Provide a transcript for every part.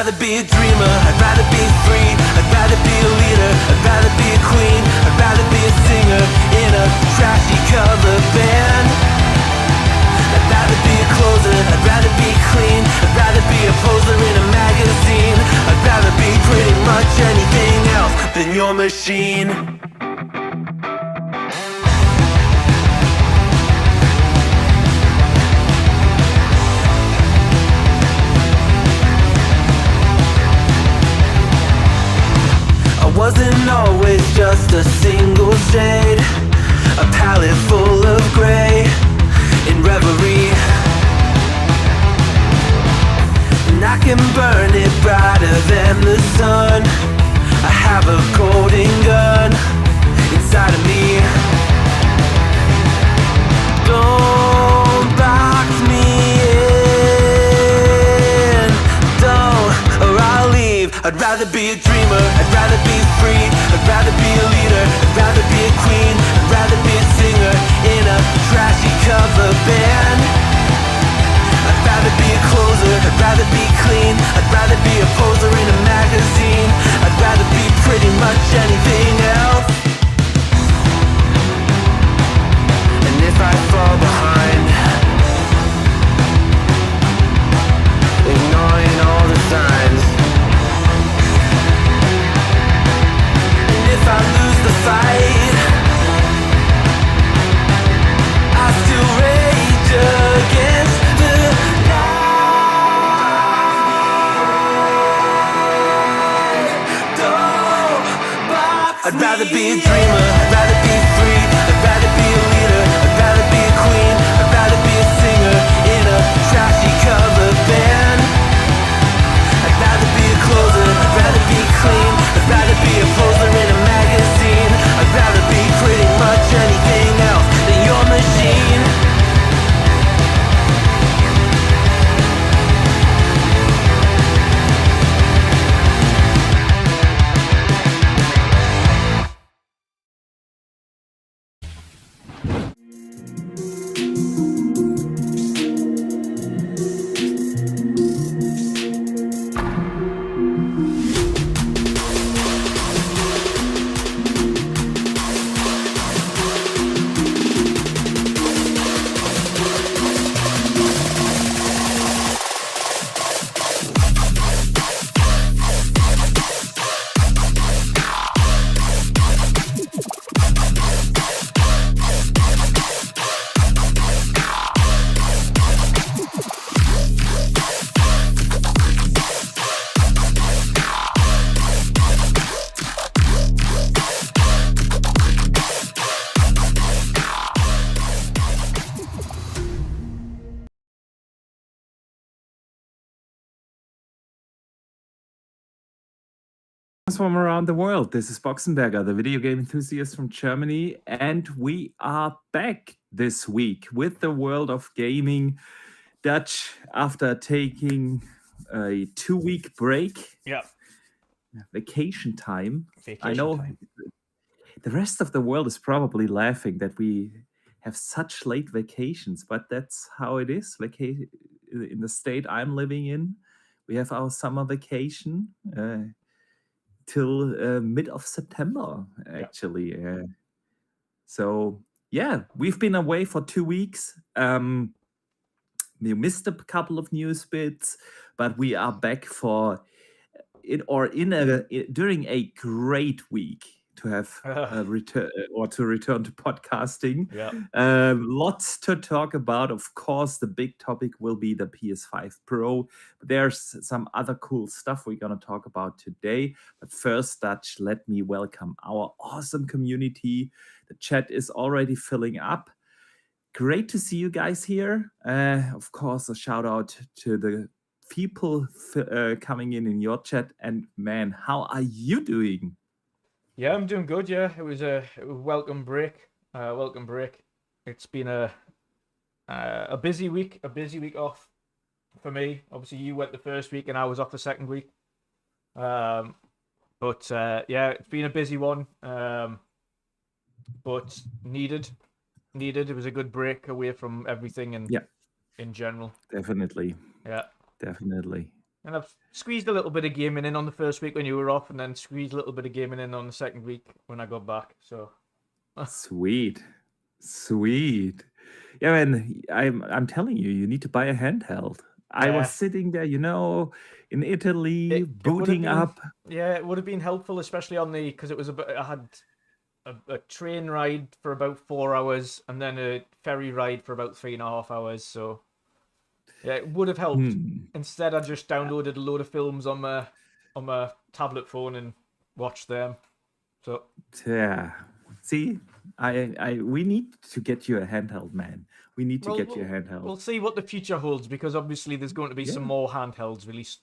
rather be a dreamer, I'd rather be free, I'd rather be a leader, I'd rather be a queen, I'd rather be a singer in a trashy cover band. I'd rather be a closer, I'd rather be clean, I'd rather be a poser in a magazine, I'd rather be pretty much anything else than your machine. Wasn't always just a single shade, a palette full of grey in reverie. And I can burn it brighter than the sun. I have a golden gun inside of me. Don't box me in, don't, or I'll leave. I'd rather be a dreamer, I'd rather be free, I'd rather be a leader, I'd rather be a queen, I'd rather be a singer in a trashy cover band. I'd rather be a closer, I'd rather be clean, I'd rather be a poser in a magazine, I'd rather be pretty much anything else. And if I fall behind, ignoring all the signs, if I lose the fight, I still rage against the night. I'd rather be a dreamer, I'd rather be free, I'd rather be a leader, I'd rather be a queen, I'd rather be a singer in a trashy cover band. I'd rather be a closer, I'd rather be clean, I'd rather be a poser in a magazine, I'd rather be pretty much anything else than your machine. From around the world. This is Boxenberger, the video game enthusiast from Germany, and we are back this week with the world of gaming. Dutch, after taking a 2-week break, vacation time. I know the rest of the world is probably laughing that we have such late vacations, but that's how it is. In the state I'm living in, we have our summer vacation. Till mid of September, actually. So, yeah, we've been away for 2 weeks. We missed a couple of news bits, but we are back during a great week to have return to podcasting. Lots to talk about. Of course, the big topic will be the PS5 Pro. But there's some other cool stuff we're going to talk about today. But first, Dutch, let me welcome our awesome community. The chat is already filling up. Great to see you guys here. Of course, a shout out to the people coming in your chat. And man, how are you doing? Yeah, I'm doing good. Yeah, it was a welcome break. It's been a busy week. A busy week off for me. Obviously, you went the first week, and I was off the second week. Yeah, it's been a busy one. But needed. It was a good break away from everything and in general. Definitely. Yeah. Definitely. And I've squeezed a little bit of gaming in on the first week when you were off, and then squeezed a little bit of gaming in on the second week when I got back. So Sweet. Yeah, man, I'm telling you, you need to buy a handheld. I was sitting there, in Italy, it would have booting been, up. Yeah, it would have been helpful, especially on because it was I had a train ride for about 4 hours and then a ferry ride for about 3.5 hours. So yeah, it would have helped. Instead, I just downloaded a load of films on my tablet phone and watched them. So Yeah. See, we need to get you a handheld, man. We need to get you a handheld. We'll see what the future holds, because obviously there's going to be some more handhelds released.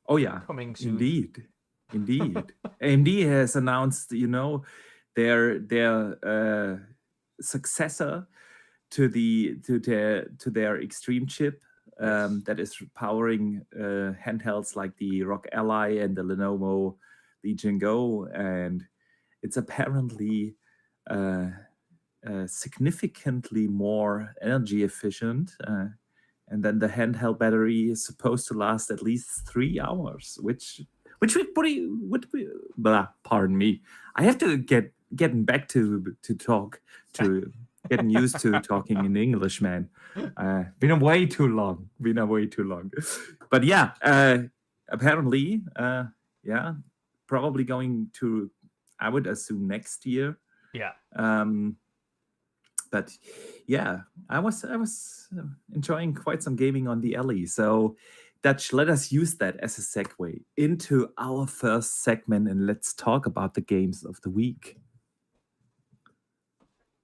Oh yeah, coming soon. Indeed. AMD has announced, their successor to their Extreme chip that is powering handhelds like the ROG Ally and the Lenovo Legion Go, and it's apparently significantly more energy efficient. And then the handheld battery is supposed to last at least 3 hours, which would be, pardon me. I have to getting back to getting used to talking in English, man. Been a way too long. But yeah, apparently, probably going to, I would assume, next year. Yeah. But yeah, I was enjoying quite some gaming on the alley. So, Dutch, let us use that as a segue into our first segment, and let's talk about the games of the week.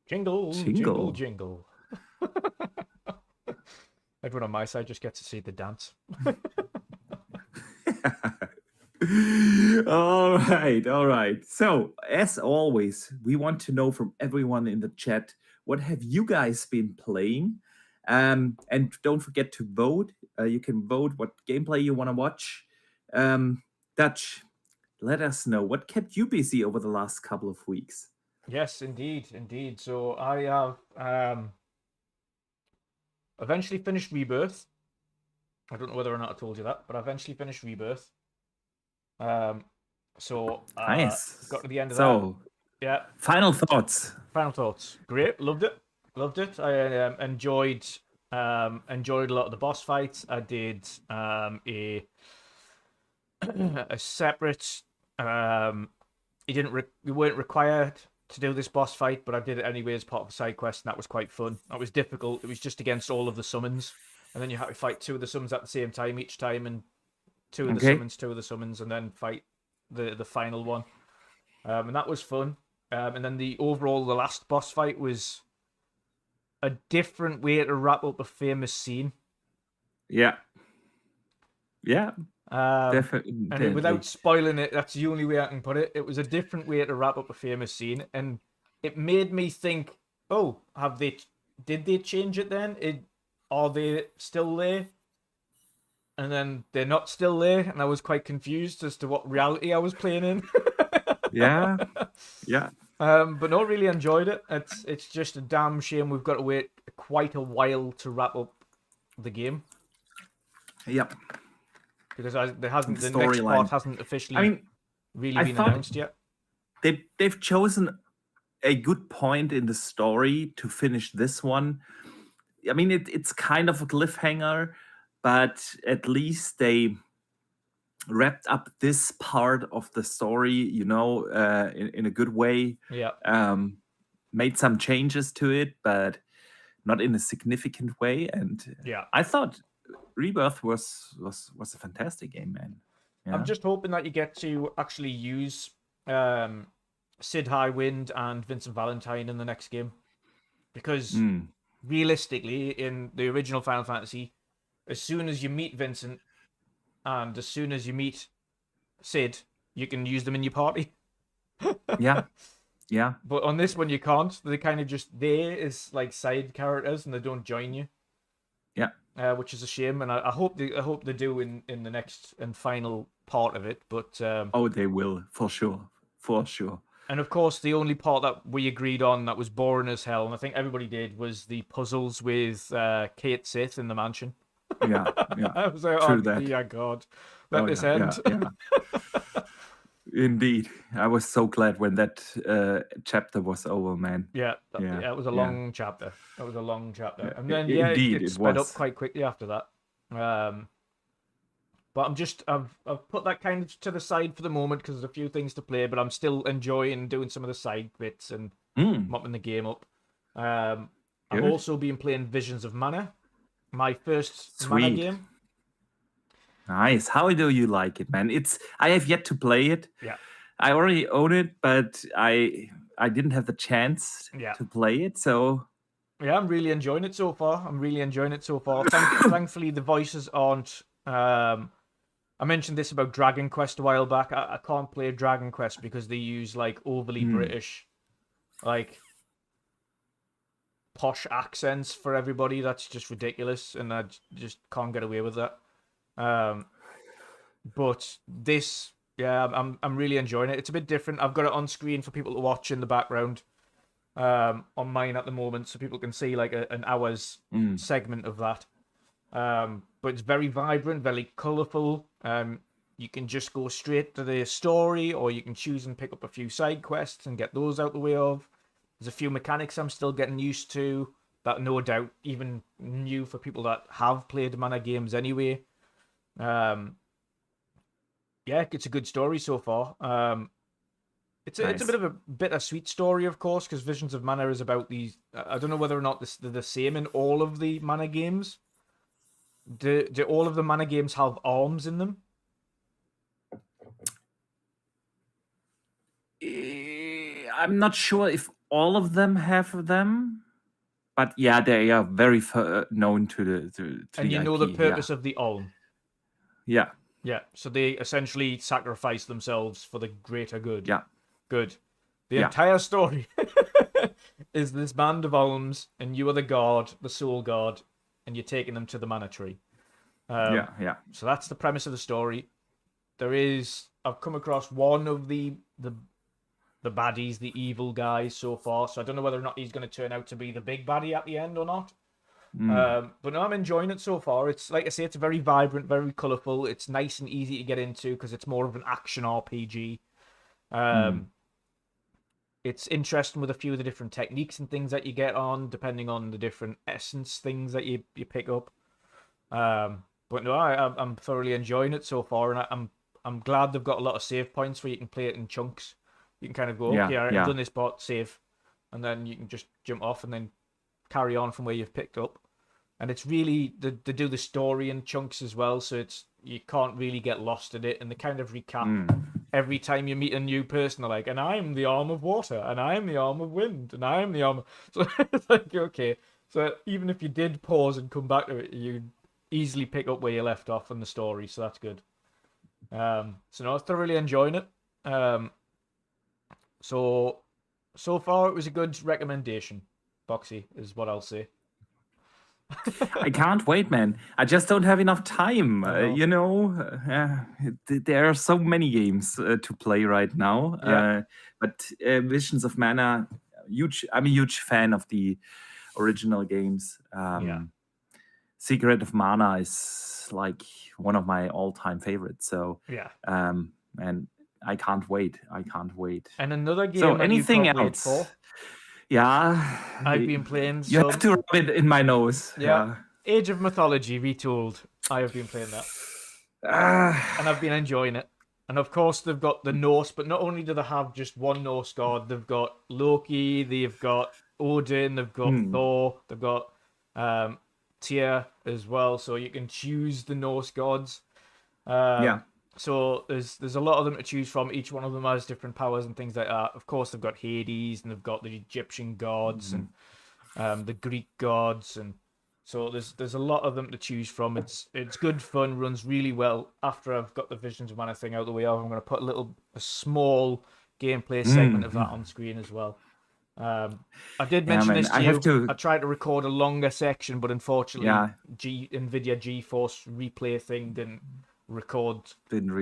Jingle, jingle, jingle. Everyone on my side just gets to see the dance. All right. So, as always, we want to know from everyone in the chat, what have you guys been playing? And don't forget to vote. You can vote what gameplay you want to watch. Dutch, let us know what kept you busy over the last couple of weeks. Yes, indeed. So I have eventually finished Rebirth. I don't know whether or not I told you that, but I eventually finished Rebirth. So nice. Got to the end of that. Yeah. Final thoughts. Great. Loved it. I enjoyed a lot of the boss fights. I did a separate. You weren't required to do this boss fight, but I did it anyway as part of a side quest, and that was quite fun. That was difficult. It was just against all of the summons, and then you had to fight 2 of the summons at the same time each time, and 2 of the summons, and then fight the final one. And that was fun. And then the last boss fight was a different way to wrap up a famous scene. Yeah. Definitely. And without spoiling it, that's the only way I can put it. It was a different way to wrap up a famous scene, and it made me think, oh, did they change it then? Are they still there? And then they're not still there, and I was quite confused as to what reality I was playing in. Yeah. But no, really enjoyed it. It's just a damn shame we've got to wait quite a while to wrap up the game. Yep. Because the next part hasn't officially really been announced yet. They've chosen a good point in the story to finish this one. I mean, it's kind of a cliffhanger, but at least they wrapped up this part of the story, in a good way. Yeah. Made some changes to it, but not in a significant way. And yeah, I thought Rebirth was a fantastic game, man. Yeah? I'm just hoping that you get to actually use Sid Highwind and Vincent Valentine in the next game, because realistically, in the original Final Fantasy, as soon as you meet Vincent and as soon as you meet Sid, you can use them in your party. Yeah. But on this one, you can't. They're kind of just there as like side characters, and they don't join you. Yeah. Which is a shame, and I hope they do in the next and final part of it. But they will for sure. And of course, the only part that we agreed on that was boring as hell, and I think everybody did, was the puzzles with Kate Sith in the mansion. Yeah, I was like, true oh, that. dear God, let this yeah, end. yeah. Indeed, I was so glad when that chapter was over, man. Yeah, Yeah, it was a yeah. long chapter. It was a long chapter, Yeah, and then indeed, it it sped up was. quite quickly after that. But I've put that kind of to the side for the moment because there's a few things to play, but I'm still enjoying doing some of the side bits and mopping the game up. I've Good. also been playing Visions of Mana, my first Mana Sweet. game. Nice. How do you like it, man? I have yet to play it. Yeah. I already own it, but I didn't have the chance to play it, so yeah, I'm really enjoying it so far. Thankfully, the voices aren't. I mentioned this about Dragon Quest a while back. I can't play Dragon Quest because they use like overly British, like posh accents for everybody. That's just ridiculous, and I just can't get away with that. But this, yeah, I'm really enjoying it. It's a bit different. I've got it on screen for people to watch in the background. On mine at the moment, so people can see like an hour's segment of that. But it's very vibrant, very colourful. You can just go straight to the story, or you can choose and pick up a few side quests and get those out the way of. There's a few mechanics I'm still getting used to that no doubt even new for people that have played Mana games anyway. Yeah, it's a good story so far. It's a bit of a bittersweet story, of course, because Visions of Mana is about these. I don't know whether or not they're the same in all of the Mana games. Do all of the Mana games have arms in them? I'm not sure if all of them have them, but yeah, they are very known to the and you know IP, the purpose of the Olm. Yeah. Yeah, so they essentially sacrifice themselves for the greater good. Yeah. Good. The entire story is this band of Olms, and you are the god, the soul god, and you're taking them to the Mana Tree. Yeah. So that's the premise of the story. I've come across one of the baddies, the evil guys so far, so I don't know whether or not he's going to turn out to be the big baddie at the end or not. But no, I'm enjoying it so far. It's like I say, it's very vibrant, very colourful. It's nice and easy to get into because it's more of an action RPG. It's interesting with a few of the different techniques and things that you get on, depending on the different essence things that you pick up. But no, I'm thoroughly enjoying it so far, and I'm glad they've got a lot of save points where you can play it in chunks. You can kind of go, okay, I've done this part, save, and then you can just jump off and then carry on from where you've picked up. And it's really they do the story in chunks as well, so you can't really get lost in it, and they kind of recap every time you meet a new person. They're like, and I'm the arm of water, and I'm the arm of wind, and I'm the arm. So it's like, okay, so even if you did pause and come back to it, you easily pick up where you left off in the story, so that's good. So no, I'm thoroughly enjoying it. So far it was a good recommendation. Boxy is what I'll say. I can't wait, man. I just don't have enough time. There are so many games to play right now. But Visions of Mana, I'm a huge fan of the original games. Secret of Mana is like one of my all-time favorites. So and I can't wait. And another game. So that anything you can't else? Wait for, yeah, I've been playing. You have to rub it in my nose. Yeah. Age of Mythology Retooled. I have been playing that, and I've been enjoying it. And of course, they've got the Norse, but not only do they have just one Norse god, they've got Loki, they've got Odin, they've got Thor, they've got Tyr as well. So you can choose the Norse gods. So there's a lot of them to choose from. Each one of them has different powers and things like that. Of course, they've got Hades, and they've got the Egyptian gods and the Greek gods, and so there's a lot of them to choose from. It's good fun, runs really well. After I've got the Visions of Mana thing out of the way, I'm going to put a small gameplay segment of that on screen as well. I did mention this to you. I tried to record a longer section, but unfortunately, NVIDIA GeForce replay thing didn't record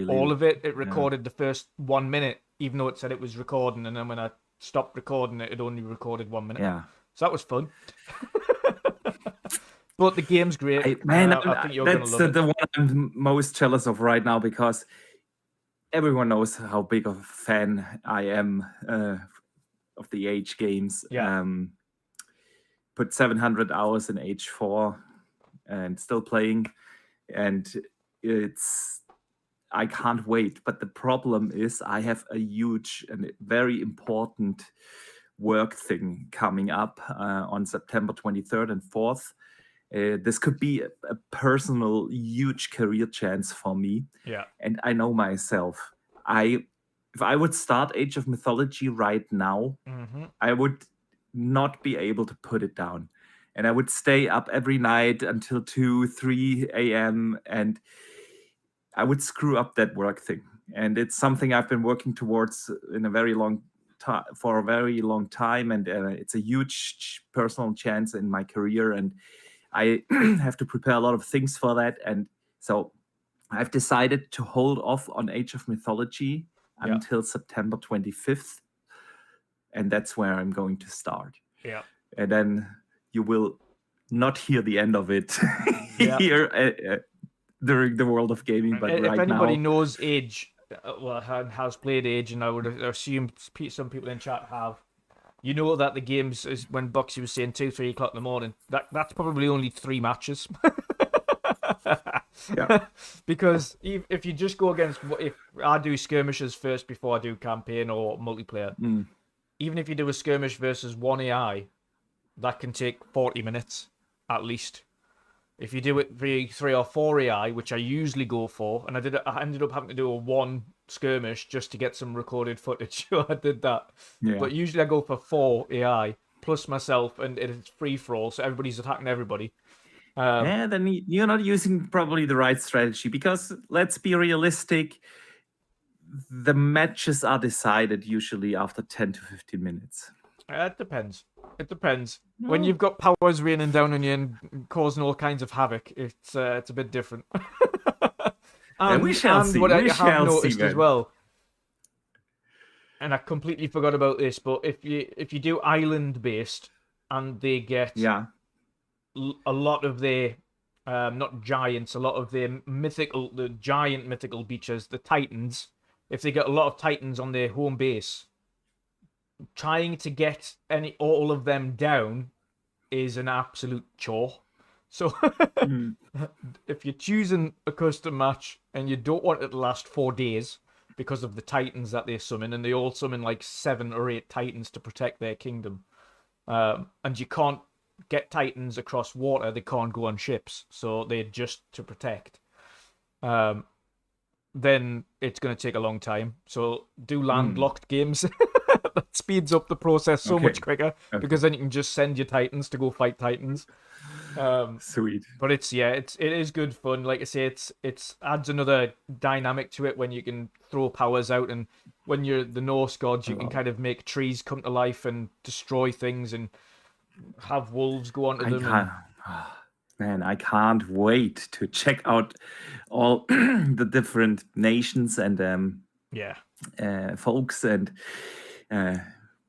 all of it. It recorded the first 1 minute, even though it said it was recording, and then when I stopped recording it only recorded 1 minute. So that was fun. But the game's great. I think you're going to love it. That's the one I'm most jealous of right now, because everyone knows how big of a fan I am of the Age games. Yeah. Put 700 hours in Age 4 and still playing. And I can't wait. But the problem is I have a huge and very important work thing coming up on September 23rd and 4th. This could be a personal, huge career chance for me. Yeah. And I know myself. If I would start Age of Mythology right now, I would not be able to put it down. And I would stay up every night until 2, 3 a.m. and I would screw up that work thing. And it's something I've been working towards for a very long time. And it's a huge personal chance in my career. And I have to prepare a lot of things for that. And so I've decided to hold off on Age of Mythology until September 25th. And that's where I'm going to start. Yeah. And then you will not hear the end of it here during the World of Gaming. But if anybody knows Age, has played Age, and I would assume some people in chat have, you know that the games, is when Boxy was saying 2, 3 o'clock in the morning, that's probably only 3 matches. Because if you just go against, if I do skirmishes first before I do campaign or multiplayer, even if you do a skirmish versus 1 AI, that can take 40 minutes at least. If you do it for 3 or 4 AI, which I usually go for, and I ended up having to do a 1 skirmish just to get some recorded footage. So I did that. Yeah. But usually I go for 4 AI plus myself, and it's free for all, so everybody's attacking everybody. Then you're not using probably the right strategy, because let's be realistic. The matches are decided usually after 10 to 15 minutes. It depends. No. When you've got powers raining down on you and causing all kinds of havoc, it's a bit different. And we shall see. What I have noticed as well, and I completely forgot about this, but if you do island based, and they get a lot of their not giants, a lot of their giant mythical beaches, the Titans. If they get a lot of Titans on their home base, trying to get all of them down is an absolute chore. So if you're choosing a custom match and you don't want it to last 4 days because of the Titans that they summon, and they all summon like 7 or 8 Titans to protect their kingdom, and you can't get Titans across water, they can't go on ships, so they're just to protect. Then it's going to take a long time. So do landlocked games. That speeds up the process so much quicker, because then you can just send your Titans to go fight Titans. Sweet. But it is good fun. Like I say, it adds another dynamic to it when you can throw powers out, and when you're the Norse gods, you can kind of make trees come to life and destroy things, and have wolves go onto them. Man, I can't wait to check out all the different nations and folks, and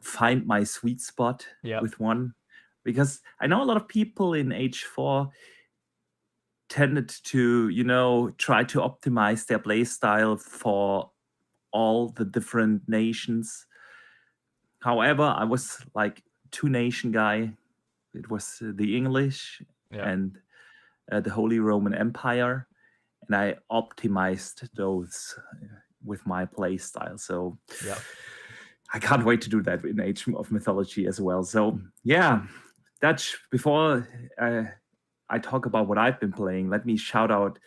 find my sweet spot with one. Because I know a lot of people in Age 4 tended to, try to optimize their play style for all the different nations. However, I was like 2-nation guy. It was the English and the Holy Roman Empire, and I optimized those with my play style. So I can't wait to do that in Age of Mythology as well. So Dutch, before I talk about what I've been playing, let me shout out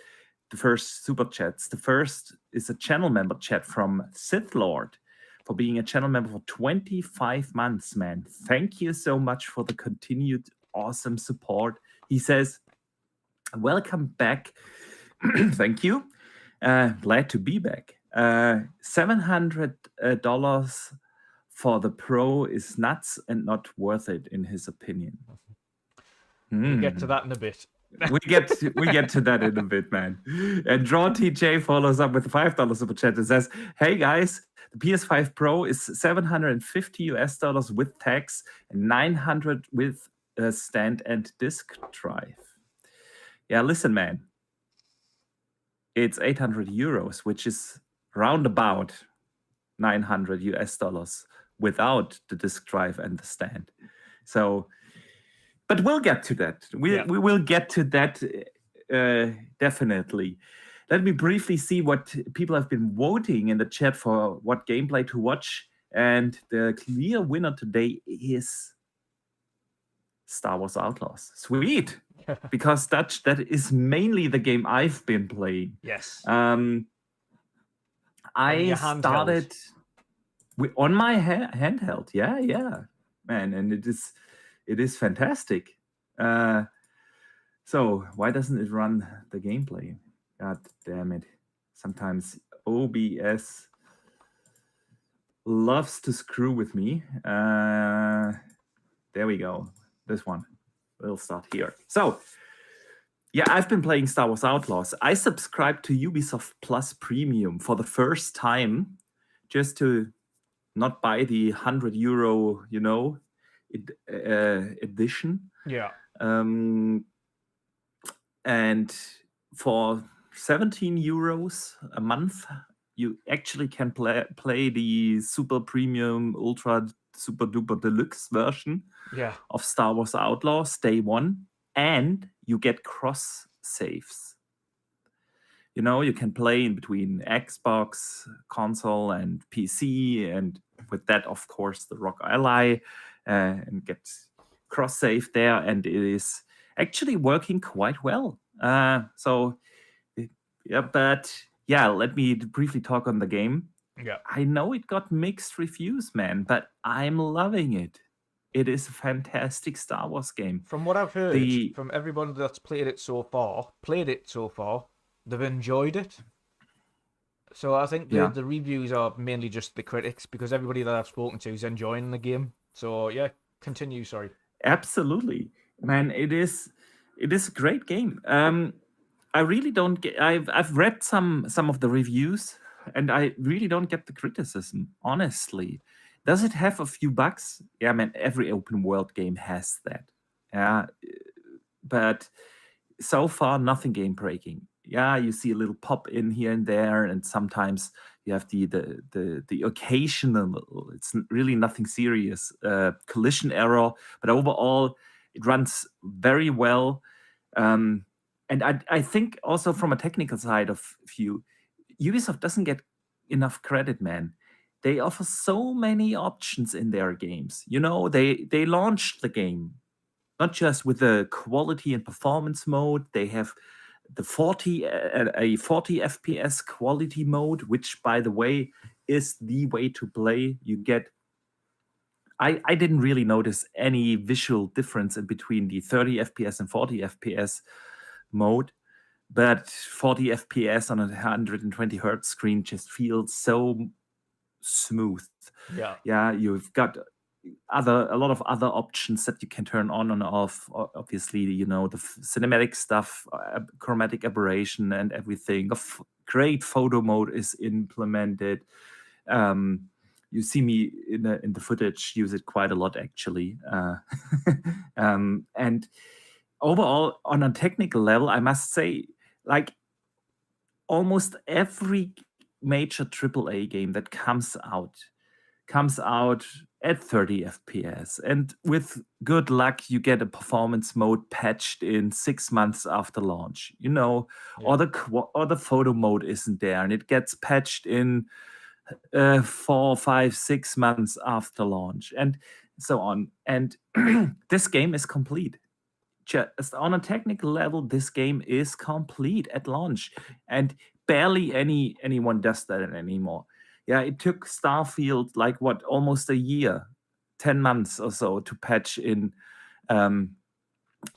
the first super chats. The first is a channel member chat from Sith Lord, for being a channel member for 25 months, man. Thank you so much for the continued awesome support. He says, welcome back. Thank you. Glad to be back. $700 for the Pro is nuts and not worth it, in his opinion. We'll get to that in a bit. we get to that in a bit, man. And Draw TJ follows up with a $5 super chat and says, hey guys, the PS5 Pro is $750 with tax and $900 with a stand and disk drive. Yeah, listen, man. It's 800 euros, which is round about 900 US dollars without the disk drive and the stand. So, but we'll get to that. We will get to that definitely. Let me briefly see what people have been voting in the chat for what gameplay to watch. And the clear winner today is Star Wars Outlaws. Sweet. Because that is mainly the game I've been playing. Yes. I started on my handheld. Yeah, man, and it is fantastic. So why doesn't it run the gameplay? God damn it! Sometimes OBS loves to screw with me. There we go. This one. We'll start here. So. Yeah, I've been playing Star Wars Outlaws. I subscribed to Ubisoft Plus Premium for the first time, just to not buy the €100, edition. Yeah. And for €17 a month, you actually can play the super premium, ultra, super duper deluxe version of Star Wars Outlaws day one. And you get cross saves. You can play in between Xbox, console, and PC, and with that, of course, the Rock Ally, and get cross save there. And it is actually working quite well. But let me briefly talk on the game. Yeah. I know it got mixed reviews, man, but I'm loving it. It is a fantastic Star Wars game. From what I've heard from everybody that's played it so far, they've enjoyed it. So I think the reviews are mainly just the critics, because everybody that I've spoken to is enjoying the game. So yeah, continue. Sorry. Absolutely, man. It is a great game. I really don't get. I've read some of the reviews, and I really don't get the criticism, honestly. Does it have a few bugs? Yeah, man, every open world game has that. Yeah, but so far, nothing game breaking. Yeah, you see a little pop in here and there, and sometimes you have the occasional, it's really nothing serious, collision error, but overall, it runs very well. And I think also from a technical side of view, Ubisoft doesn't get enough credit, man. They offer so many options in their games. They launched the game not just with the quality and performance mode. They have the 40 FPS quality mode, which, by the way, is the way to play. You get. I didn't really notice any visual difference in between the 30 FPS and 40 FPS mode, but 40 FPS on a 120 hertz screen just feels so smooth. Yeah, you've got a lot of other options that you can turn on and off. Obviously, the cinematic stuff, chromatic aberration, and everything. Great photo mode is implemented. You see me in the footage use it quite a lot, actually. And overall, on a technical level, I must say, like almost every major AAA game that comes out at 30 FPS, and with good luck you get a performance mode patched in 6 months after launch, or the photo mode isn't there and it gets patched in 4, 5, 6 months after launch, and so on. And this game is complete. Just on a technical level, this game is complete at launch, and barely anyone does that anymore. Yeah, it took Starfield almost a year, 10 months or so to patch in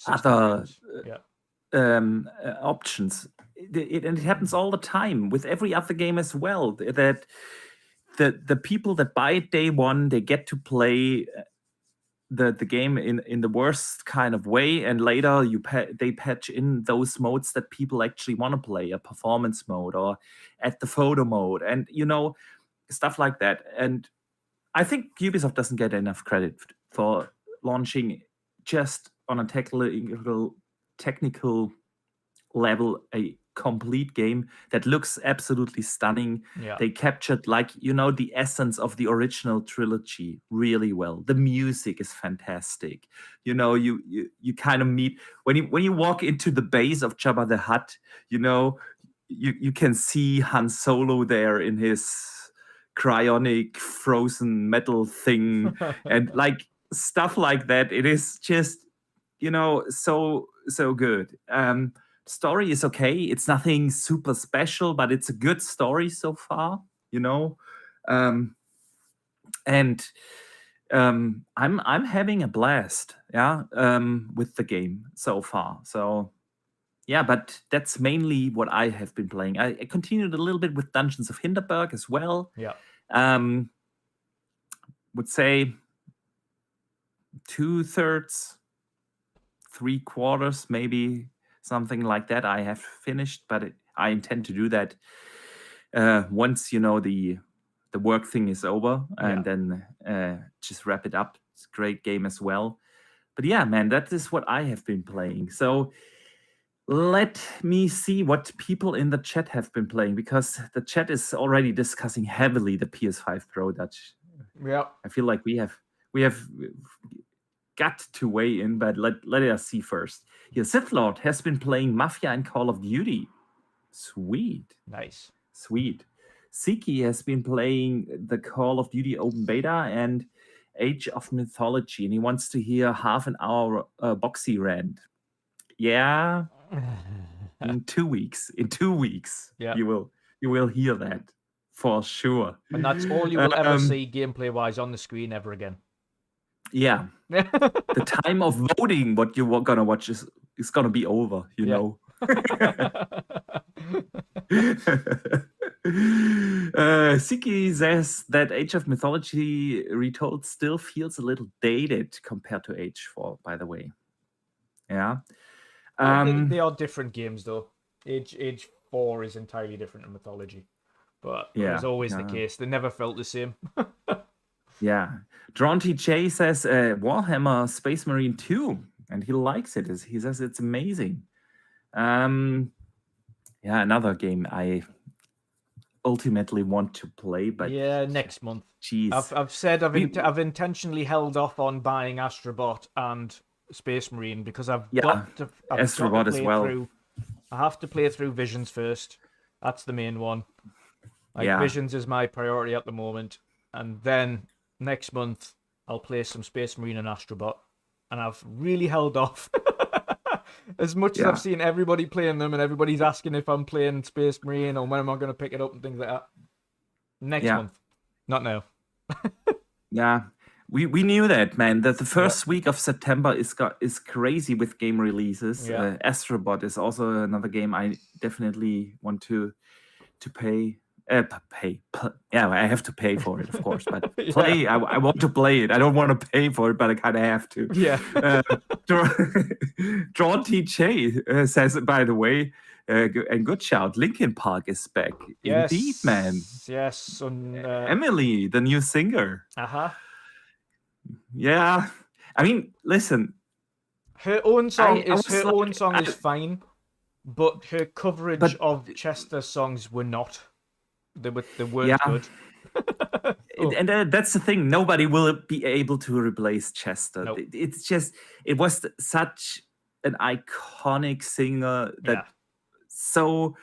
other options. And it happens all the time with every other game as well. That the people that buy it day one, they get to play the game in the worst kind of way, and later they patch in those modes that people actually want to play, a performance mode or at the photo mode, and stuff like that. And I think Ubisoft doesn't get enough credit for launching just on a technical level a complete game that looks absolutely stunning. Yeah. They captured, like, the essence of the original trilogy really well. The music is fantastic. You kind of meet when you walk into the base of Jabba the Hutt, you can see Han Solo there in his cryonic frozen metal thing and like stuff like that. It is just so good. Story is okay. It's nothing super special, but it's a good story so far. And I'm having a blast. Yeah, with the game so far. So yeah, but that's mainly what I have been playing. I continued a little bit with Dungeons of Hinterberg as well. Yeah. Would say 2/3, 3/4, maybe something like that. I have finished, but I intend to do that once the work thing is over, and then just wrap it up. It's a great game as well. But yeah, man, that is what I have been playing. So let me see what people in the chat have been playing, because the chat is already discussing heavily the PS5 Pro, Dutch. Yeah. I feel like we have got to weigh in, but let us see first. Here, Sith Lord has been playing Mafia and Call of Duty. Sweet. Nice. Sweet. Siki has been playing the Call of Duty Open Beta and Age of Mythology, and he wants to hear half an hour Boxy rant. Yeah. In 2 weeks. Yeah. You will hear that for sure. And that's all you will ever see gameplay-wise on the screen ever again. Yeah. The time of voting what you're gonna watch is gonna be over, you know. Siki says that Age of Mythology Retold still feels a little dated compared to Age 4, by the way. Yeah. They are different games, though. Age 4 is entirely different in Mythology. But it was always the case. They never felt the same. Yeah. Drawn TJ says Warhammer Space Marine 2, and he likes it. He says it's amazing. Yeah, another game I ultimately want to play, but yeah, next month. Jeez. I've said I've intentionally held off on buying Astrobot and Space Marine because I've got to Astrobot as well. I have to play through Visions first. That's the main one. Visions is my priority at the moment, and then next month I'll play some Space Marine and Astrobot, and I've really held off. As much as I've seen everybody playing them and everybody's asking if I'm playing Space Marine or when am I going to pick it up and things like that. Next month. Not now. Yeah. We knew that, man, that the first week of September is crazy with game releases. Astrobot is also another game I definitely want to pay. Yeah, I have to pay for it, of course, but play. I want to play it. I don't want to pay for it, but I kind of have to. Yeah. Drawn TJ says, by the way, and good shout, Linkin Park is back. Yes. Indeed, man. Yes. Emily, the new singer. Uh-huh. Yeah. I mean, listen. Her own song is fine, but her coverage of Chester songs were not. They weren't good. And that's the thing. Nobody will be able to replace Chester. Nope. It was such an iconic singer that so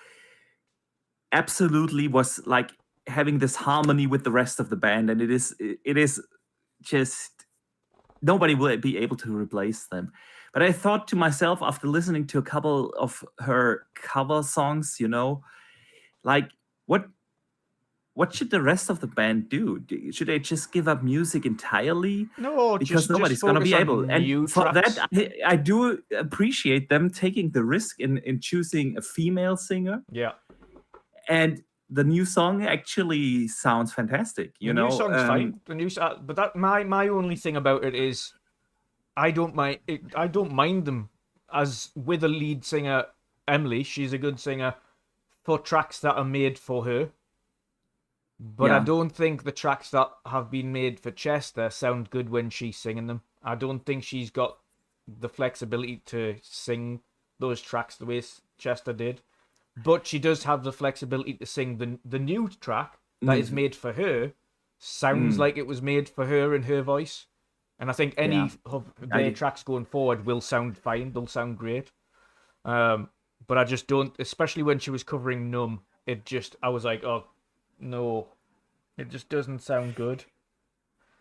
absolutely was like having this harmony with the rest of the band. And it is just nobody will be able to replace them. But I thought to myself after listening to a couple of her cover songs, like what should the rest of the band do? Should they just give up music entirely? No, because nobody's going to be able. And for that, I do appreciate them taking the risk in choosing a female singer. Yeah. And the new song actually sounds fantastic. The new song's fine. But that my only thing about it is, I don't mind them as with a lead singer, Emily. She's a good singer for tracks that are made for her. But I don't think the tracks that have been made for Chester sound good when she's singing them. I don't think she's got the flexibility to sing those tracks the way Chester did. But she does have the flexibility to sing the new track that is made for her. Sounds like it was made for her in her voice. And I think any of their tracks going forward will sound fine. They'll sound great. But I just don't, especially when she was covering Numb, I was like, oh, no. It just doesn't sound good.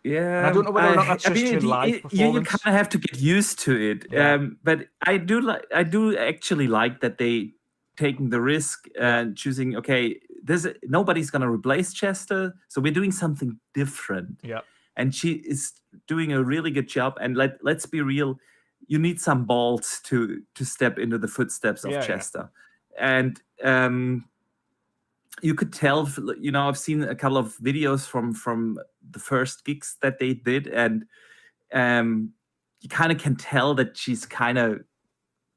Yeah, and I don't know whether or not that's just her live performance. You kind of have to get used to it. Yeah. But I do actually like that they taking the risk and choosing. Okay, nobody's gonna replace Chester, so we're doing something different. Yeah, and she is doing a really good job. And let's be real, you need some balls to step into the footsteps of Chester, and you could tell, I've seen a couple of videos from the first gigs that they did, and you kind of can tell that she's kind of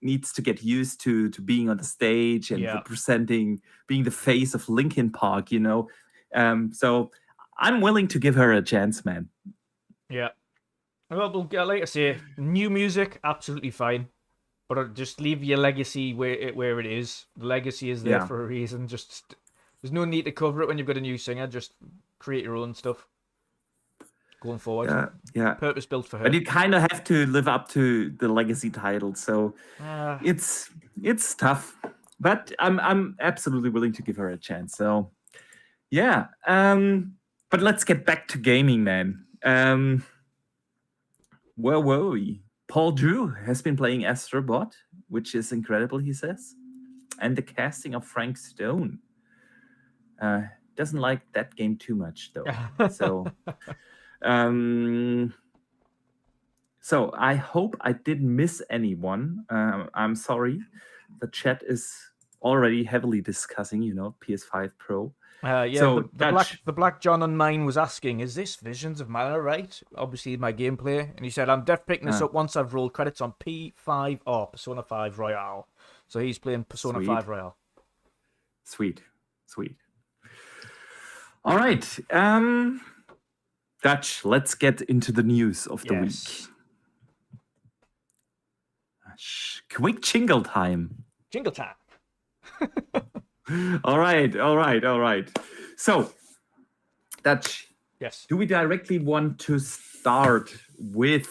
needs to get used to being on the stage and representing, being the face of Linkin Park, so I'm willing to give her a chance, man. Yeah. Well, like I say, new music, absolutely fine. But just leave your legacy where it is. The legacy is there for a reason. Just there's no need to cover it when you've got a new singer. Just create your own stuff going forward. Yeah. Purpose built for her. But you kind of have to live up to the legacy title, so it's tough. But I'm absolutely willing to give her a chance. So yeah. But let's get back to gaming, man. Where were we? Paul Drew has been playing Astrobot, which is incredible, he says. And the casting of Frank Stone. Doesn't like that game too much, though. So I hope I didn't miss anyone. I'm sorry. The chat is already heavily discussing, PS5 Pro. So the Black John on mine was asking, is this Visions of Mana right? Obviously my gameplay. And he said, I'm def picking this up once I've rolled credits on P5 or Persona 5 Royale. So he's playing Persona 5 Royale. Sweet. All right. Dutch, let's get into the news of the week. Quick jingle time. Jingle time. All right. So, Dutch. Yes. Do we directly want to start with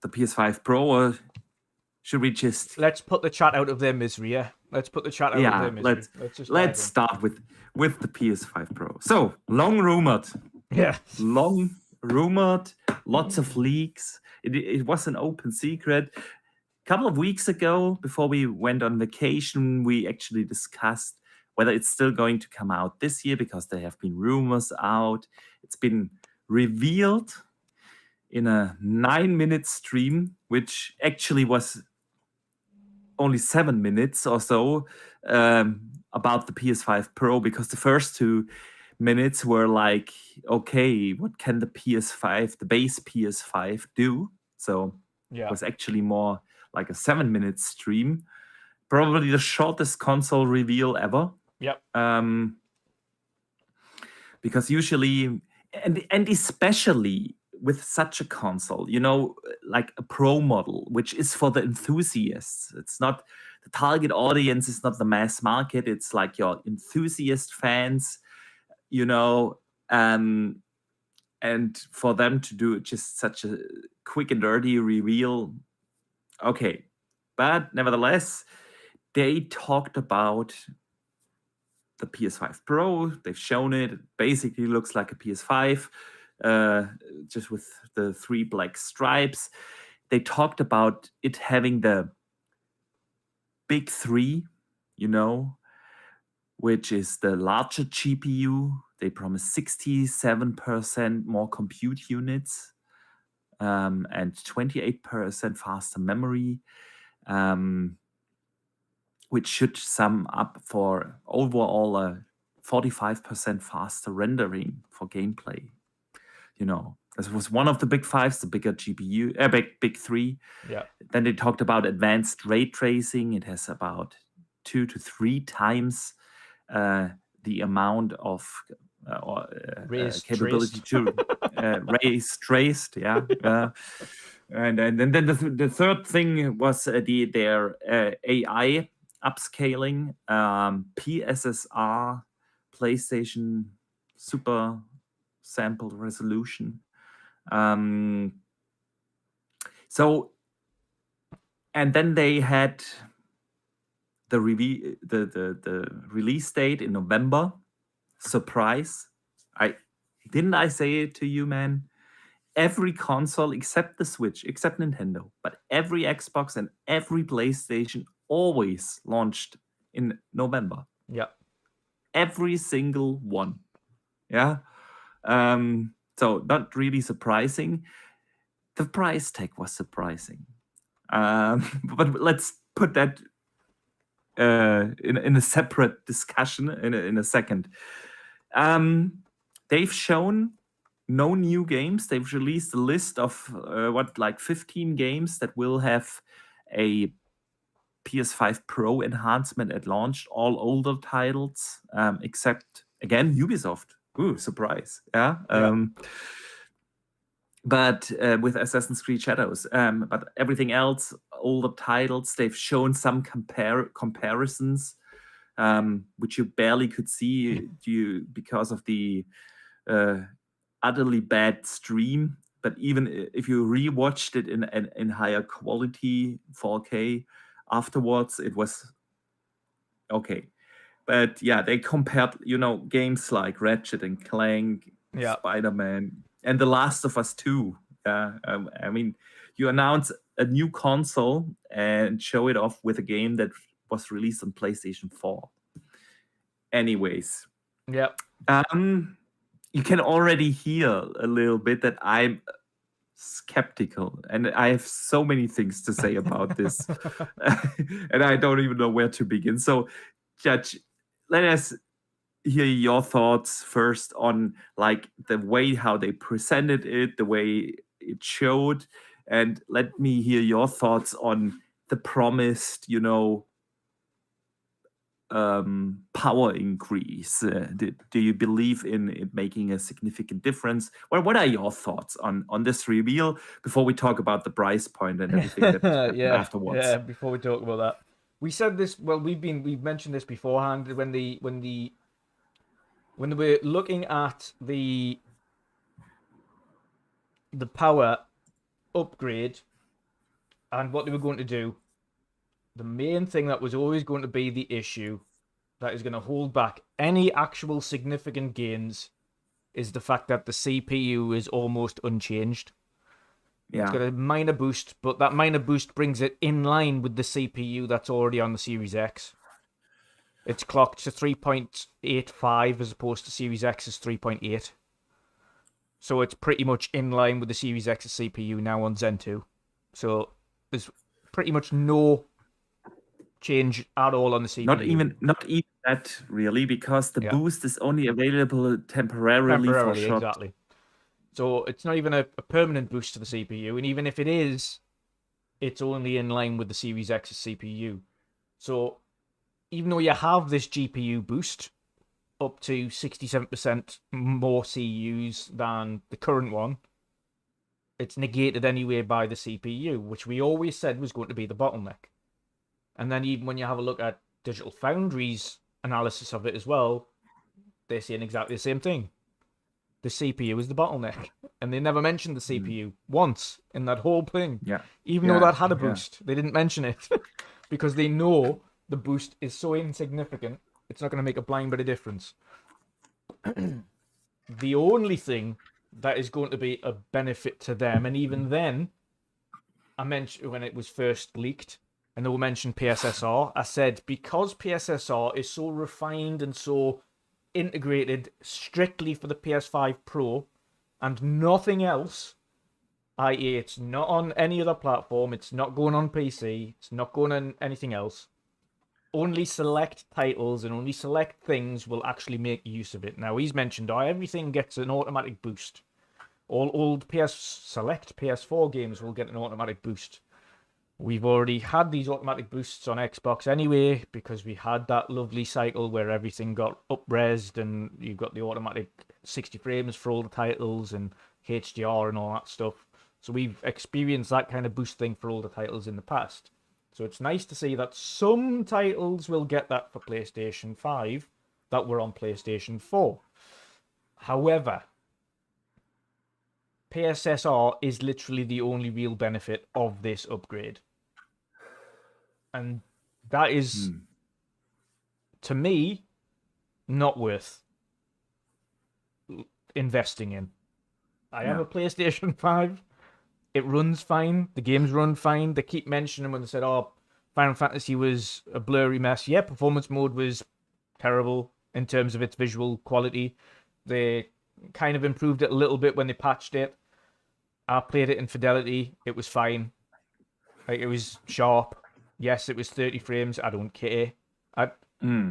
the PS5 Pro, or should we just... Let's put the chat out of their misery, yeah? Let's put the chat out of their misery. Let's start with the PS5 Pro. So, long rumored. Yeah. Long rumored, lots of leaks. It was an open secret. A couple of weeks ago, before we went on vacation, we actually discussed whether it's still going to come out this year, because there have been rumors out. It's been revealed in a 9-minute stream, which actually was only 7 minutes or so, about the PS5 Pro, because the first 2 minutes were like, okay, what can the PS5, the base PS5 do? So it was actually more like a 7-minute stream, probably the shortest console reveal ever. Yep. Because usually, and especially with such a console, like a Pro model, which is for the enthusiasts. It's not the target audience, is not the mass market. It's like your enthusiast fans, and for them to do just such a quick and dirty reveal. Okay, but nevertheless, they talked about the PS5 Pro. They've shown it. It basically looks like a PS5, just with the 3 black stripes. They talked about it having the big 3, which is the larger GPU. They promise 67% more compute units, and 28% faster memory, which should sum up for overall a 45% faster rendering for gameplay. This was one of the big 5s, the bigger GPU, big 3. Yeah. Then they talked about advanced ray tracing. It has about 2 to 3 times the amount of or traced. capability to raise traced. Yeah. And then the third thing was their AI upscaling, PSSR, PlayStation Super Sample Resolution. So, and then they had the release date in November. Surprise! I say it to you, man. Every console except the Switch, except Nintendo, but every Xbox and every PlayStation always launched in November. Yeah. Every single one. Yeah. So not really surprising. The price tag was surprising. But let's put that in a separate discussion in a second. They've shown no new games. They've released a list of 15 games that will have a PS5 Pro enhancement at launch. All older titles, except again Ubisoft. Ooh, surprise! Yeah. But with Assassin's Creed Shadows, but everything else, older titles, they've shown some comparisons, which you barely could see because of the utterly bad stream. But even if you rewatched it in higher quality 4K afterwards, it was okay. But yeah, they compared, games like Ratchet and Clank, Spider-Man, and The Last of Us 2. I mean, you announce a new console and show it off with a game that was released on PlayStation 4. Anyways. Yeah. You can already hear a little bit that I'm skeptical, and I have so many things to say about this, and I don't even know where to begin. So, Judge, let us hear your thoughts first on the way how they presented it, the way it showed, and let me hear your thoughts on the promised, power increase. Do you believe in it making a significant difference? Well, what are your thoughts on this reveal before we talk about the price point and everything that afterwards? Yeah, before we talk about that. We said this, well, we've mentioned this beforehand when they were looking at the power upgrade and what they were going to do. The main thing that was always going to be the issue that is going to hold back any actual significant gains is the fact that the CPU is almost unchanged. Yeah. It's got a minor boost, but that minor boost brings it in line with the CPU that's already on the Series X. It's clocked to 3.85 as opposed to Series X's 3.8. So it's pretty much in line with the Series X's CPU now on Zen 2. So there's pretty much no change at all on the CPU. Not even that really, because the boost is only available temporarily for short. Exactly. So it's not even a permanent boost to the CPU, and even if it is, it's only in line with the Series X's CPU. So even though you have this GPU boost up to 67% more CUs than the current one, it's negated anyway by the CPU, which we always said was going to be the bottleneck. And then even when you have a look at Digital Foundry's analysis of it as well, they're saying exactly the same thing. The CPU is the bottleneck. And they never mentioned the CPU once in that whole thing. Yeah. Even though that had a boost. They didn't mention it because they know the boost is so insignificant, it's not going to make a blind bit of difference. The only thing that is going to be a benefit to them, and even then, I mentioned when it was first leaked, and they will mention PSSR, I said, because PSSR is so refined and so integrated strictly for the PS5 Pro and nothing else, i.e. it's not on any other platform, it's not going on PC, it's not going on anything else, only select titles and only select things will actually make use of it. Now, he's mentioned everything gets an automatic boost. All old select PS4 games will get an automatic boost. We've already had these automatic boosts on Xbox anyway, because we had that lovely cycle where everything got up-resed and you've got the automatic 60 frames for all the titles and HDR and all that stuff. So we've experienced that kind of boost thing for all the titles in the past. So it's nice to see that some titles will get that for PlayStation 5 that were on PlayStation 4. However, PSSR is literally the only real benefit of this upgrade. And that is, to me, not worth investing in. I have a PlayStation 5. It runs fine. The games run fine. They keep mentioning when they said, oh, Final Fantasy was a blurry mess. Yeah, performance mode was terrible in terms of its visual quality. They kind of improved it a little bit when they patched it. I played it in fidelity. It was fine. Like, it was sharp. Yes, it was 30 frames. I don't care.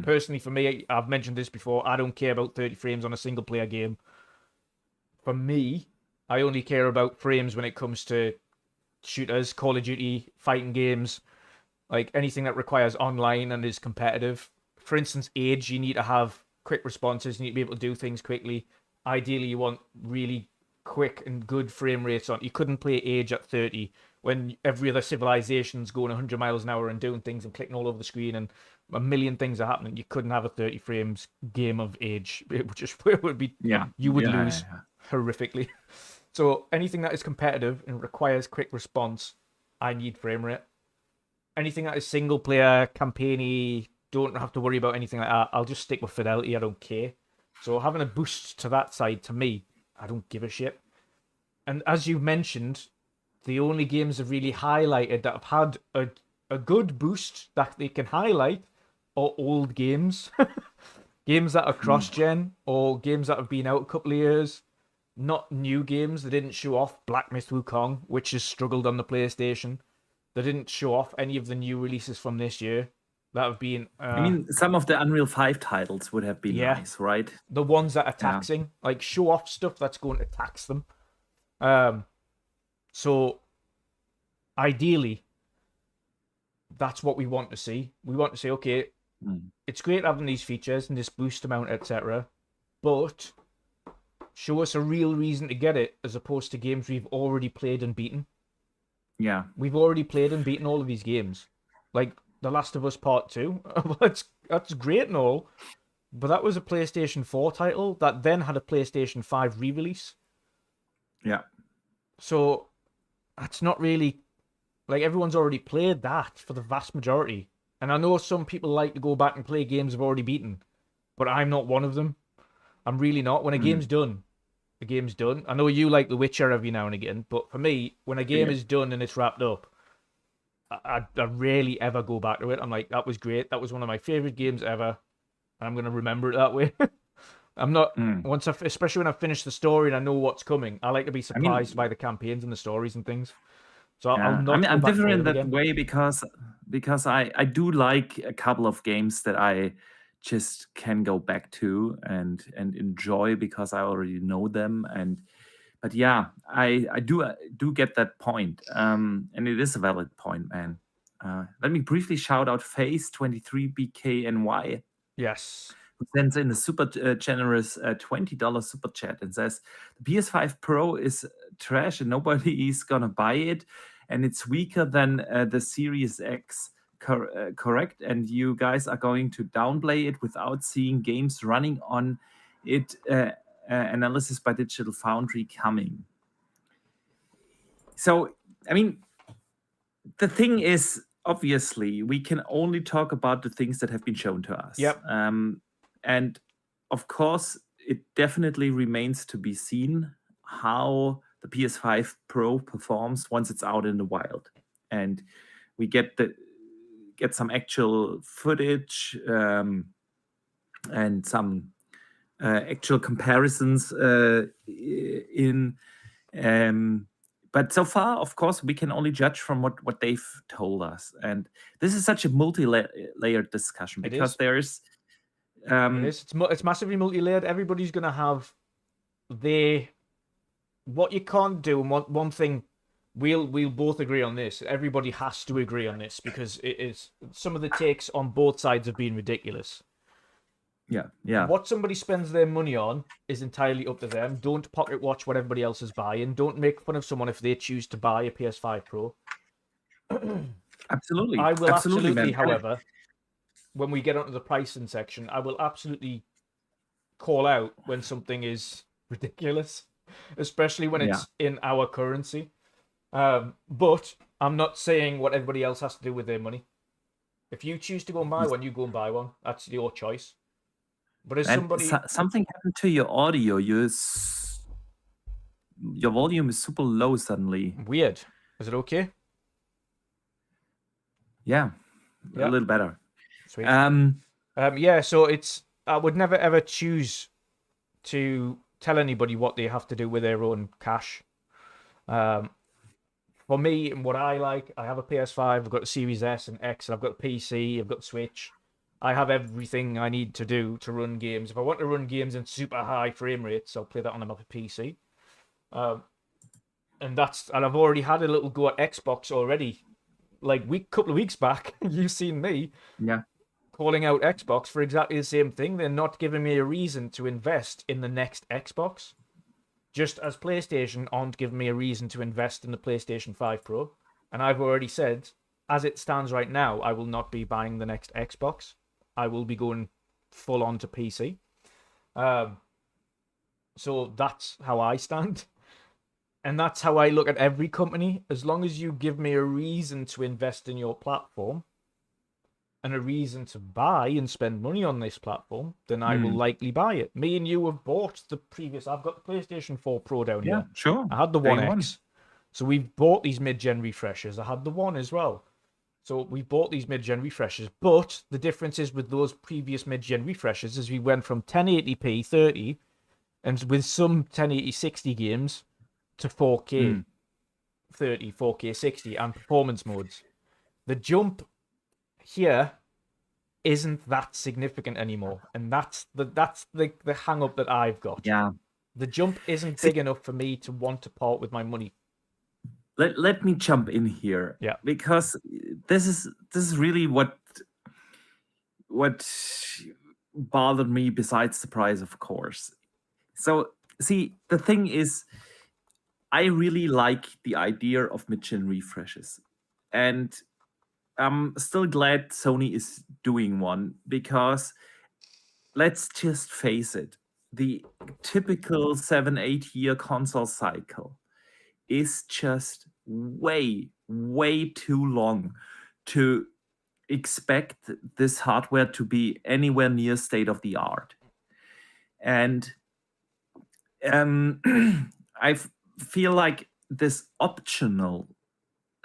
Personally, for me, I've mentioned this before, I don't care about 30 frames on a single-player game. For me, I only care about frames when it comes to shooters, Call of Duty, fighting games, like anything that requires online and is competitive. For instance, Age, you need to have quick responses. You need to be able to do things quickly. Ideally, you want really quick and good frame rates on. You couldn't play Age at 30 when every other civilization's going 100 miles an hour and doing things and clicking all over the screen and a million things are happening. You couldn't have a 30 frames game of Age. It would be, you would lose horrifically. So anything that is competitive and requires quick response, I need frame rate. Anything that is single player, campaigny, don't have to worry about anything like that. I'll just stick with fidelity. I don't care. So having a boost to that side, to me, I don't give a shit. And as you mentioned, the only games have really highlighted that have had a good boost that they can highlight are old games. Games that are cross-gen or games that have been out a couple of years. Not new games. They didn't show off Black Myth Wukong, which has struggled on the PlayStation. They didn't show off any of the new releases from this year. That have been... I mean, some of the Unreal 5 titles would have been nice, right? The ones that are taxing. Like, show off stuff that's going to tax them. So, ideally, that's what we want to see. We want to say, okay, it's great having these features and this boost amount, etc. But show us a real reason to get it as opposed to games we've already played and beaten. Yeah. We've already played and beaten all of these games. Like The Last of Us Part 2. That's great and all. But that was a PlayStation 4 title that then had a PlayStation 5 re-release. Yeah. So that's not really... Like, everyone's already played that for the vast majority. And I know some people like to go back and play games they've already beaten. But I'm not one of them. I'm really not. When a game's done, the game's done. I know you like The Witcher every now and again, but for me, when a game is done and it's wrapped up, I rarely ever go back to it. I'm like, that was great. That was one of my favorite games ever. And I'm going to remember it that way. I'm not, especially when I've finished the story and I know what's coming, I like to be surprised by the campaigns and the stories and things. So I'll not I'm go back different to that way because I do like a couple of games that I just can go back to and enjoy because I already know them. But yeah, I do get that point, and it is a valid point, man. Let me briefly shout out Phase23BKNY. Yes. Who sends in a super generous $20 super chat and says the PS5 Pro is trash and nobody is gonna buy it, and it's weaker than the Series X. Correct, and you guys are going to downplay it without seeing games running on it. Analysis by Digital Foundry coming. So, I mean, the thing is, obviously, we can only talk about the things that have been shown to us. Yep. And of course, it definitely remains to be seen how the PS5 Pro performs once it's out in the wild, and we get some actual footage and some actual comparisons but so far, of course, we can only judge from what they've told us, and this is such a multi-layered discussion because there's it's massively multi-layered. Everybody's gonna have what you can't do, and one thing we'll both agree on this. Everybody has to agree on this because it is some of the takes on both sides have been ridiculous. Yeah. What somebody spends their money on is entirely up to them. Don't pocket watch what everybody else is buying. Don't make fun of someone if they choose to buy a PS5 Pro. Absolutely. I will absolutely, man. However, when we get onto the pricing section, I will absolutely call out when something is ridiculous, especially when it's in our currency. But I'm not saying what everybody else has to do with their money. If you choose to go and buy one, you go and buy one. That's your choice. But as somebody, something happened to your audio. Your volume is super low suddenly. Weird. Is it okay? Yeah, a little better. Sweet. So I would never ever choose to tell anybody what they have to do with their own cash. For me and what I like, I have a PS5, I've got a Series S and X, and I've got a PC, I've got the Switch. I have everything I need to do to run games. If I want to run games in super high frame rates, I'll play that on my PC. And I've already had a little go at Xbox already. Like couple of weeks back, you've seen me calling out Xbox for exactly the same thing. They're not giving me a reason to invest in the next Xbox. Just as PlayStation aren't giving me a reason to invest in the PlayStation 5 Pro. And I've already said, as it stands right now, I will not be buying the next Xbox. I will be going full on to PC. So that's how I stand. And that's how I look at every company. As long as you give me a reason to invest in your platform and a reason to buy and spend money on this platform, then I will likely buy it. Me and you have bought I've got the PlayStation 4 Pro down here. Yeah, sure. I had the One X. So we've bought these mid-gen refreshers. I had the One as well. So we bought these mid-gen refreshers. But the difference is with those previous mid-gen refreshers is we went from 1080p 30 and with some 1080 60 games to 4K 30, 4K 60 and performance modes. The jump here isn't that significant anymore, and that's the hang up that I've got. Yeah, the jump isn't big enough for me to want to part with my money. Let me jump in here, because this is really what bothered me, besides the price, of course. So see, the thing is, I really like the idea of mid-gen refreshes, and I'm still glad Sony is doing one, because let's just face it, the typical 7-8 year console cycle is just way too long to expect this hardware to be anywhere near state of the art. And I feel like this optional,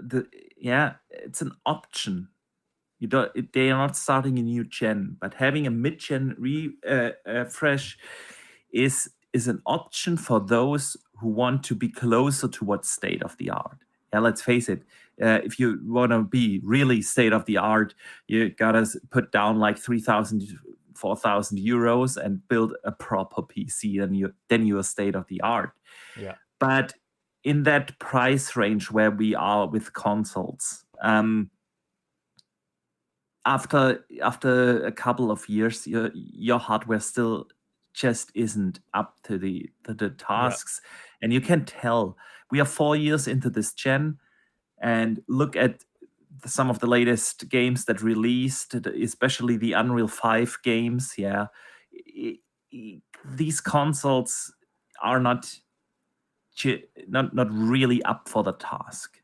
it's an option. They are not starting a new gen, but having a mid-gen refresh is an option for those who want to be closer to what's state of the art. Yeah, let's face it. If you want to be really state of the art, you gotta put down like 3,000, 4,000 euros and build a proper PC, and then you are state of the art. Yeah. But in that price range where we are with consoles, after a couple of years, your hardware still just isn't up to the tasks. And you can tell we are 4 years into this gen, and look at some of the latest games that released, especially the Unreal 5 games. These consoles are not really up for the task.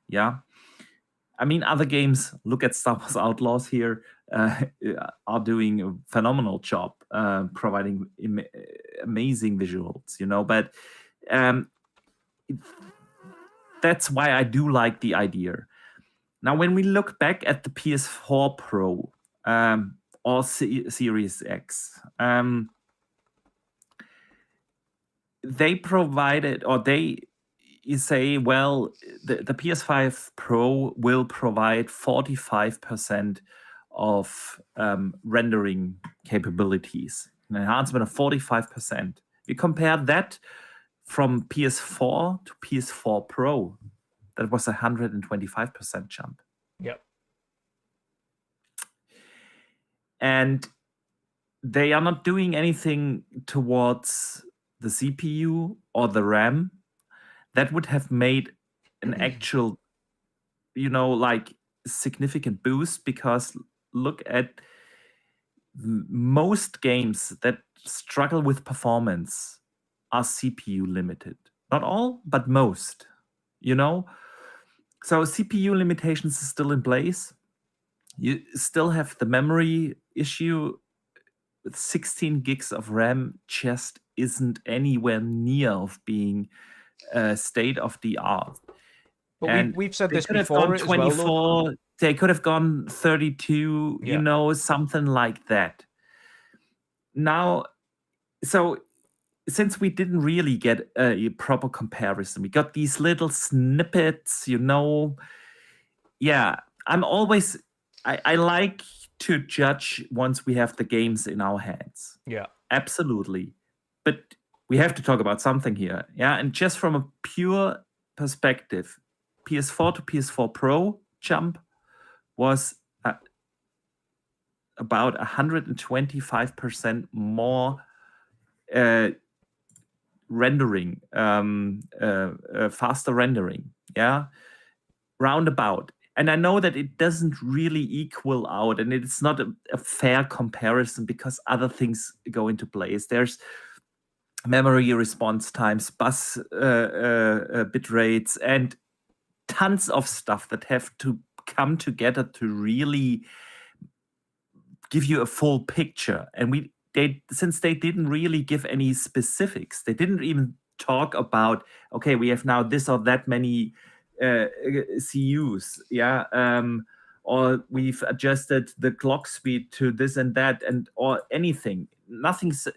I mean, other games, look at Star Wars Outlaws here, are doing a phenomenal job, providing amazing visuals, but that's why I do like the idea. Now, when we look back at the PS4 Pro or Series X, they provided, or you say, well, the PS5 Pro will provide 45% of rendering capabilities, an enhancement of 45%. You compare that from PS4 to PS4 Pro, That was 125% jump. Yep. And they are not doing anything towards the CPU or the RAM. That would have made an actual, like significant boost, because look at most games that struggle with performance are CPU limited. Not all, but most, So CPU limitations is still in place. You still have the memory issue. With 16 gigs of RAM just isn't anywhere near of being state of the art. But we've said this could have before gone as well, though. 24. They could have gone 32. Something like that. Now, so since we didn't really get a proper comparison, we got these little snippets. Yeah, I like to judge once we have the games in our hands. Yeah, absolutely. But we have to talk about something here. Yeah, and just from a pure perspective, PS4 to PS4 Pro jump was about 125% more rendering, faster rendering. Yeah, roundabout. And I know that it doesn't really equal out, and it's not a fair comparison because other things go into place. There's memory response times, bus bit rates, and tons of stuff that have to come together to really give you a full picture. And since they didn't really give any specifics, they didn't even talk about, okay, we have now this or that many CUs, or we've adjusted the clock speed to this and that, or anything. Nothing's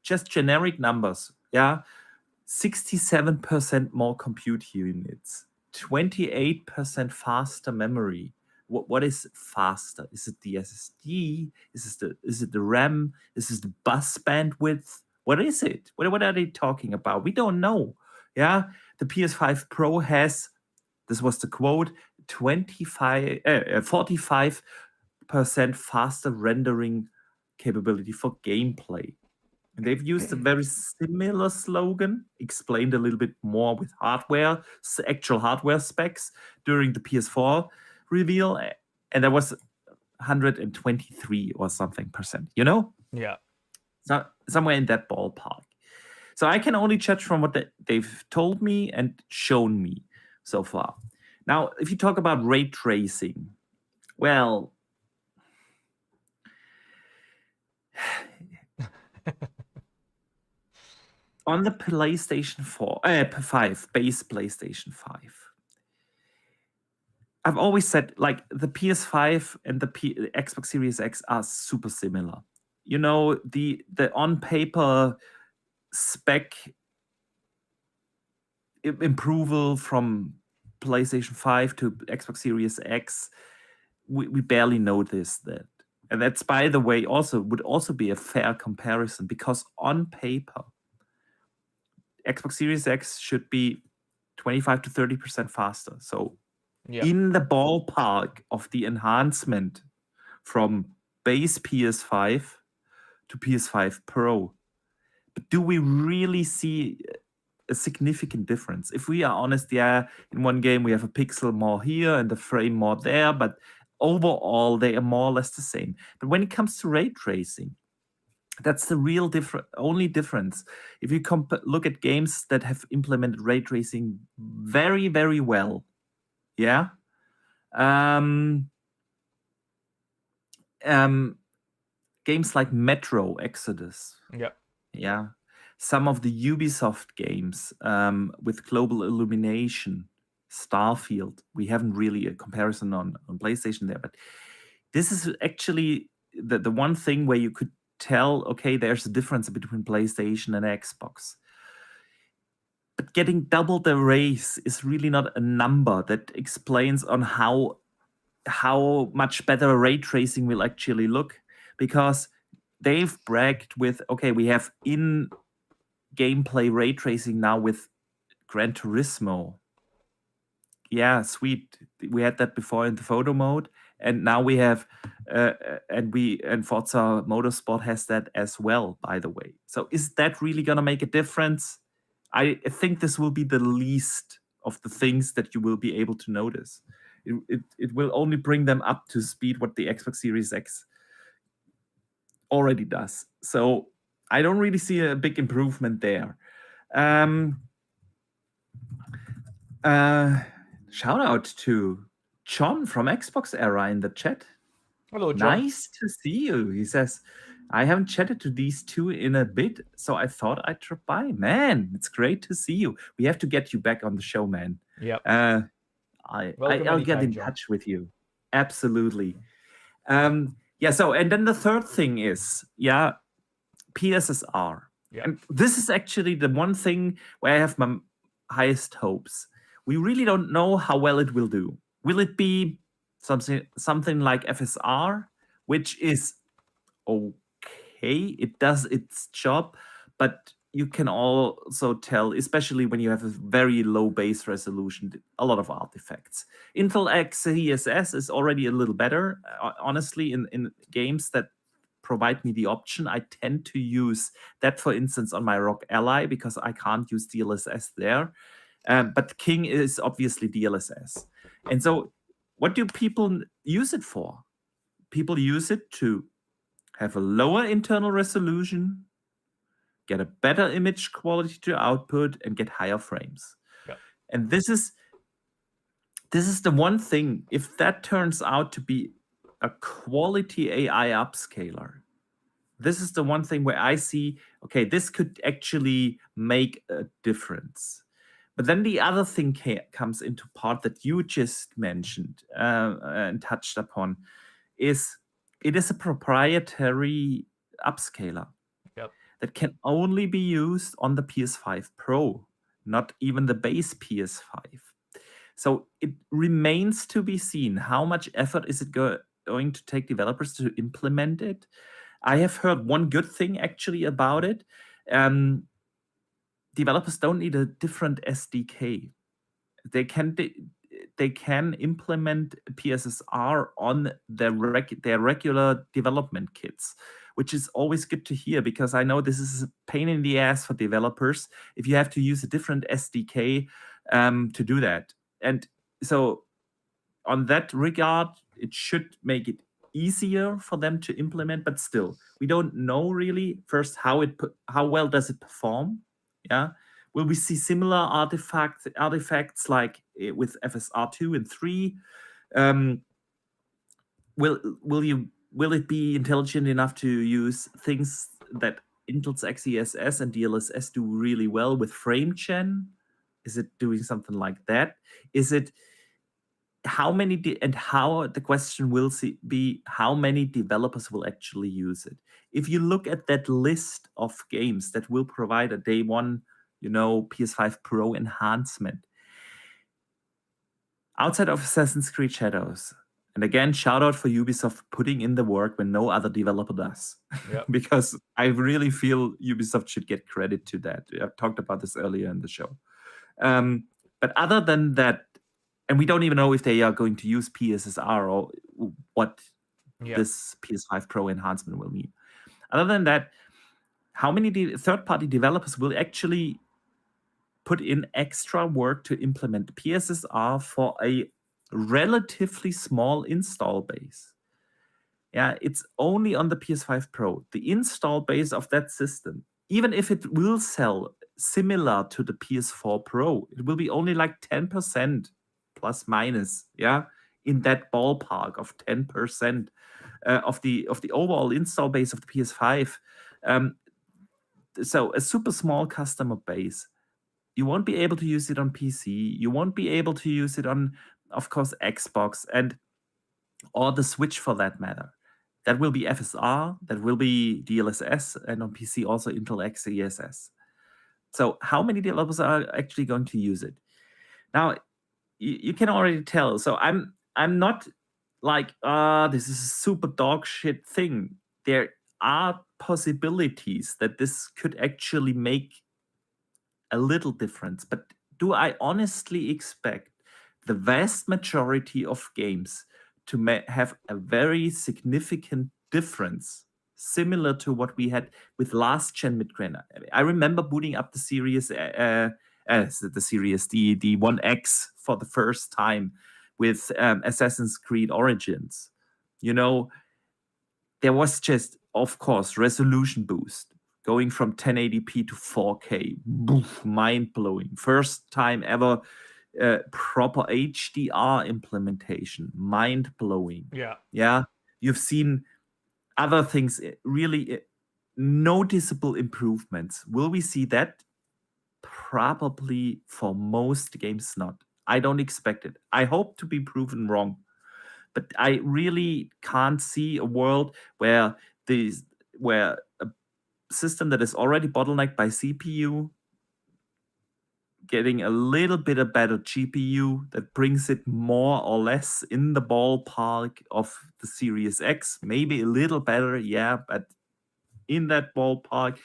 just generic numbers. 67% more compute units, 28% faster memory. What is faster? Is it the SSD? Is it the RAM? Is it the bus bandwidth? What is it? What are they talking about? We don't know. The PS5 Pro has, this was the quote, 45% faster rendering capability for gameplay. And they've used a very similar slogan, explained a little bit more with hardware, actual hardware specs during the PS4 reveal. And that was 123 or something percent, Yeah. So somewhere in that ballpark. So I can only judge from what they've told me and shown me so far. Now, if you talk about ray tracing, well, on the PlayStation 5, base PlayStation 5, I've always said, like, the PS5 and the Xbox Series X are super similar. The on paper spec improval from PlayStation 5 to Xbox Series X, we barely notice that. And that's, by the way, would also be a fair comparison, because on paper, Xbox Series X should be 25 to 30% faster. So in the ballpark of the enhancement from base PS5 to PS5 Pro. But do we really see a significant difference? If we are honest, in one game we have a pixel more here and a frame more there, but overall they are more or less the same. But when it comes to ray tracing, that's the real only difference. If you look at games that have implemented ray tracing very, very well, games like Metro Exodus, some of the Ubisoft games with Global Illumination, Starfield. We haven't really a comparison on PlayStation there, but this is actually the one thing where you could tell, okay, there's a difference between PlayStation and Xbox. But getting double the race is really not a number that explains on how much better ray tracing will actually look, because they've bragged with, okay, we have in gameplay ray tracing now with Gran Turismo. yeah, sweet. We had that before in the photo mode, and now we have, and Forza Motorsport has that as well. By the way, so is that really gonna make a difference? I think this will be the least of the things that you will be able to notice. It will only bring them up to speed what the Xbox Series X already does. So I don't really see a big improvement there. Shout out to John from Xbox Era in the chat. Hello, John. Nice to see you. He says, I haven't chatted to these two in a bit, so I thought I'd drop by. Man, it's great to see you. We have to get you back on the show, man. Yep. I'll get in touch with you. Absolutely. Yeah, so, and then the third thing is, PSSR. Yeah. And this is actually the one thing where I have my highest hopes. We really don't know how well it will do. Will it be something like FSR, which is okay, it does its job, but you can also tell, especially when you have a very low base resolution, a lot of artifacts. Intel XeSS is already a little better. Honestly, in games that provide me the option, I tend to use that, for instance, on my ROG Ally, because I can't use DLSS there. But King is obviously DLSS. And so what do people use it for? People use it to have a lower internal resolution, get a better image quality to output, and get higher frames. Yeah. And this is the one thing, if that turns out to be a quality AI upscaler, this is the one thing where I see, okay, this could actually make a difference. But then the other thing comes into part that you just mentioned and touched upon, is it is a proprietary upscaler. Yep. That can only be used on the PS5 Pro, not even the base PS5. So it remains to be seen how much effort is it going to take developers to implement it. I have heard one good thing actually about it. Developers don't need a different SDK. They can implement PSSR on their regular development kits, which is always good to hear, because I know this is a pain in the ass for developers if you have to use a different SDK to do that. And so on that regard, it should make it easier for them to implement, but still, we don't know really first how well does it perform. Yeah, will we see similar artifacts like with FSR2 and 3? Will it be intelligent enough to use things that Intel's XeSS and DLSS do really well with frame gen? Is it doing something like that? Is it the question will be how many developers will actually use it? If you look at that list of games that will provide a day one, PS5 Pro enhancement, outside of Assassin's Creed Shadows, and again, shout out for Ubisoft putting in the work when no other developer does. Yep. Because I really feel Ubisoft should get credit to that. I've talked about this earlier in the show. But other than that, and we don't even know if they are going to use PSSR or what this PS5 Pro enhancement will mean. Other than that, how many third-party developers will actually put in extra work to implement PSSR for a relatively small install base? Yeah, it's only on the PS5 Pro. The install base of that system, even if it will sell similar to the PS4 Pro, it will be only like 10%. Plus minus, in that ballpark of 10% of the overall install base of the PS5. So a super small customer base. You won't be able to use it on PC. You won't be able to use it on, of course, Xbox or the Switch for that matter. That will be FSR. That will be DLSS, and on PC also Intel XeSS. So how many developers are actually going to use it? Now, you can already tell. So I'm not like, this is a super dog shit thing. There are possibilities that this could actually make a little difference. But do I honestly expect the vast majority of games to have a very significant difference, similar to what we had with last gen mid-grain. I remember booting up the Series, the One X for the first time with Assassin's Creed Origins. There was just, of course, resolution boost. Going from 1080p to 4K, mind-blowing. First time ever proper HDR implementation, mind-blowing. Yeah. You've seen other things, really noticeable improvements. Will we see that? Probably for most games not. I don't expect it. I hope to be proven wrong. But I really can't see a world where a system that is already bottlenecked by CPU getting a little bit of better GPU that brings it more or less in the ballpark of the Series X, maybe a little better, yeah, but in that ballpark.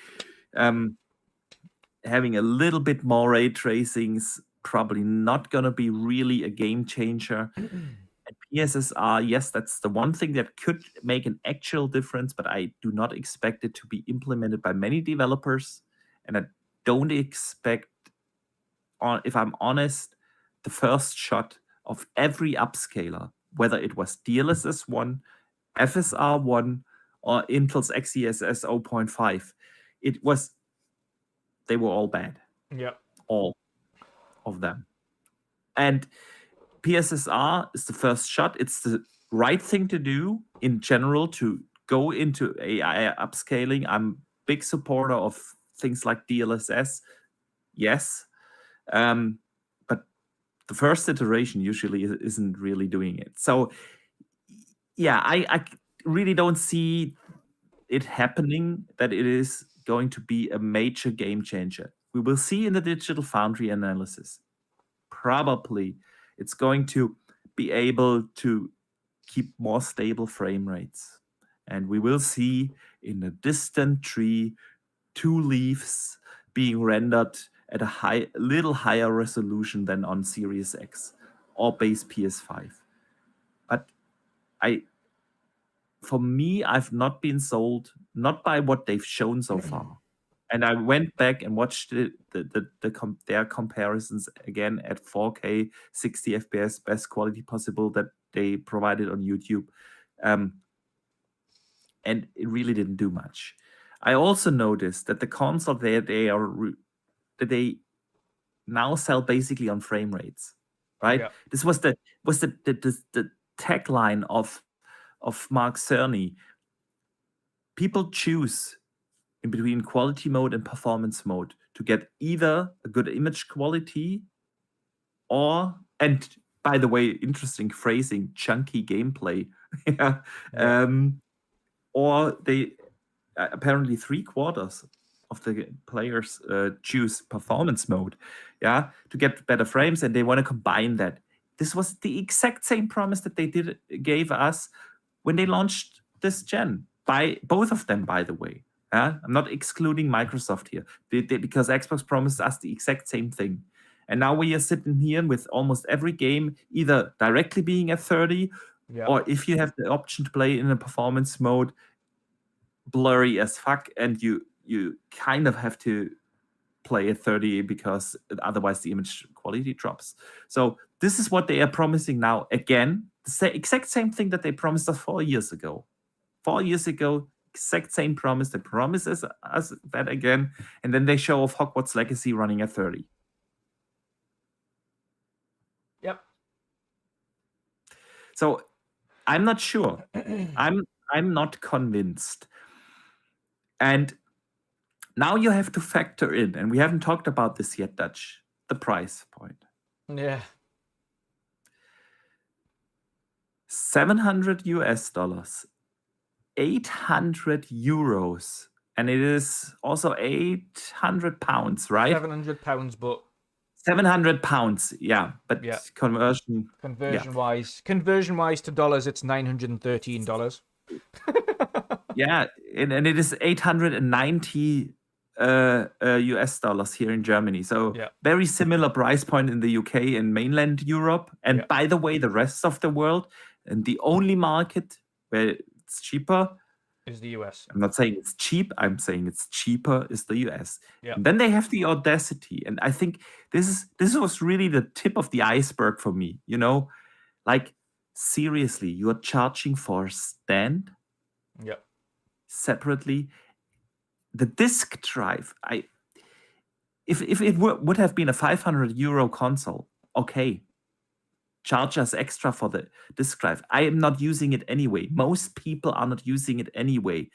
Having a little bit more ray tracing's probably not going to be really a game changer. And PSSR, yes, that's the one thing that could make an actual difference, but I do not expect it to be implemented by many developers. And I don't expect, if I'm honest, the first shot of every upscaler, whether it was DLSS 1, FSR 1, or Intel's XeSS 0.5, they were all bad. Yeah. All of them. And PSSR is the first shot. It's the right thing to do in general to go into AI upscaling. I'm a big supporter of things like DLSS. Yes. But the first iteration usually isn't really doing it. So, yeah, I really don't see it happening that it is going to be a major game changer. We will see in the Digital Foundry analysis. Probably it's going to be able to keep more stable frame rates. And we will see in a distant tree 2 leaves being rendered at a little higher resolution than on Series X or base PS5. But for me, I've not been sold, not by what they've shown so far. And I went back and watched their comparisons again at 4K, 60 FPS, best quality possible that they provided on YouTube. And it really didn't do much. I also noticed that the console that they now sell basically on frame rates, right? Yeah. This was the tagline of Mark Cerny. People choose in between quality mode and performance mode to get either a good image quality and by the way, interesting phrasing, chunky gameplay. Yeah. Or they apparently 3/4 of the players choose performance mode, yeah, to get better frames, and they want to combine that. This was the exact same promise that they gave us when they launched this gen, by both of them, by the way. I'm not excluding Microsoft here, because Xbox promised us the exact same thing. And now we are sitting here with almost every game either directly being at 30, or if you have the option to play in a performance mode, blurry as fuck, and you kind of have to play at 30 because otherwise the image quality drops. So this is what they are promising now. Again, the exact same thing that they promised us 4 years ago. 4 years ago, exact same promise. They promise us that again, and then they show off Hogwarts Legacy running at 30. Yep. So I'm not sure. I'm not convinced. And now you have to factor in, and we haven't talked about this yet, Dutch, the price point. Yeah. $700 US, 800 euros, and it is also 800 pounds, right? 700 pounds, but 700 pounds, yeah. But conversion wise to dollars, it's $913. Yeah, and it is 890 US dollars here in Germany. So very similar price point in the UK and mainland Europe. And by the way, the rest of the world, and the only market where it's cheaper is the US. I'm not saying it's cheap. I'm saying it's cheaper is the US. Yeah. And then they have the audacity. And I think this was really the tip of the iceberg for me. You know, like seriously, you are charging for a stand separately. The disk drive, if it would have been a 500 euro console, okay, charge us extra for the disk drive. I am not using it anyway. Most people are not using it anyway.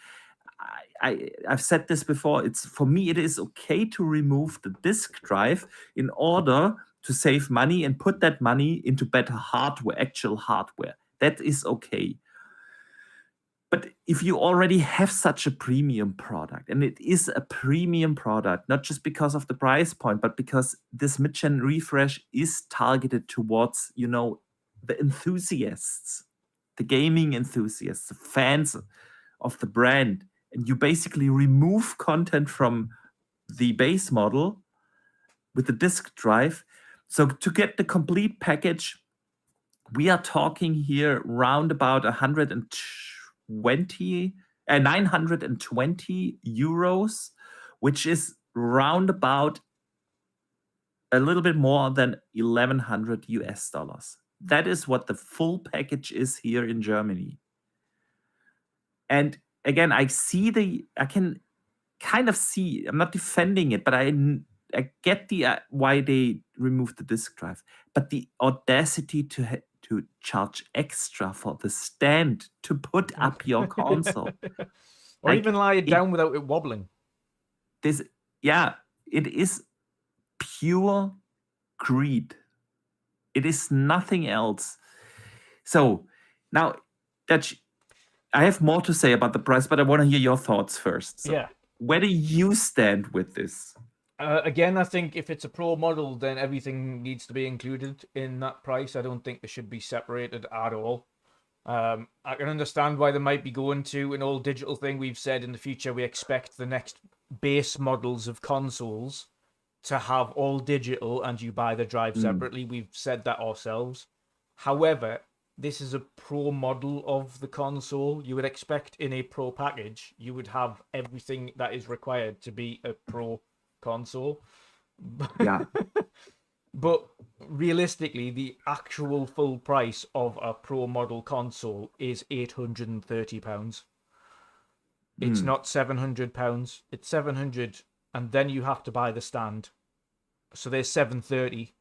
I've said this before. For me, it is okay to remove the disk drive in order to save money and put that money into better hardware, actual hardware. That is okay. But if you already have such a premium product, and it is a premium product, not just because of the price point, but because this mid-gen refresh is targeted towards, you know, the enthusiasts, the gaming enthusiasts, the fans of the brand, and you basically remove content from the base model with the disk drive. So to get the complete package, we are talking here round about 920 euros, which is round about a little bit more than 1,100 US dollars. That is what the full package is here in Germany. And again, I can kind of see, I'm not defending it, but I get why they removed the disk drive, but the audacity to charge extra for the stand to put up your console, or like, even lie it down without it wobbling. It is pure greed. It is nothing else. So now, Dutch, I have more to say about the price, but I want to hear your thoughts first. So where do you stand with this? Again, I think if it's a pro model, then everything needs to be included in that price. I don't think they should be separated at all. I can understand why they might be going to an all digital thing. We've said in the future we expect the next base models of consoles to have all digital and you buy the drive separately. We've said that ourselves. However, this is a pro model of the console. You would expect in a pro package, you would have everything that is required to be a pro console. Yeah. But realistically, the actual full price of a pro model console is £830. It's not £700. It's 700, and then you have to buy the stand. So there's 730.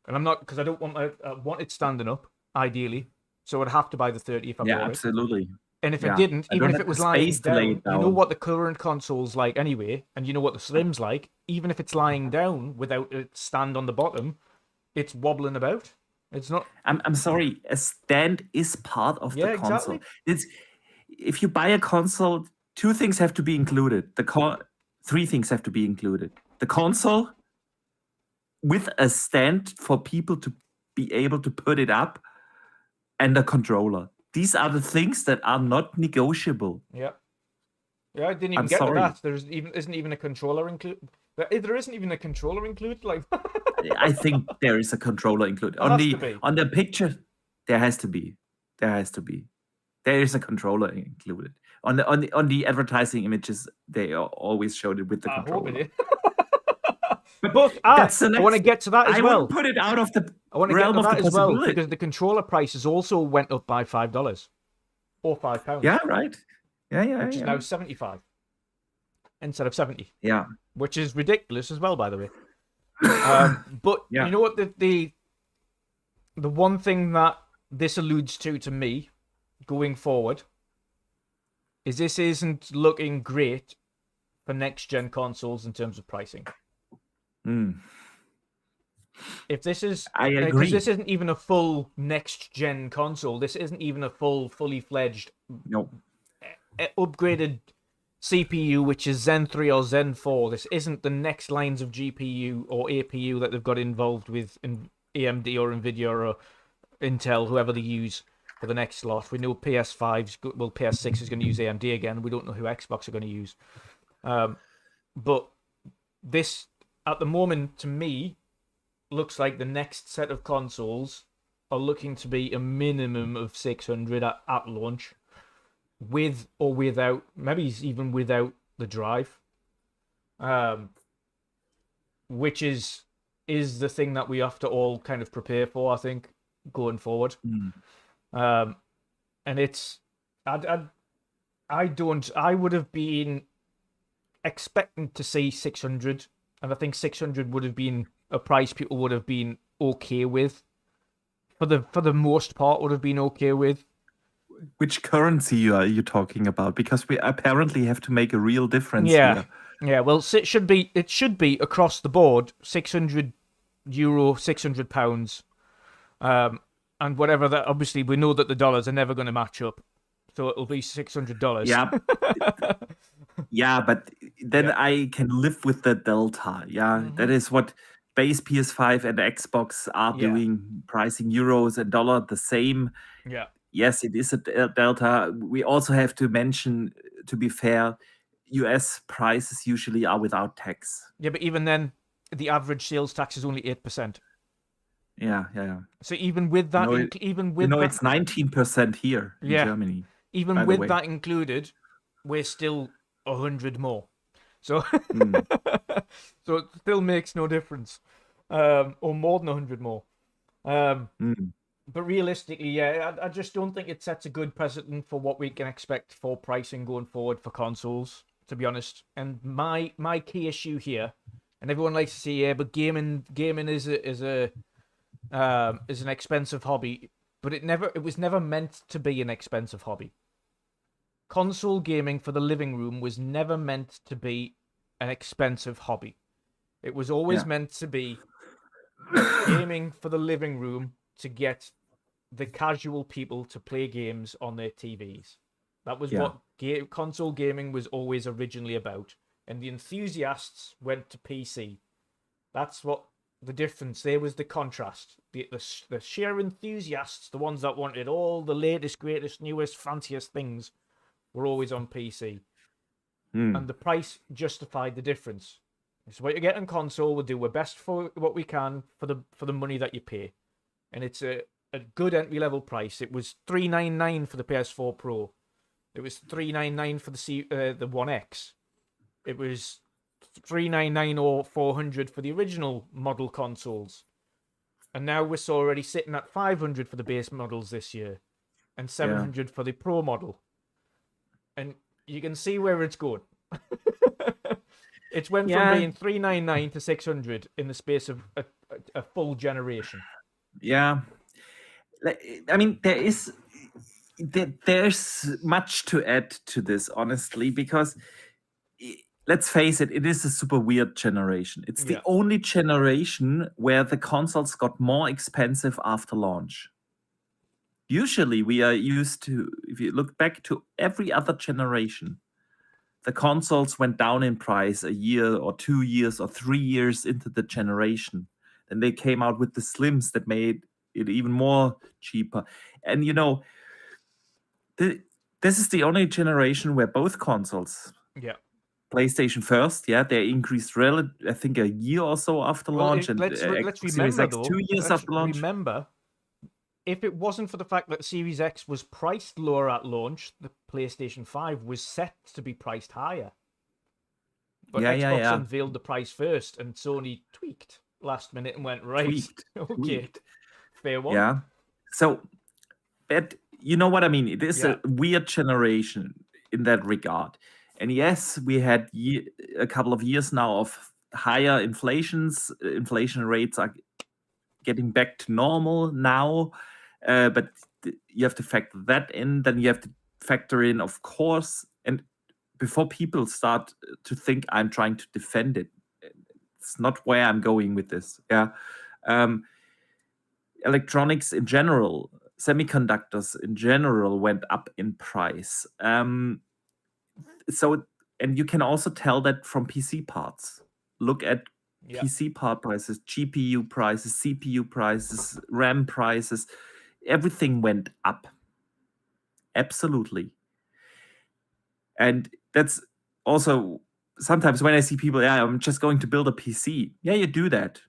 And I'm not, because I don't want I want it standing up, ideally. So I'd have to buy the 30 if I bought it. Absolutely. And if it didn't, even if it was lying down, you know what the current console's like anyway, and you know what the Slim's like, even if it's lying down without a stand on the bottom, it's wobbling about. It's not... I'm sorry, a stand is part of the console. Exactly. If you buy a console, two things have to be included. Three things have to be included. The console with a stand for people to be able to put it up, and a controller. These are the things that are not negotiable. Yeah, I didn't even get to that. There isn't even a controller included. There isn't even a controller included. Like, I think there is a controller included on the picture. There has to be. There is a controller included on the advertising images. They always showed it with the controller. Hope it is. But I want to get to that as well. I want to put it out of the realm of the possibility. Because the controller prices also went up by $5 or £5. Yeah, right. Yeah. Which is now 75 instead of 70. Yeah, which is ridiculous as well, by the way. But you know what? The one thing that this alludes to me going forward is this isn't looking great for next gen consoles in terms of pricing. If this is, I agree. Because this isn't even a full next gen console. This isn't even a fully fledged, upgraded CPU, which is Zen 3 or Zen 4. This isn't the next lines of GPU or APU that they've got involved with in AMD or Nvidia or Intel, whoever they use for the next slot. We know PS6 is going to use AMD again. We don't know who Xbox are going to use. But this, at the moment, to me, looks like the next set of consoles are looking to be a minimum of 600 at launch, with or without, maybe even without the drive, which is the thing that we have to all kind of prepare for, I think, going forward. And it's, I would have been expecting to see 600, and I think 600 would have been a price people would have been okay with. For the most part, would have been okay with. Which currency are you talking about? Because we apparently have to make a real difference here. Yeah, well, it should be across the board, €600, £600, and whatever that. Obviously, we know that the dollars are never going to match up, so it'll be $600. Yeah, yeah, but then I can live with the delta. Yeah, that is what base PS5 and Xbox are doing, pricing euros and dollar the same. Yeah. Yes, it is a delta. We also have to mention, to be fair, US prices usually are without tax. Yeah, but even then, the average sales tax is only 8%. Yeah. So even with that, it's 19% here in Germany. Even with that included, we're still 100 more. So, so it still makes no difference, or more than 100 more. But realistically, I just don't think it sets a good precedent for what we can expect for pricing going forward for consoles, to be honest. And my key issue here, and everyone likes to say, but gaming is an expensive hobby, but it was never meant to be an expensive hobby. Console gaming for the living room was never meant to be an expensive hobby. It was always meant to be gaming for the living room to get the casual people to play games on their TVs. That was what console gaming was always originally about. And the enthusiasts went to PC. That's what the difference. There was the contrast. The sheer enthusiasts, the ones that wanted all the latest, greatest, newest, fanciest things, were always on PC. And the price justified the difference. So what you get on console, we'll do our best for what we can for the money that you pay. And it's a good entry level price. It was $399 for the PS4 Pro. It was $399 for the One X. It was $399 or $400 for the original model consoles. And now we're already sitting at $500 for the base models this year, and $700 for the Pro model. And you can see where it's going. It's went from being $399 to $600 in the space of a full generation. Yeah. I mean, there's much to add to this, honestly, because let's face it, it is a super weird generation. It's the only generation where the consoles got more expensive after launch. Usually we are used to, if you look back to every other generation, the consoles went down in price a year or 2 years or 3 years into the generation. Then they came out with the Slims that made it even more cheaper. And this is the only generation where both consoles, PlayStation first, they increased I think a year or so after launch, and let's Series remember X though, 2 years after launch. Remember, if it wasn't for the fact that Series X was priced lower at launch, the PlayStation 5 was set to be priced higher. But Xbox unveiled the price first, and Sony tweaked last minute and went, tweaked. Fair one. Yeah. So, but you know what I mean? It is a weird generation in that regard. And yes, we had a couple of years now of higher inflation rates are getting back to normal now. But you have to factor that in. Then you have to factor in, of course, and before people start to think I'm trying to defend it, it's not where I'm going with this. Electronics in general, semiconductors in general went up in price. So, and you can also tell that from PC parts. Look at PC part prices, GPU prices, CPU prices, RAM prices. Everything went up. Absolutely. And that's also sometimes when I see people, I'm just going to build a PC. Yeah, you do that.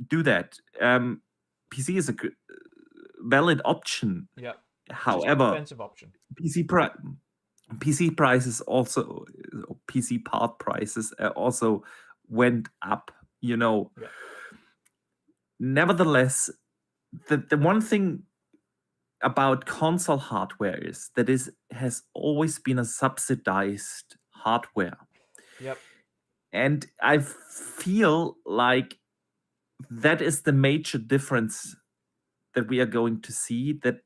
PC is a valid option. Yeah. However, expensive option. PC prices also, PC part prices also went up. Yeah. Nevertheless, the one thing about console hardware is that has always been a subsidized hardware. Yep. And I feel like that is the major difference that we are going to see, that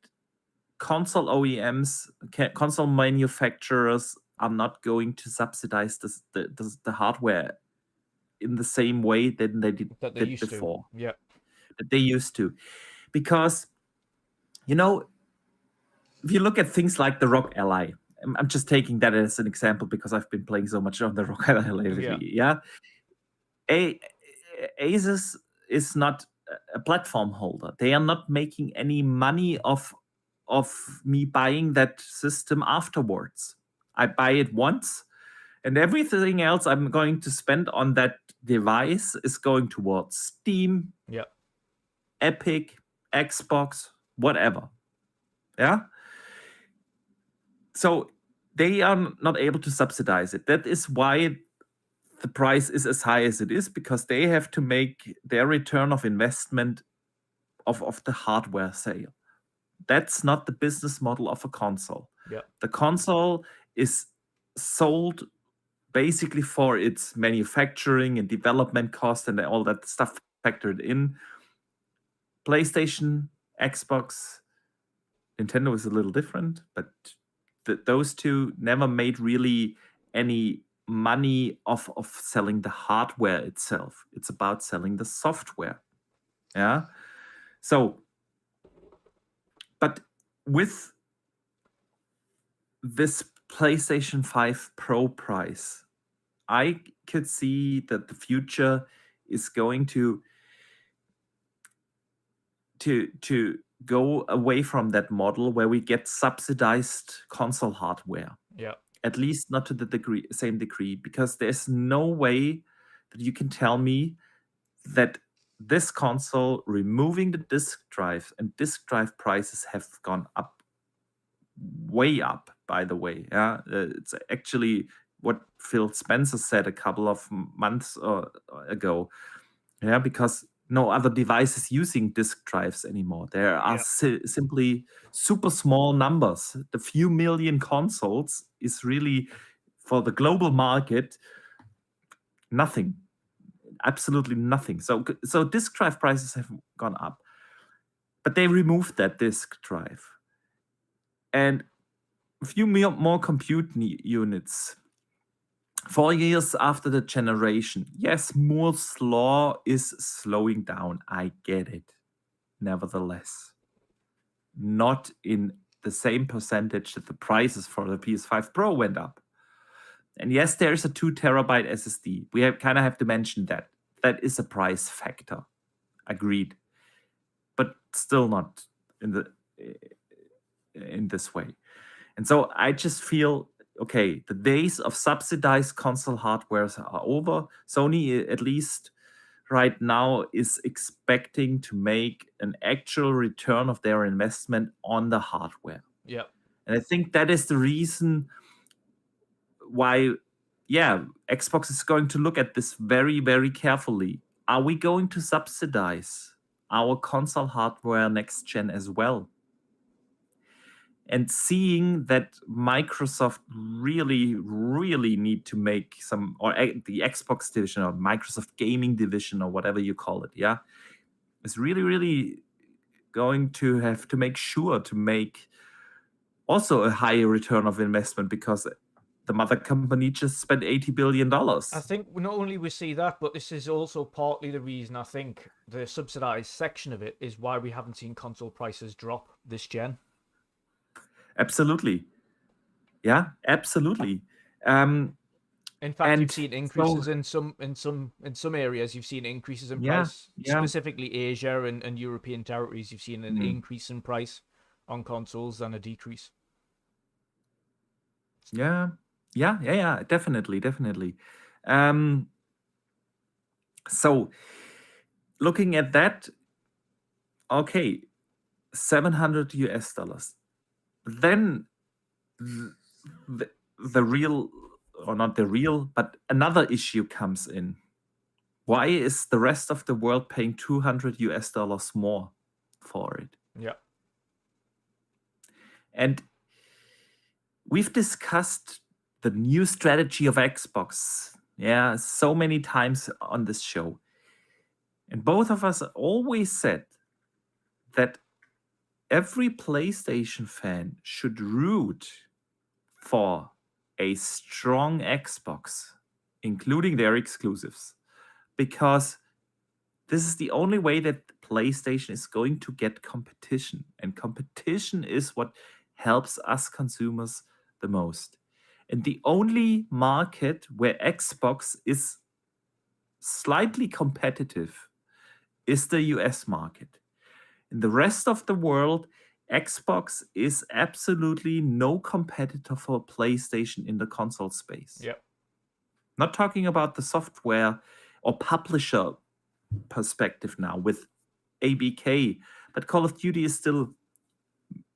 console OEMs, console manufacturers are not going to subsidize the hardware in the same way that they did before. Yeah. That they used to. Because, if you look at things like the ROG Ally, I'm just taking that as an example because I've been playing so much on the ROG Ally lately. Yeah. Asus is not a platform holder. They are not making any money of me buying that system afterwards. I buy it once, and everything else I'm going to spend on that device is going towards Steam, Epic, Xbox, whatever. Yeah. So they are not able to subsidize it. That is why the price is as high as it is, because they have to make their return of investment of the hardware sale. That's not the business model of a console. Yeah. The console is sold basically for its manufacturing and development cost and all that stuff factored in. PlayStation, Xbox, Nintendo is a little different, but those two never made really any money of selling the hardware itself. It's about selling the software. Yeah. So, but with this PlayStation 5 Pro price, I could see that the future is going to go away from that model where we get subsidized console hardware. Yeah. At least not to the same degree, because there's no way that you can tell me that this console, removing the disk drive, and disk drive prices have gone up, way up, by the way. Yeah, it's actually what Phil Spencer said a couple of months ago. Yeah, because no other device is using disk drives anymore. There are simply super small numbers. The few million consoles is really, for the global market, nothing. Absolutely nothing. So disk drive prices have gone up. But they removed that disk drive. And a few more compute units. 4 years after the generation, yes, Moore's law is slowing down. I get it. Nevertheless, not in the same percentage that the prices for the PS5 Pro went up. And yes, there is a 2 terabyte SSD. We kind of have to mention that. That is a price factor. Agreed. But still not in this way. And so I just feel, okay, the days of subsidized console hardware are over. Sony, at least right now, is expecting to make an actual return of their investment on the hardware. Yeah. And I think that is the reason why, Xbox is going to look at this very, very carefully. Are we going to subsidize our console hardware next gen as well? And seeing that Microsoft really, really need to make some, or the Xbox division or Microsoft gaming division or whatever you call it, is really, really going to have to make sure to make also a higher return of investment, because the mother company just spent $80 billion. I think not only we see that, but this is also partly the reason I think the subsidized section of it is why we haven't seen console prices drop this gen. Absolutely. Yeah, absolutely. In fact, you've seen increases in some areas. You've seen increases in price, specifically Asia and European territories. You've seen an increase in price on consoles and a decrease. Yeah, definitely. So looking at that, okay, $700. Then the real, or not the real, but another issue comes in. Why is the rest of the world paying $200 more for it? Yeah. And we've discussed the new strategy of Xbox, so many times on this show. And both of us always said that every PlayStation fan should root for a strong Xbox, including their exclusives, because this is the only way that PlayStation is going to get competition. And competition is what helps us consumers the most. And the only market where Xbox is slightly competitive is the US market. In the rest of the world, Xbox is absolutely no competitor for PlayStation in the console space. Yeah. Not talking about the software or publisher perspective now with ABK, but Call of Duty is still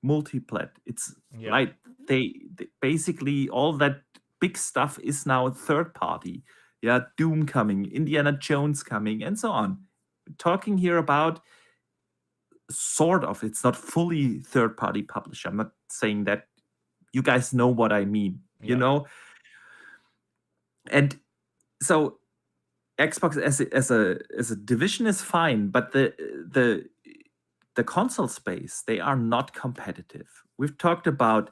multiplat. It's like they basically all that big stuff is now third party. Yeah, Doom coming, Indiana Jones coming, and so on. We're talking here about sort of, it's not fully third party publisher. I'm not saying that. You guys know what I mean, you know? And so Xbox as a division is fine, but the console space, they are not competitive. We've talked about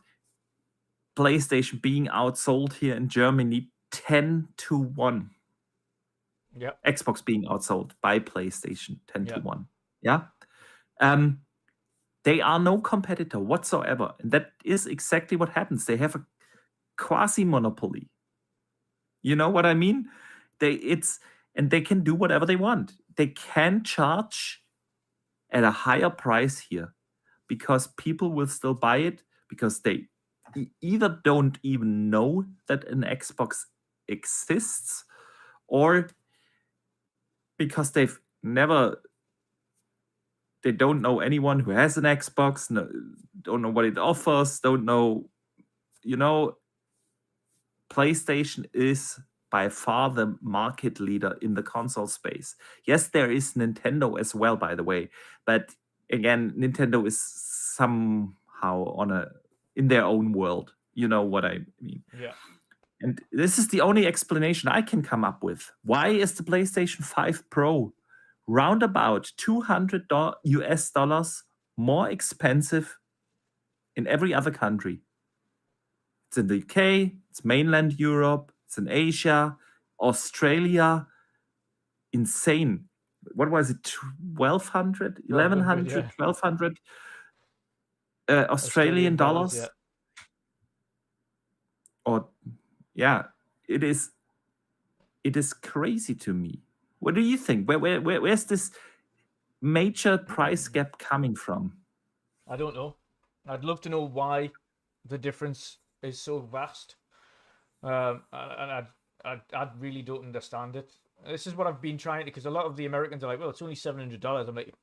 PlayStation being outsold here in Germany 10-1. Yeah. Xbox being outsold by PlayStation 10-1. Yeah. They are no competitor whatsoever. And that is exactly what happens. They have a quasi-monopoly. You know what I mean? And they can do whatever they want. They can charge at a higher price here because people will still buy it because they either don't even know that an Xbox exists or because they don't know anyone who has an Xbox, don't know what it offers, don't know, PlayStation is by far the market leader in the console space. Yes, there is Nintendo as well, by the way. But again, Nintendo is somehow in their own world. You know what I mean? Yeah. And this is the only explanation I can come up with. Why is the PlayStation 5 Pro roundabout $200 more expensive in every other country? It's in the UK, it's mainland Europe, it's in Asia, Australia. Insane. What was it? 1,200, 1,100, 1,200 Australian dollars? Yeah. Or, it is crazy to me. What do you think? Where's this major price gap coming from? I don't know. I'd love to know why the difference is so vast. And I really don't understand it. This is what I've been trying to, because a lot of the Americans are like, well, it's only $700. I'm like,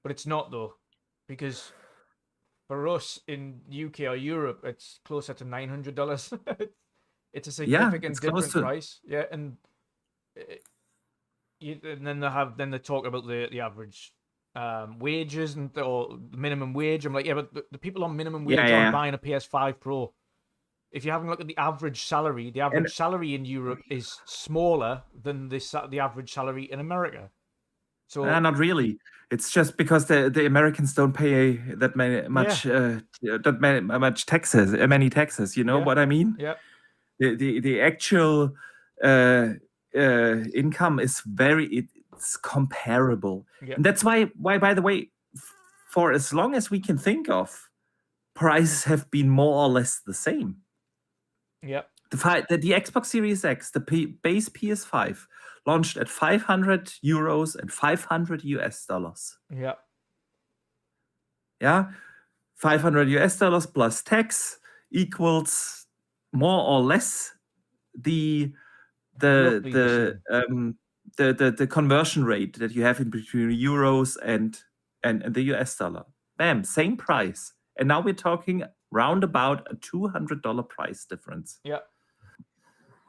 but it's not though, because for us in UK or Europe, it's closer to $900. It's a significant different price. Yeah, and then they talk about the average wages or minimum wage. I'm like, yeah, but the people on minimum wage aren't buying a PS5 Pro. If you haven't looked at the average salary salary in Europe is smaller than the average salary in America. So not really. It's just because the Americans don't pay that much taxes, many taxes. You know what I mean? Yeah. The actual income is it's comparable, and that's why by the way, for as long as we can think of, prices have been more or less the same. Yeah. The Xbox Series X, the base PS5, launched at €500 and $500. Yeah. Yeah, $500 plus tax equals more or less the Roughly the the conversion rate that you have in between euros and the US dollar. Bam, same price. And now we're talking round about a $200 price difference. Yeah.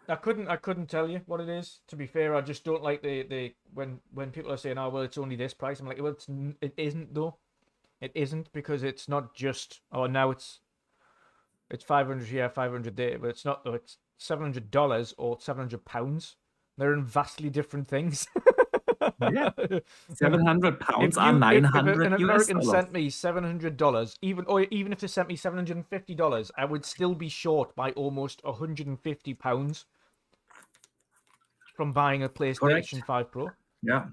I couldn't tell you what it is. To be fair, I just don't like the when people are saying, "Oh, well, it's only this price." I'm like, "Well, it isn't though. It isn't, because it's not just now it's 500 here, 500 there, but it's not though. It's $700 or £700. They're in vastly different things." Yeah, £700 are If an $900 American US. sent me $700, even if they sent me $750, I would still be short by almost £150 from buying a PlayStation 5 Pro. Yeah.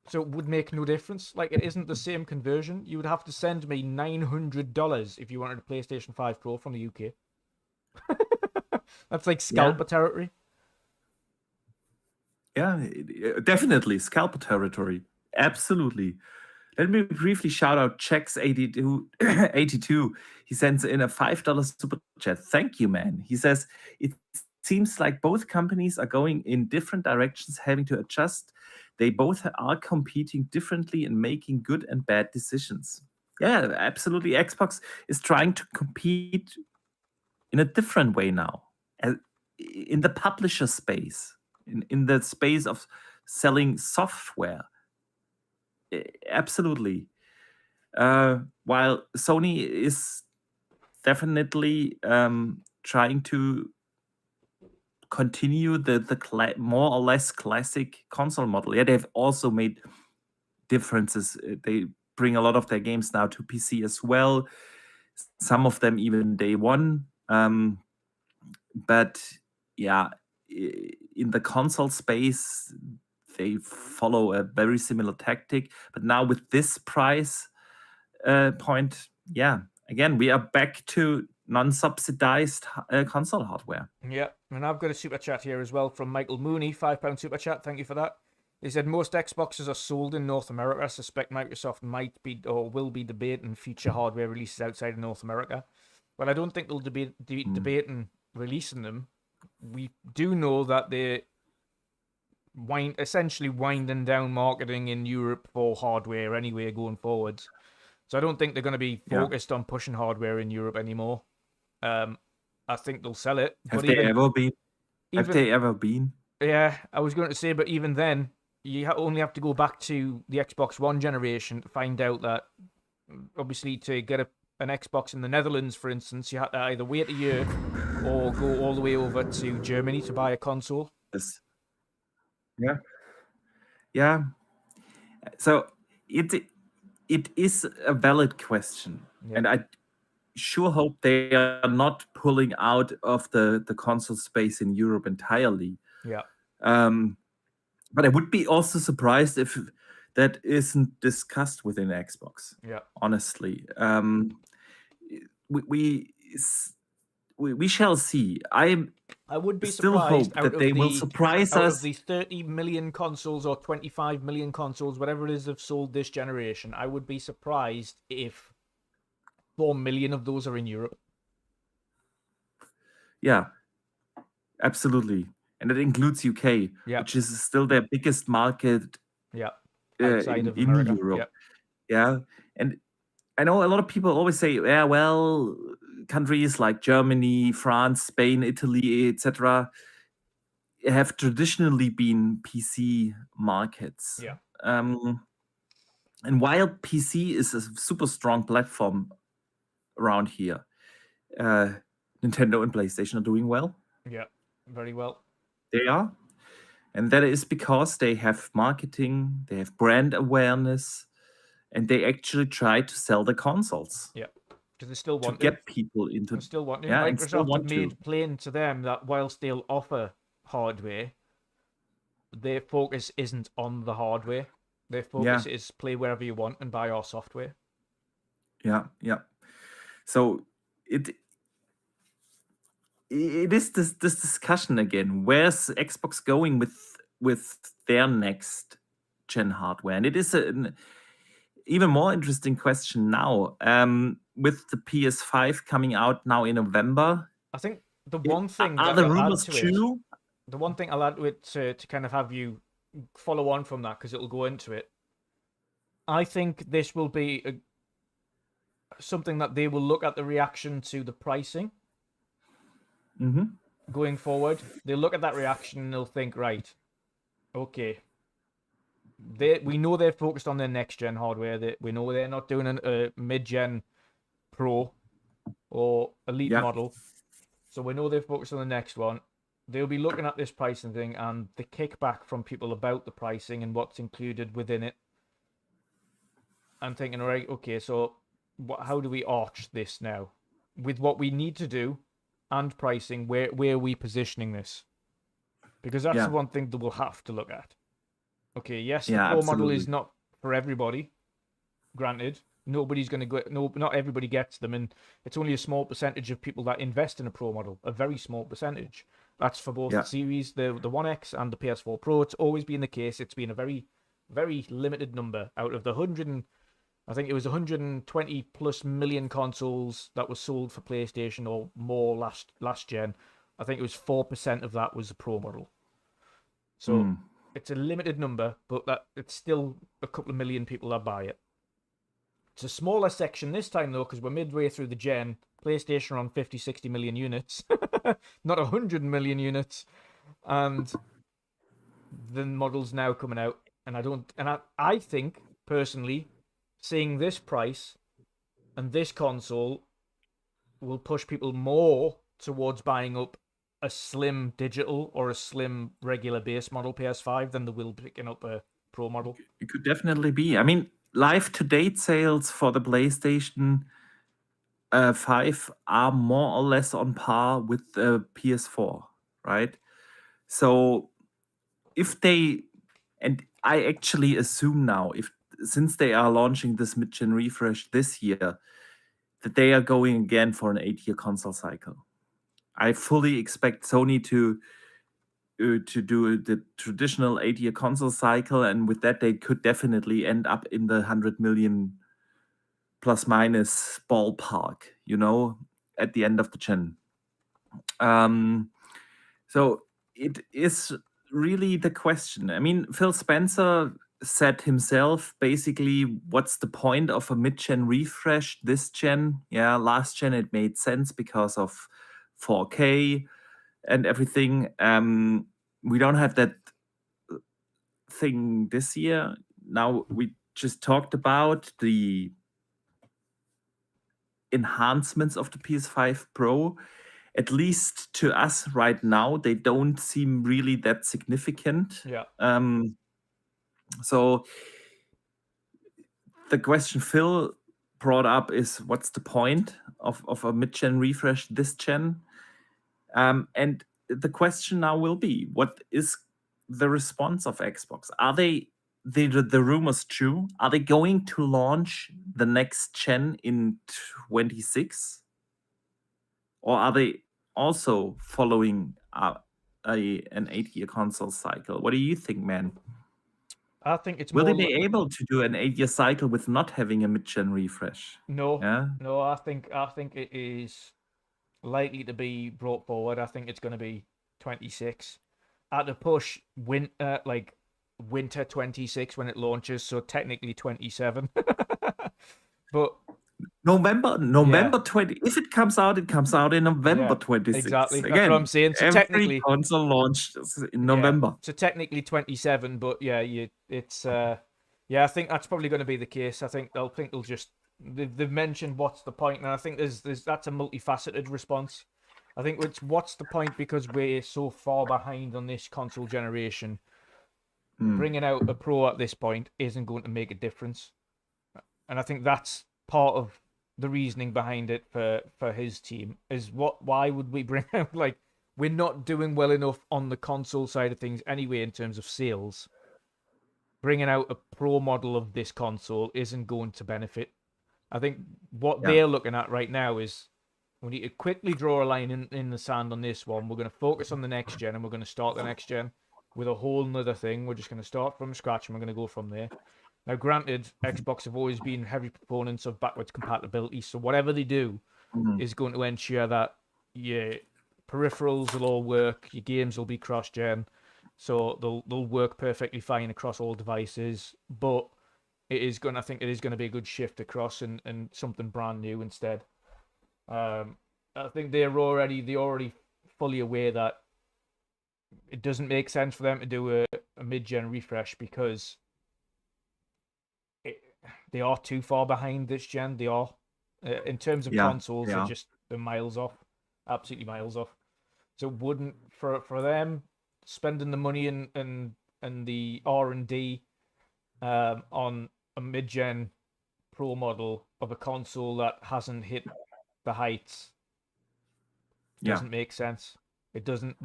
So it would make no difference. Like, it isn't the same conversion. You would have to send me $900 if you wanted a PlayStation 5 Pro from the UK. That's like scalper territory. Yeah, definitely scalper territory. Absolutely. Let me briefly shout out Chex82. He sends in a $5 super chat. Thank you, man. He says, it seems like both companies are going in different directions, having to adjust. They both are competing differently and making good and bad decisions. Yeah, absolutely. Xbox is trying to compete in a different way now, in the publisher space. In the space of selling software. Absolutely. While Sony is definitely trying to continue the more or less classic console model. Yeah, they've also made differences. They bring a lot of their games now to PC as well. Some of them even day one. But yeah, in the console space, they follow a very similar tactic. But now with this price point, yeah, again, we are back to non-subsidized console hardware. Yeah, and I've got a super chat here as well from Michael Mooney, £5 super chat. Thank you for that. He said most Xboxes are sold in North America. I suspect Microsoft might be or will be debating future hardware releases outside of North America. Well, I don't think they'll debating releasing them. We do know that they're essentially winding down marketing in Europe for hardware anyway going forwards. So I don't think they're going to be focused on pushing hardware in Europe anymore. I think they'll sell it. Have they ever been? Yeah, I was going to say, but even then, you only have to go back to the Xbox One generation to find out that, obviously, to get an Xbox in the Netherlands, for instance, you had to either wait a year or go all the way over to Germany to buy a console. Yes. Yeah. So it is a valid question, and I sure hope they are not pulling out of the console space in Europe entirely. Yeah. But I would be also surprised if that isn't discussed within Xbox. Yeah. Honestly, we shall see. I would be still surprised hope that they will surprise us. Out of the 30 million consoles or 25 million consoles, whatever it is, have sold this generation, I would be surprised if 4 million of those are in Europe. Yeah, absolutely. And it includes UK, which is still their biggest market outside of in America. Europe. Yeah. And I know a lot of people always say, yeah, well, countries like Germany, France, Spain, Italy, etc., have traditionally been PC markets. Yeah. And while PC is a super strong platform around here, Nintendo and PlayStation are doing well. Yeah, very well. They are. And that is because they have marketing, they have brand awareness, and they actually try to sell the consoles. Yeah. Because they still want to get people into. They still want. Yeah, Microsoft have made plain to them that whilst they'll offer hardware, their focus isn't on the hardware. Their focus is play wherever you want and buy our software. Yeah. So it is this discussion again. Where's Xbox going with their next gen hardware? And it is an even more interesting question now. With the PS5 coming out now in November, I think the one thing are the rumors true? the one thing I'll add to it to kind of have you follow on from that, because it'll go into it. I think this will be something that they will look at the reaction to the pricing going forward. They'll look at that reaction and they'll think, right, okay, we know they're focused on their next gen hardware. We know they're not doing a mid gen Pro or Elite model, so we know they're focused on the next one. They'll be looking at this pricing thing and the kickback from people about the pricing and what's included within it, and thinking, all right, okay, so how do we arch this now with what we need to do and pricing? Where are we positioning this? Because that's the one thing that we'll have to look at. Okay, yes, the Pro model is not for everybody. Granted, nobody's going to go. No, not everybody gets them, and it's only a small percentage of people that invest in a Pro model. A very small percentage. That's for both the series, the One X and the PS4 Pro. It's always been the case. It's been a very, very limited number out of the 100. I think it was 120 plus million consoles that were sold for PlayStation or more last gen. I think it was 4% of that was the Pro model. So it's a limited number, but it's still a couple of million people that buy it. It's a smaller section this time, though, because we're midway through the gen. PlayStation are on 50, 60 million units, not 100 million units. And the model's now coming out. And I think, personally, seeing this price and this console will push people more towards buying up a slim digital or a slim regular base model PS5 than they will picking up a Pro model. It could definitely be. I mean, live-to-date sales for the PlayStation 5 are more or less on par with the PS4, right? So if they, and I actually assume now, since they are launching this mid-gen refresh this year, that they are going again for an 8-year console cycle. I fully expect Sony to do the traditional 8-year console cycle, and with that they could definitely end up in the 100 million plus minus ballpark, at the end of the gen. So it is really the question. I mean, Phil Spencer said himself, basically, what's the point of a mid-gen refresh this gen? Yeah, last gen it made sense because of 4K and everything. We don't have that thing this year. Now, we just talked about the enhancements of the PS5 Pro. At least to us right now, they don't seem really that significant. Yeah. So the question Phil brought up is, what's the point of a mid-gen refresh this gen? And the question now will be, what is the response of Xbox? Are the rumors true? Are they going to launch the next gen in 26? Or are they also following an 8-year console cycle? What do you think, man? I think it's Will they be able to do an 8-year cycle with not having a mid-gen refresh? No. Yeah? No, I think it is likely to be brought forward. I think it's going to be 26. At a push, winter 26 when it launches, so technically 27. But November 20. If it comes out in November 26. Exactly. Again, that's what I'm saying. So every technically, console launched in November. So technically 27, but I think that's probably going to be the case. I think they'll just they've mentioned what's the point, and I think that's a multifaceted response. I think it's what's the point because we're so far behind on this console generation. Bringing out a Pro at this point isn't going to make a difference, and I think that's part of the reasoning behind it for his team is why would we bring out, like, we're not doing well enough on the console side of things anyway in terms of sales. Bringing out a Pro model of this console isn't going to benefit. I think what they're looking at right now is we need to quickly draw a line in the sand on this one. We're going to focus on the next gen, and we're going to start the next gen with a whole nother thing. We're just going to start from scratch, and we're going to go from there. Now, granted, Xbox have always been heavy proponents of backwards compatibility, so whatever they do is going to ensure that your peripherals will all work. Your games will be cross-gen, so they'll work perfectly fine across all devices. But I think it is going to be a good shift across and something brand new instead. I think they're already fully aware that it doesn't make sense for them to do a mid-gen refresh because they are too far behind this gen. They are, in terms of consoles, they're miles off, absolutely miles off. So it wouldn't for them spending the money and the R&D on a mid-gen pro model of a console that hasn't hit the heights doesn't make sense. It doesn't.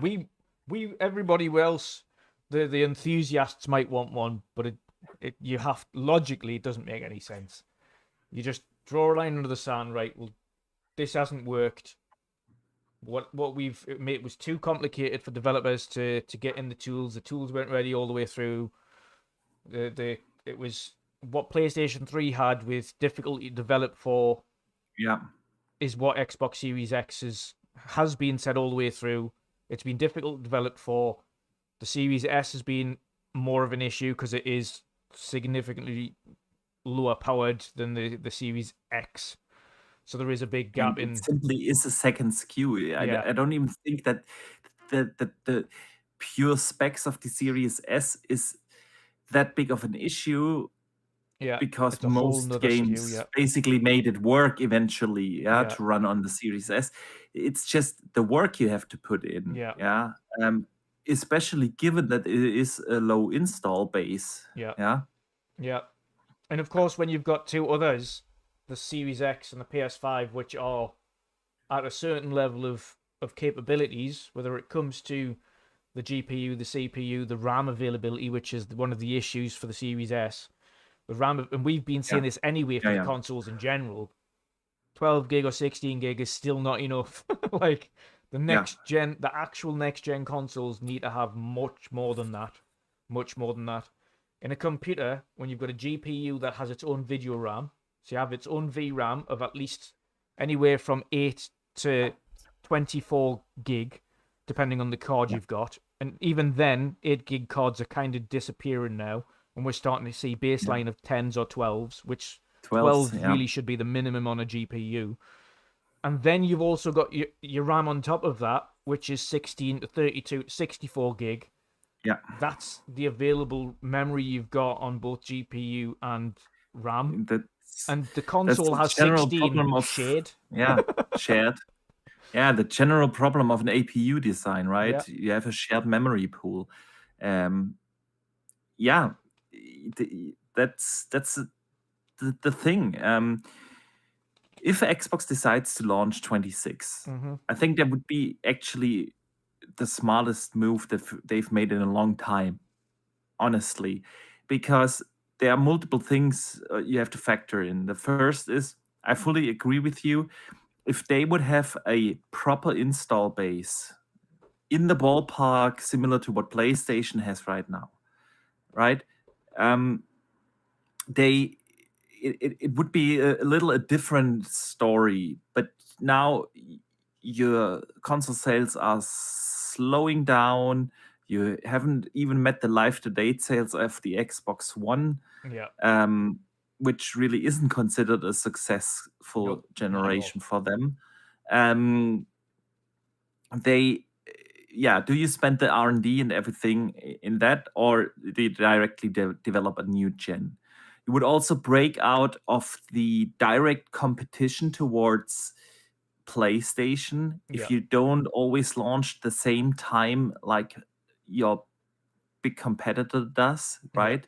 Everybody else, the enthusiasts might want one, but you have logically it doesn't make any sense. You just draw a line under the sand, right? Well, this hasn't worked. It was too complicated for developers to get in the tools. The tools weren't ready all the way through. It was what PlayStation 3 had with difficulty to develop for. Yeah, is what Xbox Series X has been said all the way through. It's been difficult to develop for. The Series S has been more of an issue because it is significantly lower powered than the Series X. So there is a big gap it simply is a second SKU. I don't even think that the pure specs of the Series S is that big of an issue. Yeah, because most games basically made it work eventually, to run on the Series S. It's just the work you have to put in, especially given that it is a low install base. Yeah. And of course, when you've got two others, the Series X and the PS5, which are at a certain level of capabilities, whether it comes to the GPU, the CPU, the RAM availability, which is one of the issues for the Series S. The RAM, and we've been seeing this anyway for the consoles in general. 12 gig or 16 gig is still not enough. Like the actual next gen consoles need to have much more than that. Much more than that. In a computer, when you've got a GPU that has its own video RAM, so you have its own VRAM of at least anywhere from 8 to 24 gig, depending on the card you've got. And even then, 8 gig cards are kind of disappearing now. And we're starting to see baseline of 10s or 12s, which 12 really should be the minimum on a GPU. And then you've also got your RAM on top of that, which is 16 to 32, 64 gig. Yeah. That's the available memory you've got on both GPU and RAM. And the console has 16 shared. Yeah, shared. Yeah, the general problem of an APU design, right? Yeah. You have a shared memory pool. That's the thing. If Xbox decides to launch 26, I think that would be actually the smartest move that they've made in a long time, honestly, because there are multiple things you have to factor in. The first is, I fully agree with you, if they would have a proper install base in the ballpark similar to what PlayStation has right now, right? It would be a little a different story, but now your console sales are slowing down. You haven't even met the life-to-date sales of the Xbox One, which really isn't considered a successful generation for them. Do you spend the R&D and everything in that, or do you directly develop a new gen? You would also break out of the direct competition towards PlayStation if you don't always launch the same time like your big competitor does, right?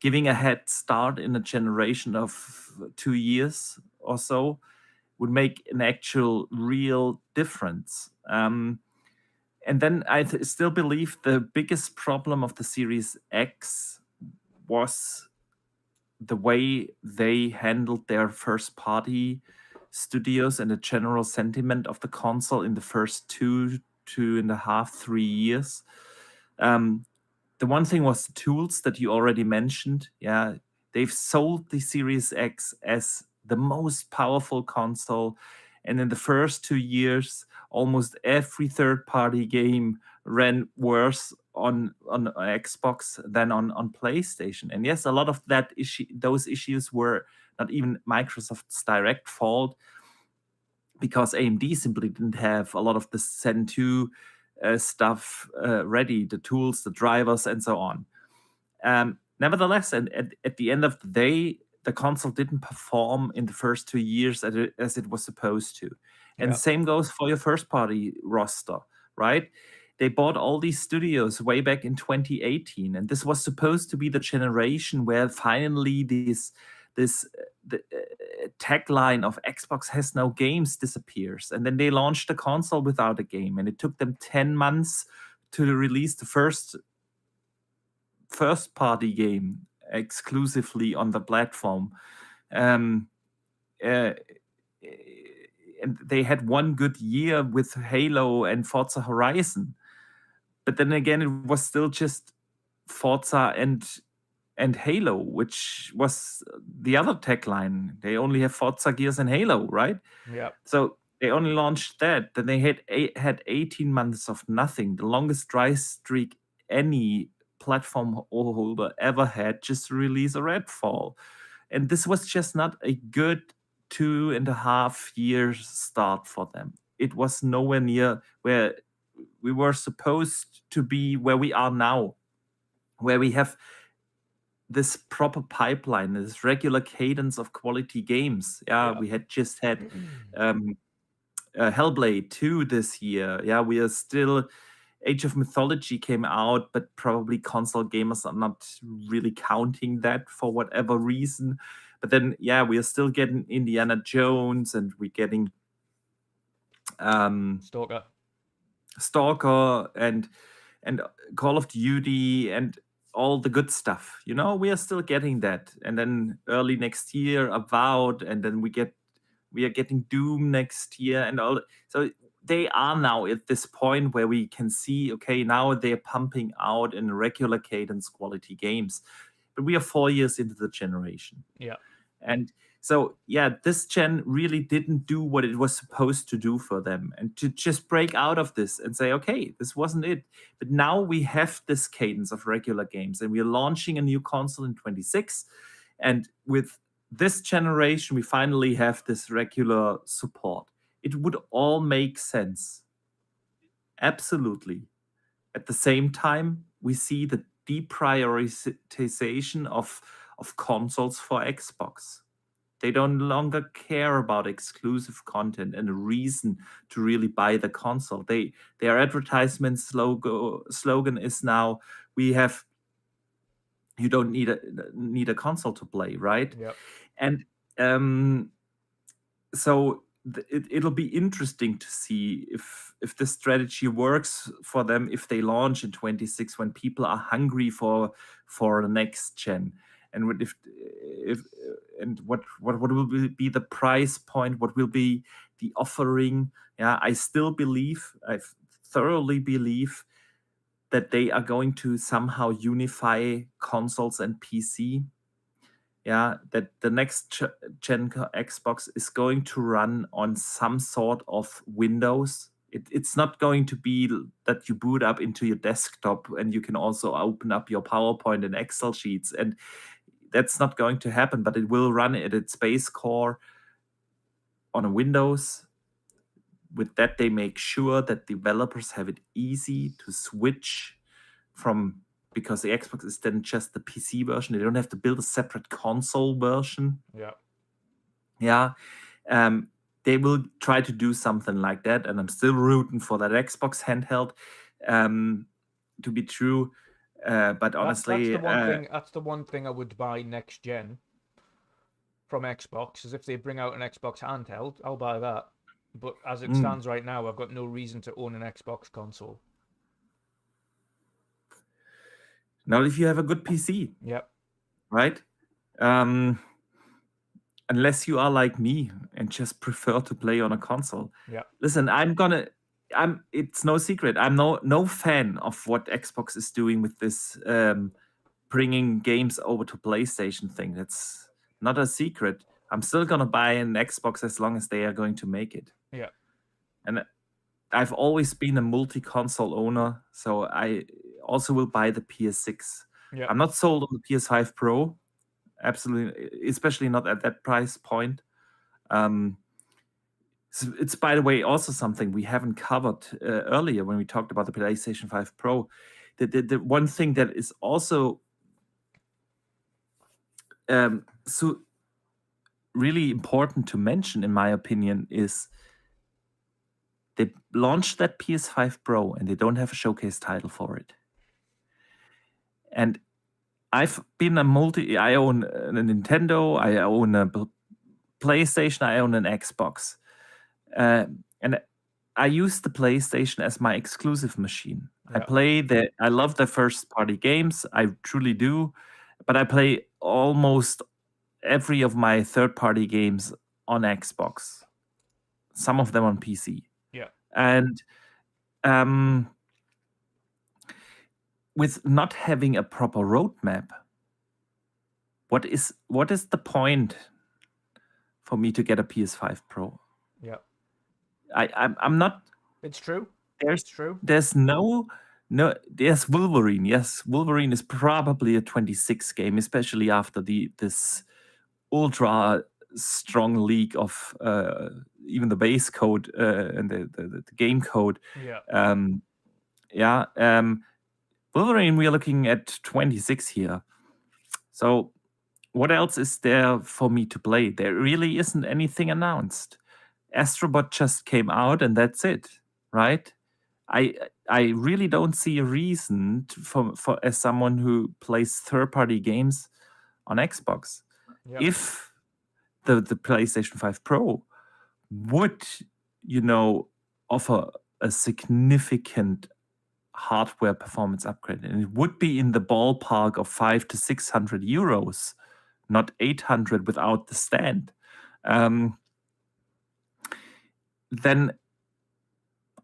Giving a head start in a generation of 2 years or so would make an actual real difference. And then I still believe the biggest problem of the Series X was the way they handled their first-party studios and the general sentiment of the console in the first 2.5, 3 years. The one thing was the tools that you already mentioned. Yeah, they've sold the Series X as the most powerful console, And in the first 2 years, almost every third-party game ran worse on Xbox than on PlayStation. And yes, a lot of those issues were not even Microsoft's direct fault, because AMD simply didn't have a lot of the Zen 2 stuff ready, the tools, the drivers, and so on. Nevertheless, and at the end of the day, the console didn't perform in the first 2 years as it was supposed to. And Yeah. same goes for your first-party roster, right? They bought all these studios way back in 2018, and this was supposed to be the generation where finally the tagline of Xbox has no games disappears. And then they launched the console without a game, and it took them 10 months to release the first-party game exclusively on the platform. And they had one good year with Halo and Forza Horizon, but then again, it was still just Forza and Halo, which was the other tagline. They only have Forza, Gears, and Halo, right? Yeah. So they only launched that. Then they had 18 months of nothing, the longest dry streak any platform holder ever had, just to release a Redfall. And this was just not a good 2.5 years start for them. It was nowhere near where we were supposed to be, where we are now, where we have this proper pipeline, this regular cadence of quality games. We had just had Hellblade 2 this year. We are still, Age of Mythology came out, but probably console gamers are not really counting that for whatever reason. But then, we are still getting Indiana Jones, and we're getting Stalker and Call of Duty and all the good stuff. We are still getting that. And then early next year, Avowed, and then we are getting Doom next year, and all. So they are now at this point where we can see, okay, now they're pumping out in regular cadence quality games. But we are 4 years into the generation. Yeah. And so, this gen really didn't do what it was supposed to do for them. And to just break out of this and say, okay, this wasn't it. But now we have this cadence of regular games, and we are launching a new console in 2026. And with this generation, we finally have this regular support. It would all make sense. Absolutely. At the same time, we see the deprioritization of consoles for Xbox. They no longer care about exclusive content and a reason to really buy the console. Their advertisement slogan is now, you don't need a console to play, right? Yep. And so it'll be interesting to see if this strategy works for them, if they launch in 2026 when people are hungry for the next gen. And what will be the price point? What will be the offering? I thoroughly believe that they are going to somehow unify consoles and PC. That the next gen Xbox is going to run on some sort of Windows. It's not going to be that you boot up into your desktop and you can also open up your PowerPoint and Excel sheets, and that's not going to happen, but it will run at its base core on a Windows. With that, they make sure that developers have it easy to switch from, because the Xbox is then just the PC version. They don't have to build a separate console version. They will try to do something like that, and I'm still rooting for that Xbox handheld to be true. But honestly, that's the one thing I would buy next gen from Xbox, is if they bring out an Xbox handheld, I'll buy that. But as it stands right now, I've got no reason to own an Xbox console. Not if you have a good PC. Yep. Right? Unless you are like me and just prefer to play on a console. Yeah. Listen, it's no secret. I'm no fan of what Xbox is doing with this bringing games over to PlayStation thing. That's not a secret. I'm still gonna buy an Xbox as long as they are going to make it. Yeah. And I've always been a multi-console owner, so I also will buy the PS6. Yeah. I'm not sold on the PS5 Pro, absolutely, especially not at that price point. It's, by the way, also something we haven't covered earlier when we talked about the PlayStation 5 Pro. The one thing that is also so really important to mention, in my opinion, is they launched that PS5 Pro and they don't have a showcase title for it. And I've been I own a Nintendo, I own a PlayStation, I own an Xbox. And I use the PlayStation as my exclusive machine. Yeah. I love the first party games, I truly do, but I play almost every of my third party games on Xbox, some of them on PC. Yeah. And with not having a proper roadmap, what is the point for me to get a PS5 Pro? Yeah. I'm not. It's true. There's true. There's no. There's Wolverine. Yes, Wolverine is probably a 26 game, especially after this ultra strong leak of even the base code and the game code. Yeah. Wolverine, we are looking at 26 here. So what else is there for me to play? There really isn't anything announced. Astrobot just came out and that's it, right? I really don't see a reason for as someone who plays third-party games on Xbox. Yeah. If the PlayStation 5 Pro would, offer a significant hardware performance upgrade, and it would be in the ballpark of 500 to 600 euros, not 800 without the stand, then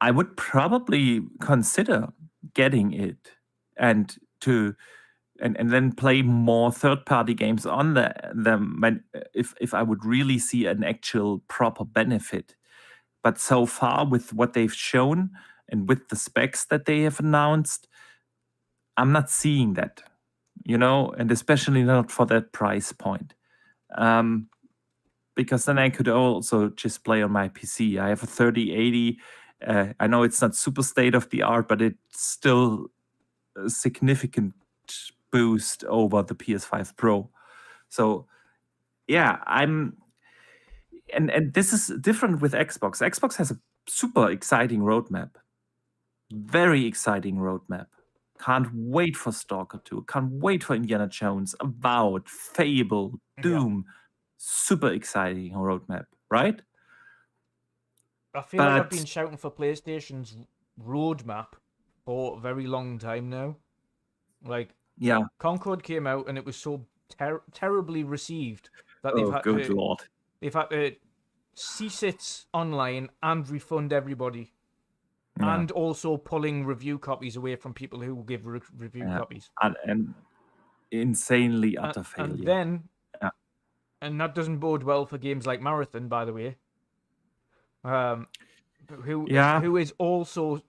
I would probably consider getting it and then play more third-party games on them if I would really see an actual proper benefit. But so far, with what they've shown and with the specs that they have announced, I'm not seeing that, and especially not for that price point. Because then I could also just play on my PC. I have a 3080. I know it's not super state of the art, but it's still a significant boost over the PS5 Pro. So yeah, and this is different with Xbox. Xbox has a super exciting roadmap. Very exciting roadmap. Can't wait for Stalker 2. Can't wait for Indiana Jones, Avowed, Fable, Doom. Yeah. Super exciting roadmap, right? I feel like I've been shouting for PlayStation's roadmap for a very long time now. Like, yeah, Concord came out and it was so terribly received that they've had to cease it online and refund everybody, and also pulling review copies away from people who will give review copies. And insanely utter failure. And then, and that doesn't bode well for games like Marathon, by the way. Who is also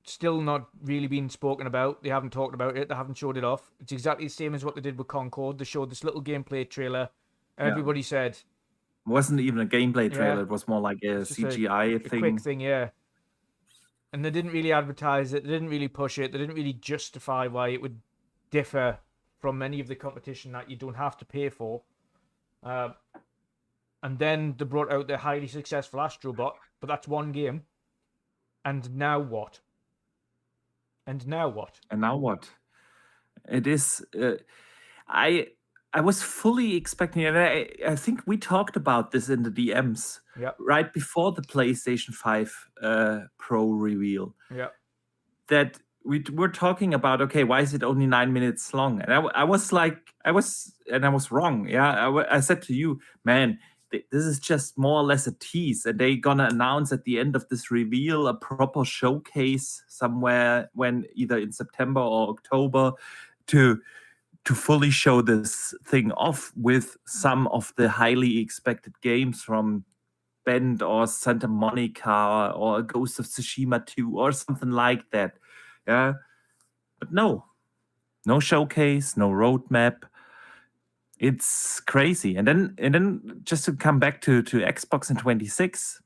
still not really being spoken about. They haven't talked about it. They haven't showed it off. It's exactly the same as what they did with Concord. They showed this little gameplay trailer. Everybody said it wasn't even a gameplay trailer. It was more like a CGI thing. A quick thing, yeah. And they didn't really advertise it. They didn't really push it. They didn't really justify why it would differ from any of the competition that you don't have to pay for. And then they brought out their highly successful Astrobot, but that's one game. And now what? And now what? It is. I was fully expecting it. I think we talked about this in the DMs right before the PlayStation 5 Pro reveal. Yeah. That we were talking about, okay, why is it only 9 minutes long? And I was wrong. Yeah, I said to you, man, this is just more or less a tease, and they're gonna announce at the end of this reveal a proper showcase somewhere when either in September or October to to fully show this thing off with some of the highly expected games from Bend or Santa Monica or Ghost of Tsushima 2 or something like that. Yeah. But no showcase, no roadmap. It's crazy. And then just to come back to Xbox in 26,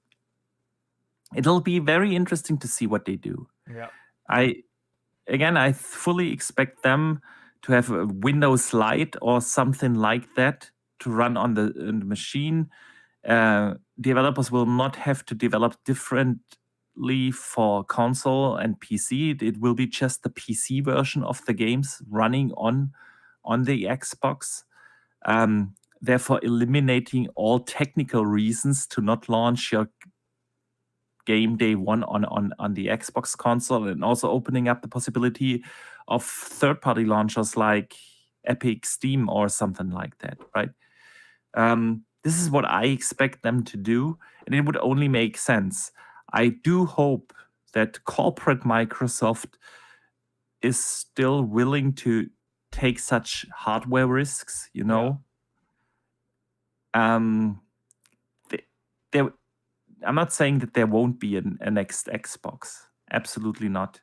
it'll be very interesting to see what they do. Yeah. I fully expect them to have a Windows Lite or something like that to run on the machine. Developers will not have to develop differently for console and PC. It will be just the PC version of the games running on the Xbox. Therefore, eliminating all technical reasons to not launch your game day one on the Xbox console, and also opening up the possibility of third-party launchers like Epic, Steam, or something like that, right? This is what I expect them to do, and it would only make sense. I do hope that corporate Microsoft is still willing to take such hardware risks, you know? I'm not saying that there won't be a next Xbox. Absolutely not.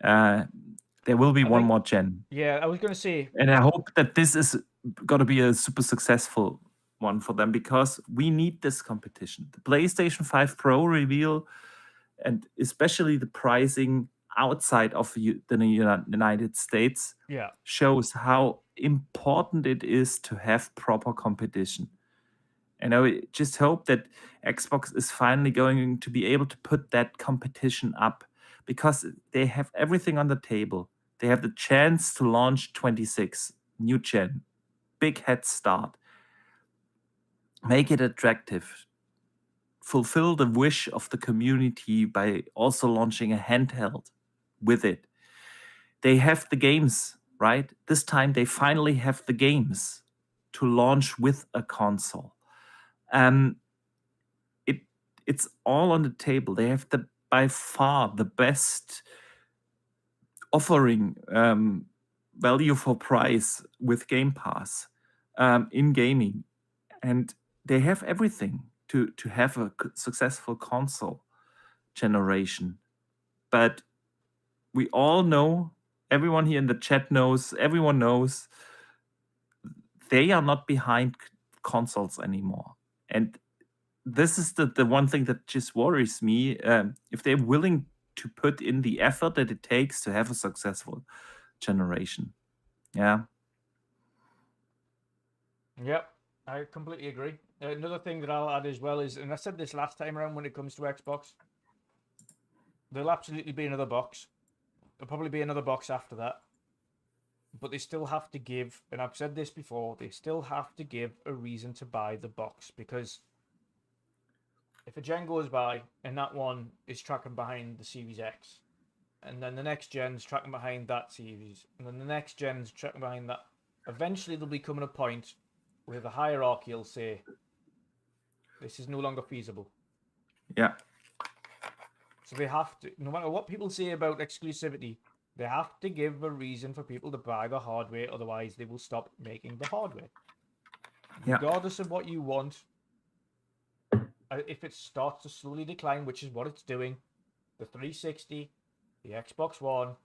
There will be one more gen. Yeah, I was going to say. And I hope that this is going to be a super successful one for them, because we need this competition. The PlayStation 5 Pro reveal, and especially the pricing outside of the United States, shows how important it is to have proper competition. And I just hope that Xbox is finally going to be able to put that competition up, because they have everything on the table. They have the chance to launch 26, new gen, big head start, make it attractive, fulfill the wish of the community by also launching a handheld with it. They have the games, right? This time they finally have the games to launch with a console. It's all on the table. They have by far the best offering, value for price with Gamepass in gaming, and they have everything to have a successful console generation. But we all know, everyone here in the chat knows, everyone knows, they are not behind consoles anymore. And this is the one thing that just worries me. If they're willing to put in the effort that it takes to have a successful generation. Yeah. Yep, I completely agree. Another thing that I'll add as well is, and I said this last time around when it comes to Xbox, there'll absolutely be another box. There'll probably be another box after that. But they still have to give, and I've said this before, they still have to give a reason to buy the box, because if a gen goes by and that one is tracking behind the Series X, and then the next gen's tracking behind that series, and then the next gen's tracking behind that, eventually there'll be coming a point where the hierarchy will say, this is no longer feasible. Yeah. So they have to, no matter what people say about exclusivity, they have to give a reason for people to buy the hardware, otherwise they will stop making the hardware. Yeah. Regardless of what you want, if it starts to slowly decline, which is what it's doing, the 360, the Xbox One,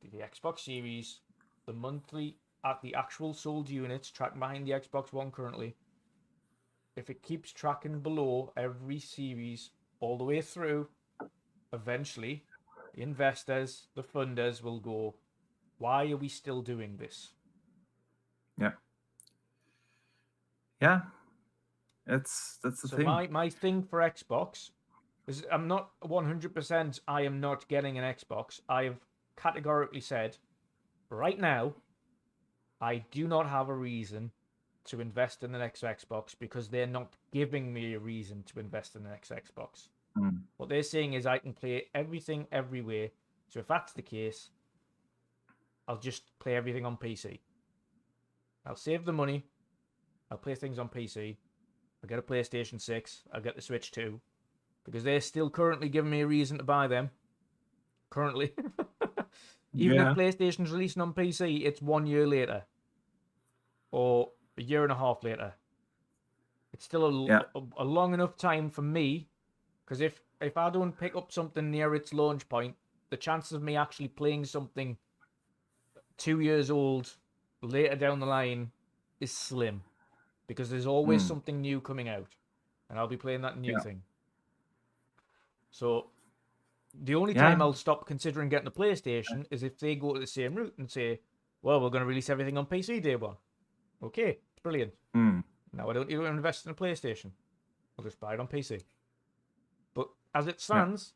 the Xbox Series, the monthly at the actual sold units tracking behind the Xbox One currently, if it keeps tracking below every series all the way through, eventually the investors, the funders will go, why are we still doing this? Yeah. Yeah. That's the thing. So my thing for Xbox is, I'm not 100%, I am not getting an Xbox. I have categorically said, right now, I do not have a reason to invest in the next Xbox, because they're not giving me a reason to invest in the next Xbox. What they're saying is I can play everything everywhere. So if that's the case, I'll just play everything on PC. I'll save the money. I'll play things on PC. I'll get a PlayStation 6. I'll get the Switch 2. Because they're still currently giving me a reason to buy them. Currently. Even if PlayStation's releasing on PC, it's 1 year later. or a year and a half later. It's still a long enough time for me, because if I don't pick up something near its launch point, the chances of me actually playing something 2 years old later down the line is slim, because there's always something new coming out, and I'll be playing that new thing. So the only time I'll stop considering getting a PlayStation is if they go to the same route and say, well, we're going to release everything on PC day one. Okay, brilliant. Now I don't even invest in a PlayStation. I'll just buy it on PC. But as it stands,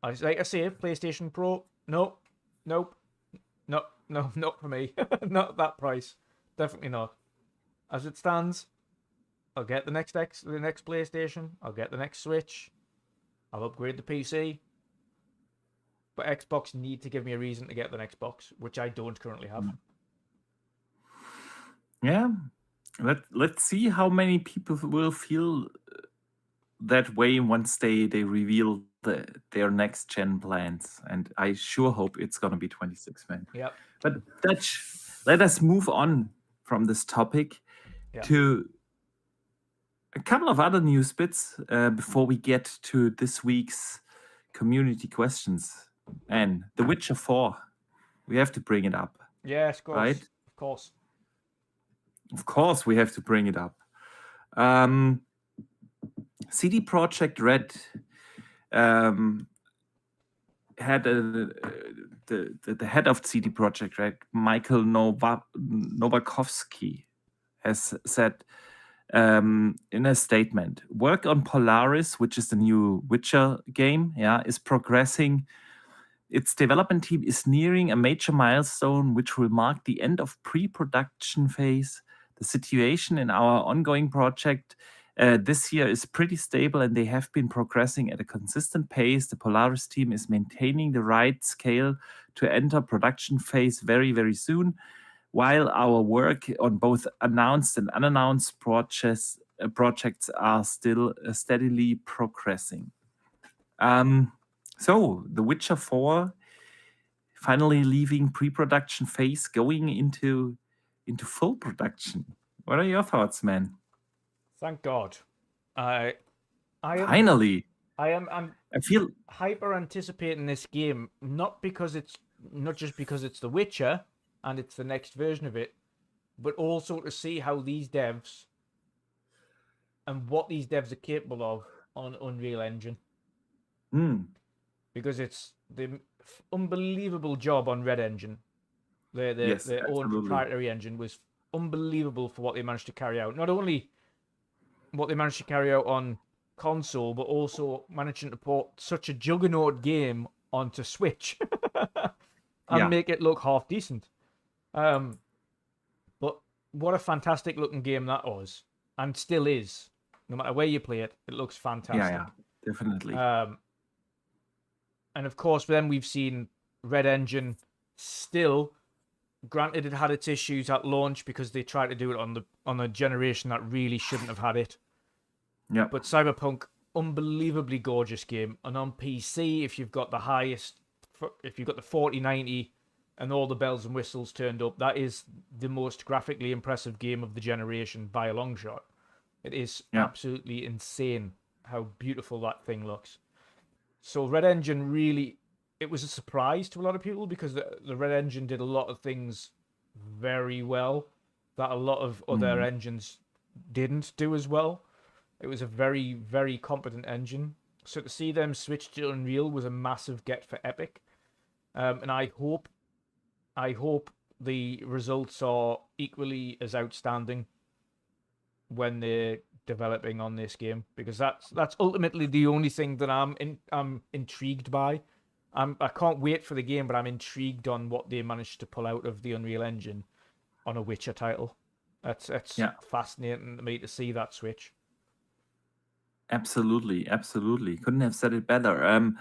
like I say, PlayStation Pro, nope, not for me. Not that price. Definitely not. As it stands, I'll get the next PlayStation. I'll get the next Switch. I'll upgrade the PC. But Xbox need to give me a reason to get the Xbox, which I don't currently have. Yeah. Let's see how many people will feel that way once they reveal their next gen plans. And I sure hope it's going to be 26, man. Yep. But Dutch, let us move on from this topic to a couple of other news bits before we get to this week's community questions. And The Witcher 4, we have to bring it up. Yes, of course. Right? Of course. Of course, we have to bring it up. CD Projekt Red had the head of CD Projekt Red, Michael Novakovsky, has said in a statement, work on Polaris, which is the new Witcher game, is progressing. Its development team is nearing a major milestone, which will mark the end of pre-production phase. The situation in our ongoing project this year is pretty stable, and they have been progressing at a consistent pace. The Polaris team is maintaining the right scale to enter production phase very, very soon, while our work on both announced and unannounced projects are still steadily progressing. So, The Witcher 4 finally leaving pre-production phase, going into full production. What are your thoughts, man? Thank God. Finally. I feel hyper anticipating this game, not just because it's The Witcher and it's the next version of it, but also to see how these devs and what these devs are capable of on Unreal Engine. Because it's the unbelievable job on Red Engine. Their own proprietary engine was unbelievable for what they managed to carry out. Not only what they managed to carry out on console, but also managing to port such a juggernaut game onto Switch and make it look half decent. But what a fantastic looking game that was, and still is. No matter where you play it, it looks fantastic. Yeah, definitely. And of course, then we've seen Red Engine still. Granted, it had its issues at launch because they tried to do it on a generation that really shouldn't have had it. Yeah. But Cyberpunk, unbelievably gorgeous game, and on PC, if you've got the 4090 and all the bells and whistles turned up, that is the most graphically impressive game of the generation by a long shot. It is absolutely insane how beautiful that thing looks. So Red Engine really, it was a surprise to a lot of people because the Red Engine did a lot of things very well that a lot of other engines didn't do as well. It was a very, very competent engine. So to see them switch to Unreal was a massive get for Epic. And I hope the results are equally as outstanding when they're developing on this game, because that's ultimately the only thing that I'm intrigued by. I can't wait for the game, but I'm intrigued on what they managed to pull out of the Unreal Engine on a Witcher title. That's fascinating to me to see that switch. Absolutely. Couldn't have said it better.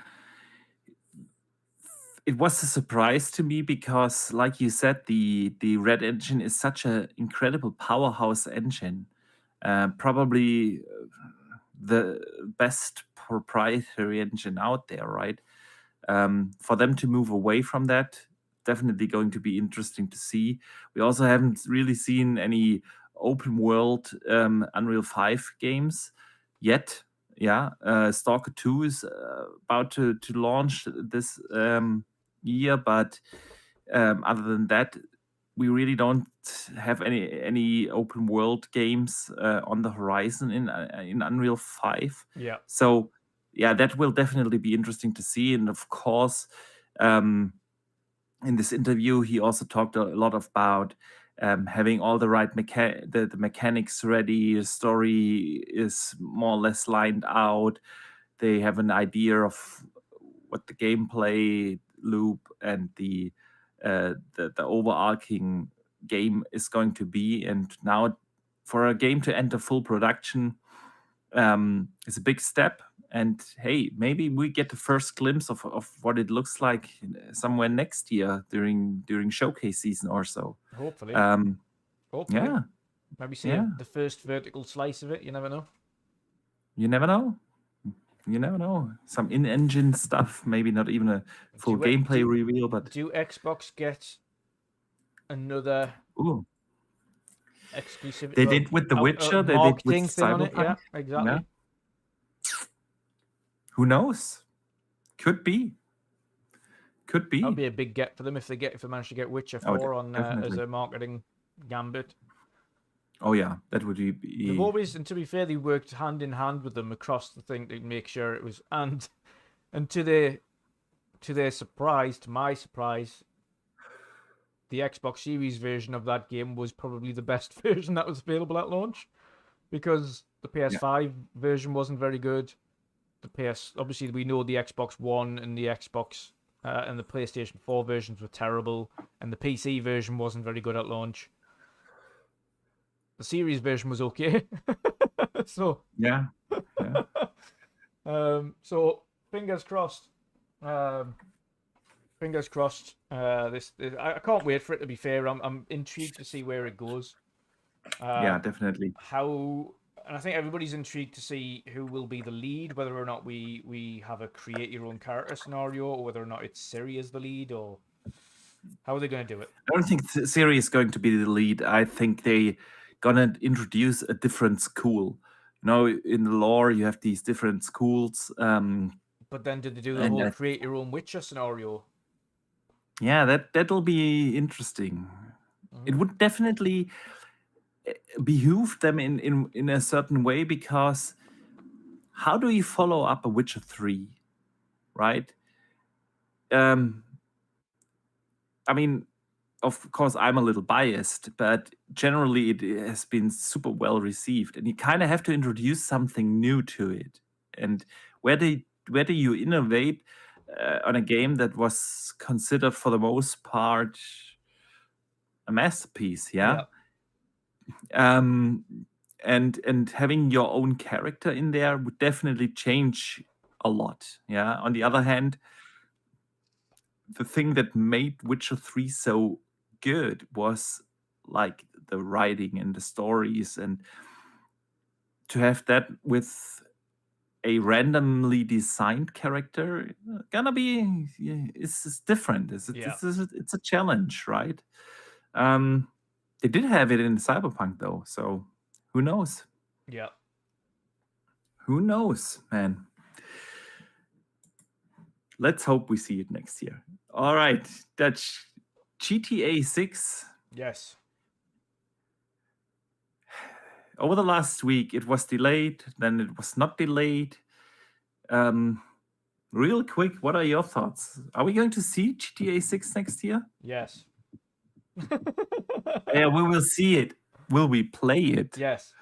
It was a surprise to me because, like you said, the Red Engine is such an incredible powerhouse engine. Probably the best proprietary engine out there, right? For them to move away from that, definitely going to be interesting to see. We also haven't really seen any open world Unreal 5 games yet. Yeah, Stalker 2 is about to launch this year, but other than that, we really don't have any open world games on the horizon in Unreal 5. Yeah. So yeah, that will definitely be interesting to see. And of course, in this interview, he also talked a lot about having all the right the mechanics ready. The story is more or less lined out. They have an idea of what the gameplay loop and the overarching game is going to be. And now, for a game to enter full production, is a big step. And hey, maybe we get the first glimpse of what it looks like somewhere next year during showcase season or so. Hopefully. Hopefully. Yeah. Maybe see the first vertical slice of it. You never know. You never know. You never know. Some in-engine stuff, maybe not even a full gameplay reveal, but... Do Xbox get another exclusivity? They did with The Witcher, they did with Cyberpunk. Yeah, exactly. Yeah. Who knows? Could be. That'd be a big get for them if they manage to get Witcher 4 on as a marketing gambit. Oh yeah, that would be. They've always, and to be fair, they worked hand in hand with them across the thing to make sure it was. And to their surprise, to my surprise, the Xbox Series version of that game was probably the best version that was available at launch, because the PS5 version wasn't very good. Obviously we know the Xbox One and the Xbox and the PlayStation 4 versions were terrible, and the PC version wasn't very good at launch. The series version was okay. So yeah. So fingers crossed. Fingers crossed. I can't wait for it, to be fair. I'm intrigued to see where it goes. Yeah, definitely. And I think everybody's intrigued to see who will be the lead, whether or not we have a create your own character scenario, or whether or not it's Siri as the lead, or how are they going to do it? I don't think Siri is going to be the lead. I think they gonna introduce a different school. You know, in the lore you have these different schools. But then did they do the whole create your own Witcher scenario? Yeah, that'll be interesting. It would definitely behoove them in a certain way, because how do you follow up a Witcher 3, right? I mean, of course, I'm a little biased, but generally it has been super well received, and you kind of have to introduce something new to it. And where do you innovate on a game that was considered for the most part a masterpiece? Yeah. And having your own character in there would definitely change a lot. Yeah. On the other hand, the thing that made Witcher 3 so good was like the writing and the stories, and to have that with a randomly designed character gonna be it's different. It's a challenge, right? They did have it in Cyberpunk though, so who knows? Yeah. Who knows, man? Let's hope we see it next year. All right, Dutch. GTA 6. Yes. Over the last week, it was delayed, then it was not delayed. Real quick, what are your thoughts? Are we going to see GTA 6 next year? Yes. Yeah, we will see it. Will we play it? Yes.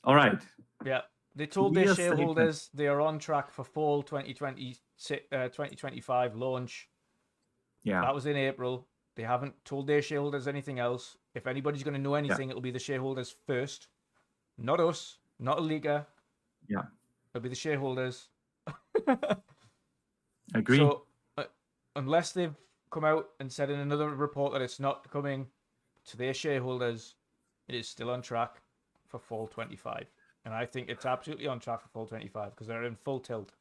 All right. Yeah. They told their shareholders they are on track for fall 2025 launch. Yeah. That was in April. They haven't told their shareholders anything else. If anybody's going to know anything, it'll be the shareholders first. Not us. Not a leaker. Yeah. It'll be the shareholders. Agree. So, unless they've come out and said in another report that it's not coming to their shareholders, it is still on track for fall 25. And I think it's absolutely on track for fall 25 because they're in full tilt.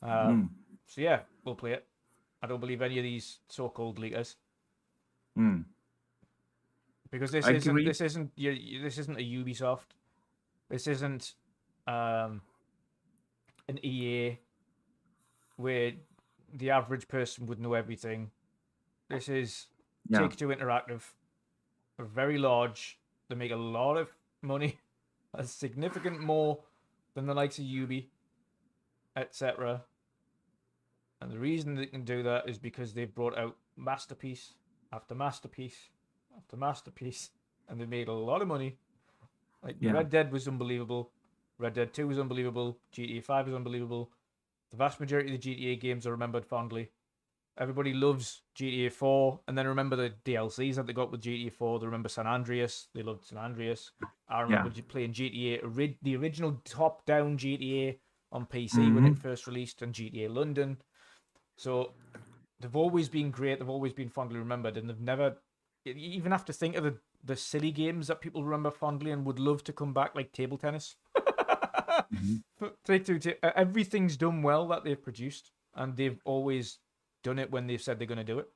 So yeah, we'll play it. I don't believe any of these so-called leakers. Hmm. Because I agree. this isn't a Ubisoft. This isn't an EA where the average person would know everything. This is Yeah. Take-Two Interactive. They're very large. They make a lot of money, a significant more than the likes of Ubi, etc. And the reason they can do that is because they've brought out masterpiece after masterpiece after masterpiece, and they made a lot of money. Like Red Dead was unbelievable, Red Dead 2 was unbelievable, GTA 5 is unbelievable. The vast majority of the GTA games are remembered fondly. Everybody loves GTA 4, and then remember the DLCs that they got with GTA 4. They remember San Andreas. They loved San Andreas. I remember playing GTA, the original top-down GTA on PC when it first released, and GTA London. So they've always been great. They've always been fondly remembered, and they've never. You even have to think of the silly games that people remember fondly and would love to come back, like table tennis. Everything's done well that they've produced, and they've always done it when they've said they're going to do it.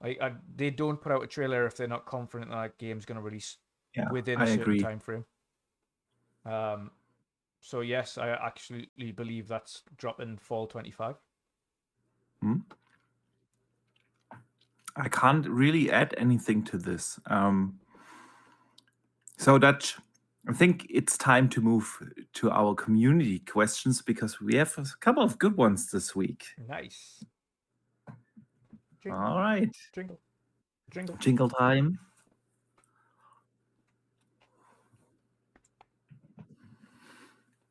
Like they don't put out a trailer if they're not confident that game's going to release within a certain time frame. So yes, I actually believe that's dropping fall 25. I can't really add anything to this. So Dutch, I think it's time to move to our community questions because we have a couple of good ones this week. Nice. All right. Jingle time.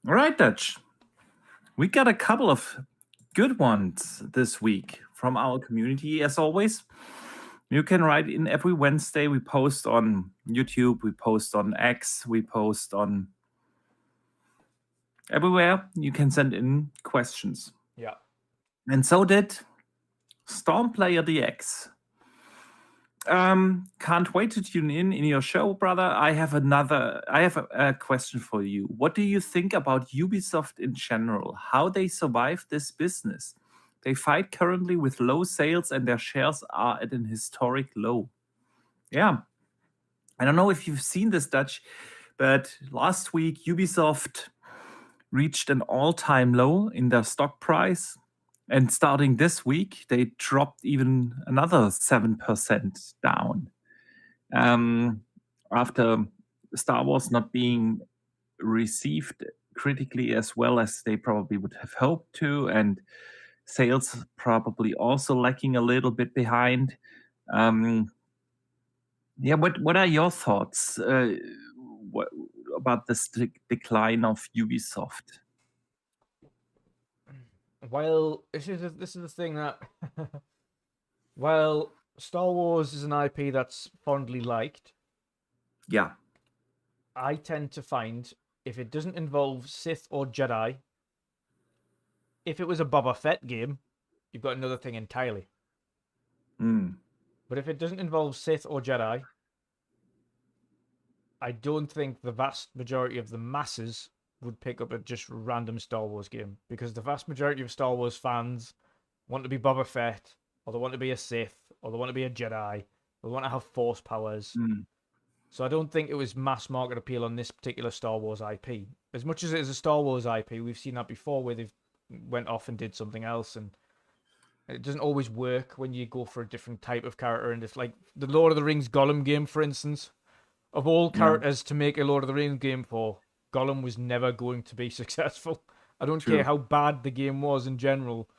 All right, Dutch. We got a couple of good ones this week from our community. As always, you can write in every Wednesday. We post on YouTube, we post on X, we post on everywhere. You can send in questions. Yeah. And so did Stormplayer DX. Can't wait to tune in your show, brother. I have a question for you. What do you think about Ubisoft in general? How they survive this business? They fight currently with low sales and their shares are at an historic low. Yeah. I don't know if you've seen this, Dutch, but last week Ubisoft reached an all-time low in their stock price. And starting this week, they dropped even another 7% down. After Star Wars not being received critically as well as they probably would have hoped to, and sales probably also lacking a little bit behind. What are your thoughts about this decline of Ubisoft? Well, this is the thing that while Star Wars is an IP that's fondly liked, I tend to find if it doesn't involve Sith or Jedi, if it was a Boba Fett game, you've got another thing entirely. But if it doesn't involve Sith or Jedi, I don't think the vast majority of the masses would pick up a just random Star Wars game, because the vast majority of Star Wars fans want to be Boba Fett, or they want to be a Sith, or they want to be a Jedi, or they want to have Force powers. So I don't think it was mass market appeal on this particular Star Wars IP. As much as it is a Star Wars IP, we've seen that before where they've went off and did something else, and it doesn't always work when you go for a different type of character. And it's like the Lord of the Rings Gollum game, for instance. Of all characters to make a Lord of the Rings game for, Gollum was never going to be successful. I don't care how bad the game was in general,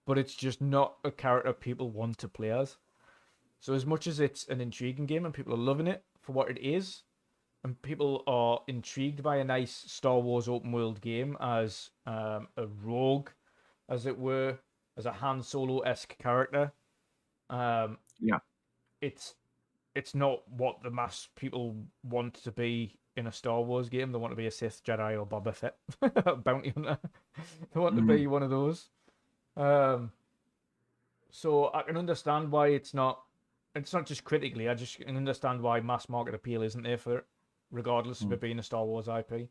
but it's just not a character people want to play as. So as much as it's an intriguing game and people are loving it for what it is, and people are intrigued by a nice Star Wars open world game as a rogue, as it were, as a Han Solo-esque character, it's not what the mass people want to be in a Star Wars game. They want to be a Sith, Jedi, or Boba Fett, bounty hunter. They want to be one of those. So I can understand why it's not just critically. I just can understand why mass market appeal isn't there for it, regardless of it being a Star Wars IP.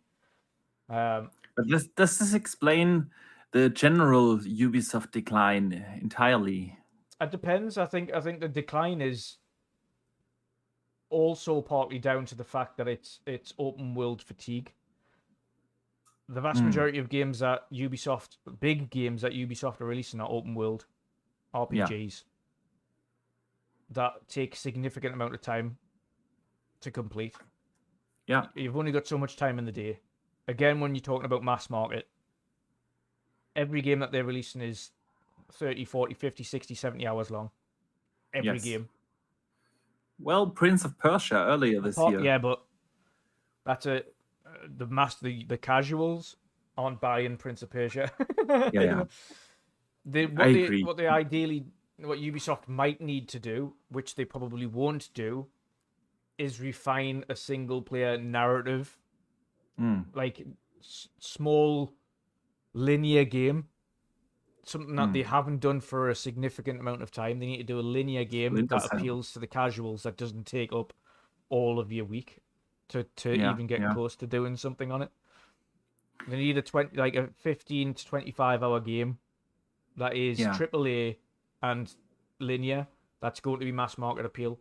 But does this explain the general Ubisoft decline entirely? It depends. I think the decline is also partly down to the fact that it's open world fatigue. The vast majority of games that Ubisoft, big games that Ubisoft are releasing, are open world RPGs that take significant amount of time to complete. Yeah. You've only got so much time in the day. Again, when you're talking about mass market, every game that they're releasing is 30, 40, 50, 60, 70 hours long. Every game. Well, Prince of Persia earlier this year. Yeah, but that's the casuals aren't buying Prince of Persia. Yeah. What Ubisoft might need to do, which they probably won't do, is refine a single player narrative, like small linear game, something that they haven't done for a significant amount of time. They need to do a linear game that appeals to the casuals, that doesn't take up all of your week to even get close to doing something on it. They need a 15 to 25 hour game that is AAA and linear. That's going to be mass market appeal.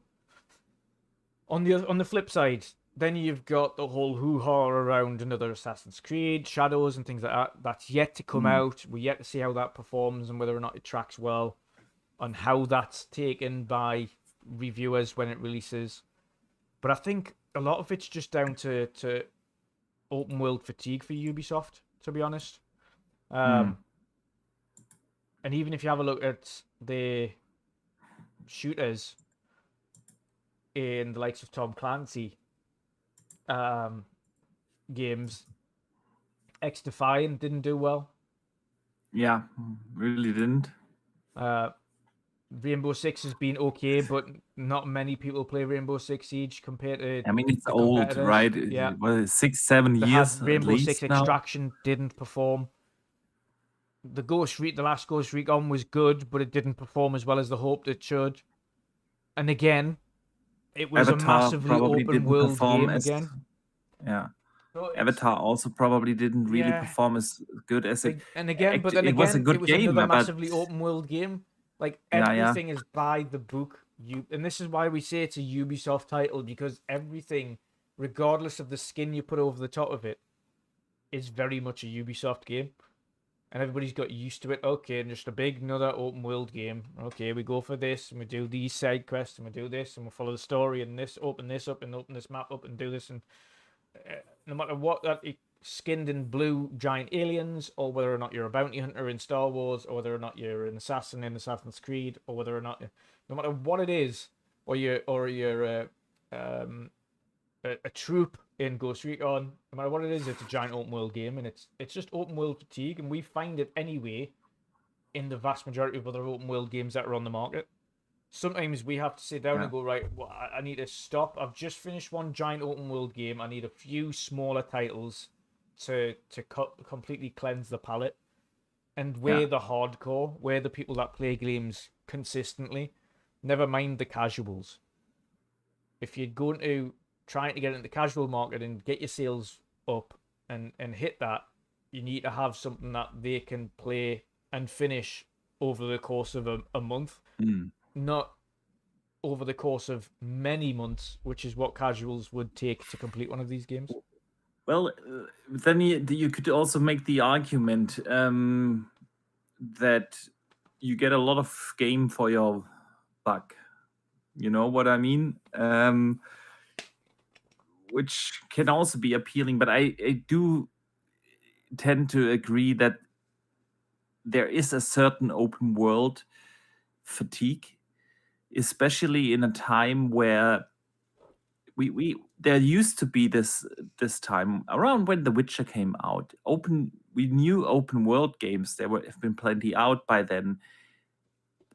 On the flip side, then you've got the whole hoo-ha around another Assassin's Creed, Shadows and things like that. That's yet to come out. We're yet to see how that performs and whether or not it tracks well, and how that's taken by reviewers when it releases. But I think a lot of it's just down to open world fatigue for Ubisoft, to be honest. And even if you have a look at the shooters in the likes of Tom Clancy games, X-Defiant didn't do well. Yeah, really didn't. Rainbow Six has been okay, but not many people play Rainbow Six Siege compared to. I mean, it's old, right? Yeah, 6-7 years. Rainbow at least Six now. Extraction didn't perform. The last Ghost Recon was good, but it didn't perform as well as they hoped it should. And again, it was Avatar a massively probably open didn't world perform game as, again. Yeah. So Avatar also probably didn't really perform as good as it. And again, but then it again, was a good it was game, another but massively open world game. Like everything is by the book. And this is why we say it's a Ubisoft title, because everything, regardless of the skin you put over the top of it, is very much a Ubisoft game. And everybody's got used to it. Okay, and just another open world game. Okay, we go for this, and we do these side quests, and we do this, and we follow the story, and open this up, and open this map up, and do this. And no matter what, that skinned in blue giant aliens, or whether or not you're a bounty hunter in Star Wars, or whether or not you're an assassin in Assassin's Creed, or whether or not, no matter what it is, or you're a troop in Ghost Recon, no matter what it is, it's a giant open world game, and it's just open world fatigue, and we find it anyway in the vast majority of other open world games that are on the market. Sometimes we have to sit down and go, right, well, I need to stop. I've just finished one giant open world game. I need a few smaller titles to completely cleanse the palate. And we're the hardcore. We're the people that play games consistently. Never mind the casuals. If you're going to trying to get into the casual market and get your sales up and hit that, you need to have something that they can play and finish over the course of a month. Not over the course of many months, which is what casuals would take to complete one of these games. Well, then you could also make the argument that you get a lot of game for your buck. You know what I mean? Which can also be appealing, but I do tend to agree that there is a certain open world fatigue, especially in a time where there used to be this time around when The Witcher came out. We knew open world games. There have been plenty out by then,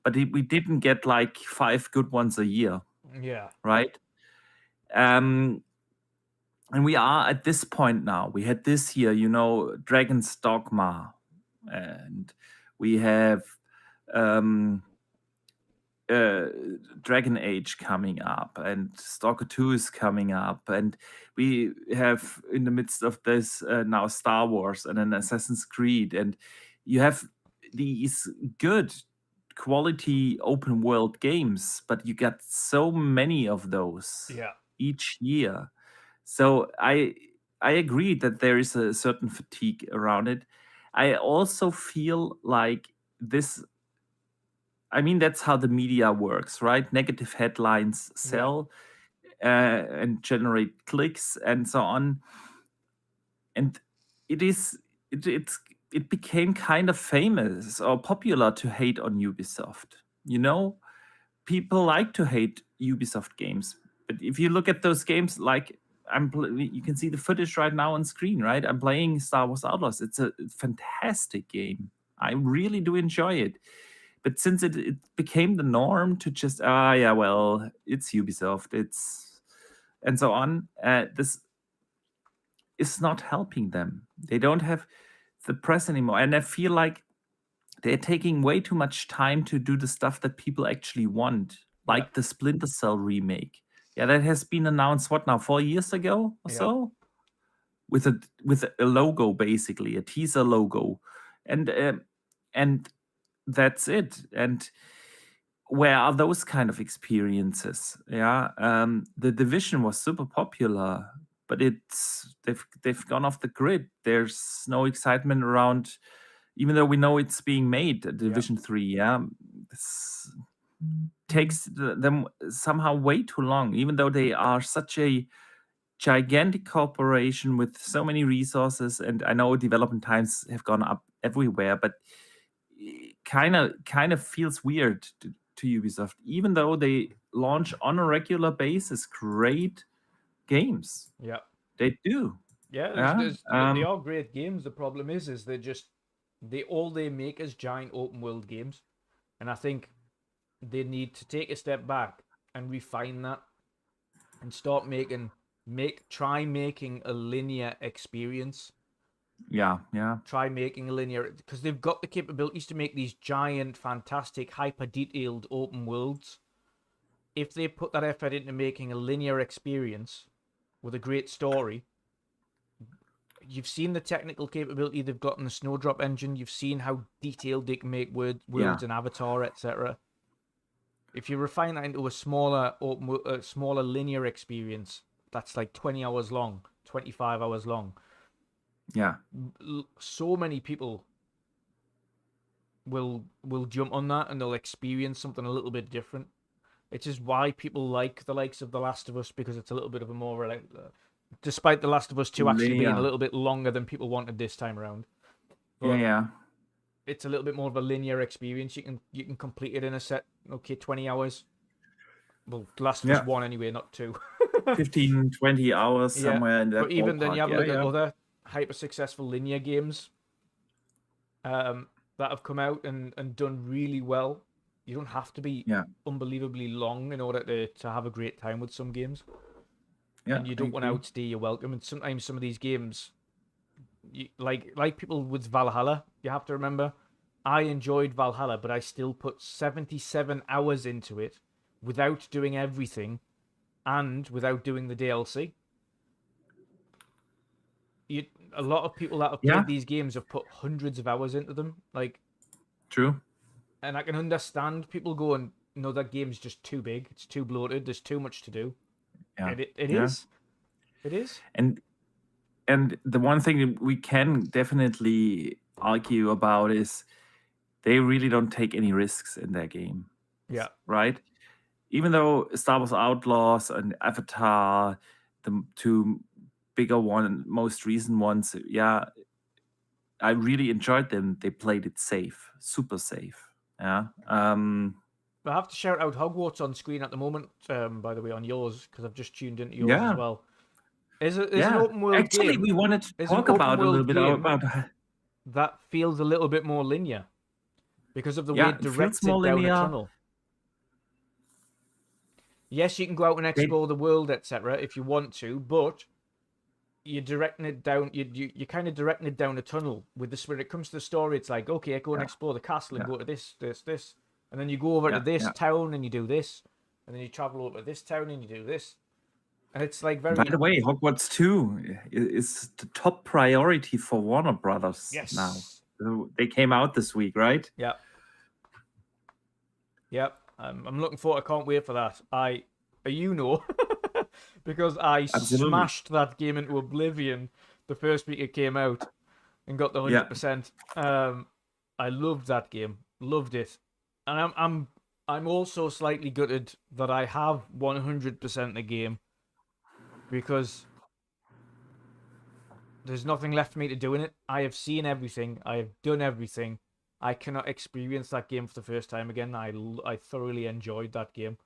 but we didn't get like 5 good ones a year. Yeah. Right. And we are at this point now. We had this year, Dragon's Dogma, and we have Dragon Age coming up, and Stalker 2 is coming up, and we have in the midst of this now Star Wars and an Assassin's Creed, and you have these good quality open world games, but you get so many of those Yeah. each year. So I agree that there is a certain fatigue around it. I also feel like this. I mean, that's how the media works, right? Negative headlines sell and generate clicks and so on. And it became kind of famous or popular to hate on Ubisoft. You know, people like to hate Ubisoft games, but if you look at those games, like you can see the footage right now on screen, right? I'm playing Star Wars Outlaws. It's a fantastic game. I really do enjoy it. But since it became the norm to just yeah, well, it's Ubisoft, it's and so on, this is not helping them. They don't have the press anymore, and I feel like they're taking way too much time to do the stuff that people actually want, like the Splinter Cell remake. Yeah, that has been announced, what now, 4 years ago or so? With a logo, basically, a teaser logo. And that's it. And where are those kind of experiences? Yeah. The Division was super popular, but they've gone off the grid. There's no excitement around, even though we know it's being made, Division 3. Yeah. This takes them somehow way too long, even though they are such a gigantic corporation with so many resources. And I know development times have gone up everywhere, but kind of feels weird to Ubisoft, even though they launch on a regular basis great games. Yeah, they do. They are great games. The problem is they make is giant open world games, and I think they need to take a step back and refine that and start try making a linear experience. Try making a linear, because they've got the capabilities to make these giant, fantastic, hyper detailed open worlds. If they put that effort into making a linear experience with a great story, you've seen the technical capability they've got in the Snowdrop engine. You've seen how detailed they can make worlds and Avatar, etc. If you refine that into a smaller linear experience that's like 20 hours long, 25 hours long, so many people will jump on that and they'll experience something a little bit different. It's just why people like the likes of The Last of Us, because it's a little bit of a more despite The Last of Us 2 actually being a little bit longer than people wanted this time around. But it's a little bit more of a linear experience. You can complete it in a set 20 hours. Well, Last of Us 1 anyway, not 2. 15, 20 hours somewhere in that. But even then, you have a look at other hyper successful linear games that have come out and done really well. You don't have to be unbelievably long in order to have a great time with some games. And you don't want to outstay your welcome. And sometimes some of these games, like people with Valhalla, you have to remember, I enjoyed Valhalla, but I still put 77 hours into it without doing everything and without doing the DLC. A lot of people that have played these games have put hundreds of hours into them. True. And I can understand people going, no, that game's just too big. It's too bloated. There's too much to do. Yeah. And it is. It is. And the one thing we can definitely argue about is they really don't take any risks in their game. Yeah. Right? Even though Star Wars Outlaws and Avatar, the two bigger most recent ones, I really enjoyed them. They played it safe, super safe. Yeah. I have to shout out Hogwarts on screen at the moment, by the way, on yours, because I've just tuned into yours as well. Is an open world game. Actually, we wanted to talk about a little bit about that feels a little bit more linear because of the way it directs it down a tunnel. Yes, you can go out and explore the world, etc., if you want to, but you're directing it down. You kind of directing it down a tunnel. When it comes to the story, it's like, okay, go and explore the castle and go to this, and then you go over to this town and you do this, and then you travel over to this town and you do this, and it's like very. By the way, Hogwarts 2 is the top priority for Warner Brothers now. They came out this week, right? Yeah. Yep. I'm looking forward. I can't wait for that. Because I Absolutely. smashed that game into oblivion the first week it came out and got the 100%. I loved that game. Loved it. And I'm also slightly gutted that I have 100% the game because there's nothing left for me to do in it. I have seen everything. I have done everything. I cannot experience that game for the first time again. I thoroughly enjoyed that game.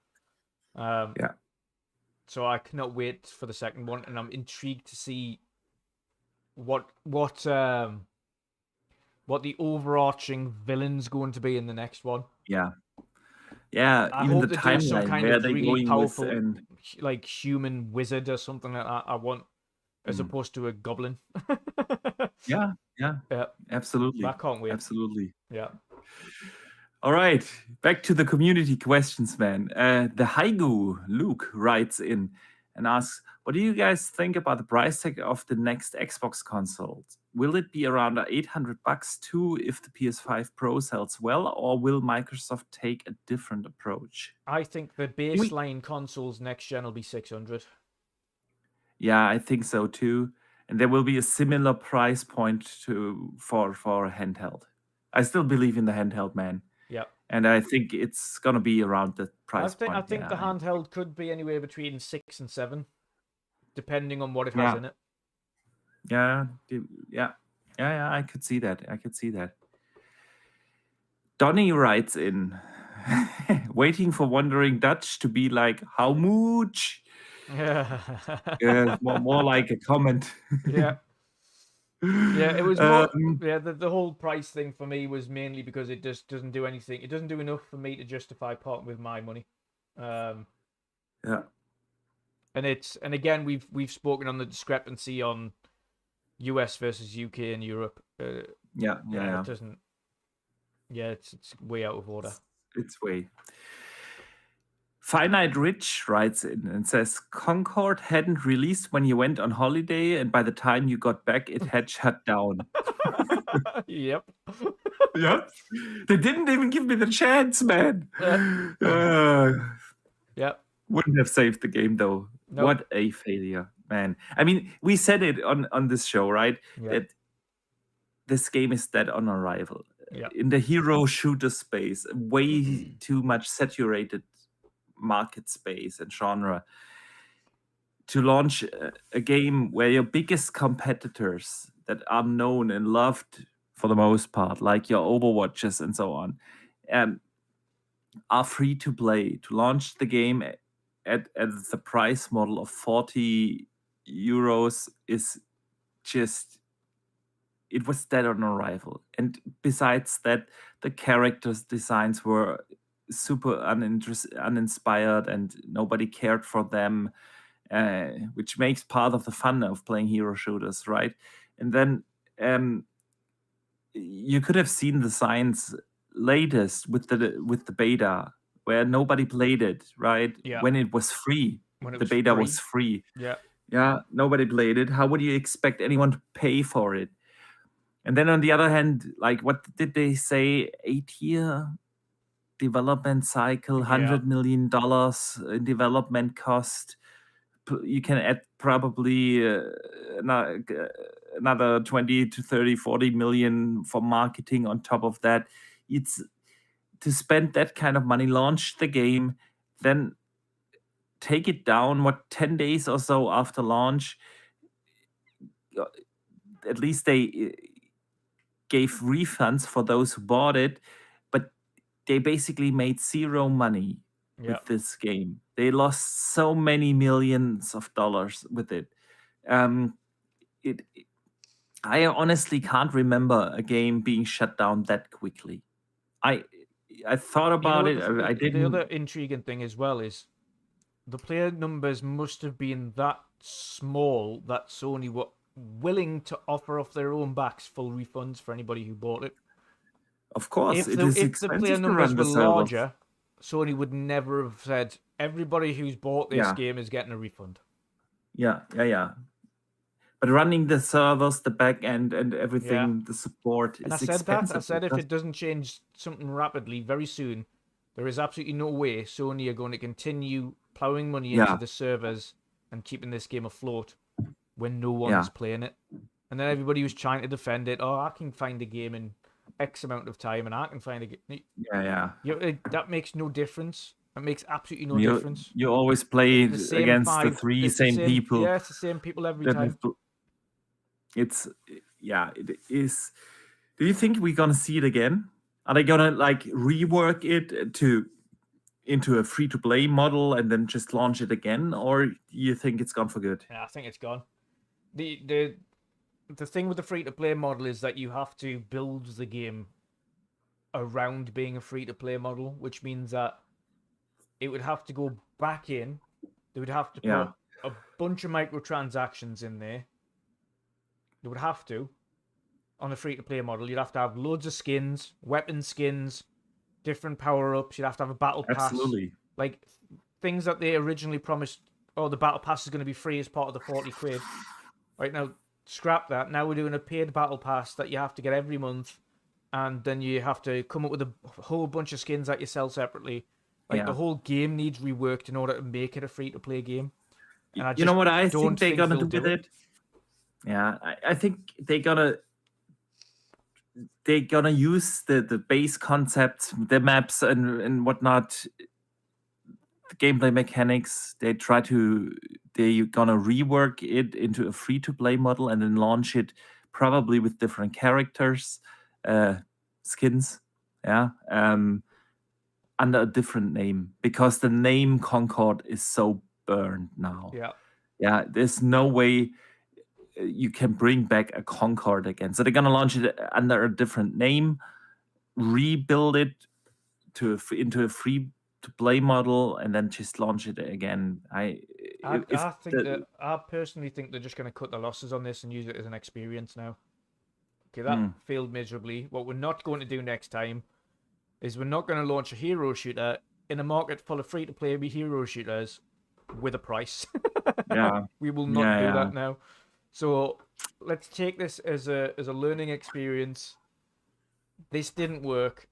So I cannot wait for the second one, and I'm intrigued to see what the overarching villain's going to be in the next one. Yeah. I Even hope the they do some timeline kind where of they're really going with, powerful, and like human wizard or something like that. I want, as opposed to a goblin. yeah, absolutely. I can't wait. Absolutely. Yeah. All right, back to the community questions, man. The Haigu Luke writes in and asks, what do you guys think about the price tag of the next Xbox console? Will it be around $800 too if the PS5 Pro sells well, or will Microsoft take a different approach? I think the baseline consoles next gen will be 600. Yeah, I think so too. And there will be a similar price point for a handheld. I still believe in the handheld, man. Yeah. And I think it's gonna be around the price point. I think the handheld could be anywhere between 6 and 7, depending on what it has in it. Yeah, I could see that. Donnie writes in, waiting for WandrinDutch to be like, how much? Yeah, more like a comment. Yeah, it was more, the whole price thing for me was mainly because it just doesn't do anything. It doesn't do enough for me to justify parting with my money. And again, we've spoken on the discrepancy on US versus UK and Europe. It doesn't. Yeah, it's way out of order. It's way. Finite Rich writes in and says, Concord hadn't released when you went on holiday, and by the time you got back, it had shut down. Yep. Yep. They didn't even give me the chance, man. Yep. Wouldn't have saved the game, though. Nope. What a failure, man. I mean, we said it on this show, right? Yep. That this game is dead on arrival. Yep. In the hero shooter space, way too much saturated market space and genre, to launch a game where your biggest competitors that are known and loved for the most part, like your Overwatches and so on, are free to play. To launch the game at the price model of 40 euros is just, it was dead on arrival. And besides that, the characters' designs were super uninspired and nobody cared for them, which makes part of the fun of playing hero shooters, right? And then you could have seen the signs latest with the beta, where nobody played it, right? Yeah. When it was free. The beta was free. Yeah, nobody played it. How would you expect anyone to pay for it? And then on the other hand, like, what did they say? 8-year development cycle, $100 million in development cost. You can add probably another 20 to 30, 40 million for marketing on top of that. It's to spend that kind of money, launch the game, then take it down, 10 days or so after launch. At least they gave refunds for those who bought it, but they basically made zero money with this game. They lost so many millions of dollars with it. I honestly can't remember a game being shut down that quickly. I thought about it. I didn't. The other intriguing thing as well is the player numbers must have been that small that Sony were willing to offer off their own backs full refunds for anybody who bought it. Of course, if the player numbers were larger, Sony would never have said everybody who's bought this game is getting a refund. Yeah. but running the servers, the back end, and everything, the support And is I said expensive. that. I said if it doesn't change something rapidly very soon, there is absolutely no way Sony are going to continue plowing money into the servers and keeping this game afloat when no one's playing it. And then everybody was trying to defend it. Oh, I can find a game in X amount of time, and I can find a game. That makes no difference. It makes absolutely no difference. You always play against the three same people. Yeah, it's the same people every time. It is. Do you think we're gonna see it again? Are they gonna like rework it into a free-to-play model and then just launch it again, or do you think it's gone for good? Yeah, I think it's gone. The thing with the free-to-play model is that you have to build the game around being a free-to-play model, which means that it would have to go back in. They would have to put a bunch of microtransactions in there. They would have to. On a free-to-play model, you'd have to have loads of skins, weapon skins, different power-ups. You'd have to have a battle pass. Absolutely. Like, things that they originally promised, oh, the battle pass is going to be free as part of the 40 quid. Right now, scrap that. Now we're doing a paid battle pass that you have to get every month, and then you have to come up with a whole bunch of skins that you sell separately. Like, the whole game needs reworked in order to make it a free-to-play game. And you know what I think they're gonna do with it? Yeah, I think they're gonna use the base concepts, the maps and whatnot, the gameplay mechanics. They're gonna rework it into a free-to-play model and then launch it probably with different characters, skins, under a different name, because the name Concord is so burned now. Yeah, there's no way you can bring back a Concord again. So they're gonna launch it under a different name, rebuild it into a free-to-play model, and then just launch it again. I personally think they're just going to cut the losses on this and use it as an experience now. Okay, that failed miserably. What we're not going to do next time is we're not going to launch a hero shooter in a market full of free-to-play hero shooters with a price. We will not do that now. So let's take this as a learning experience. This didn't work.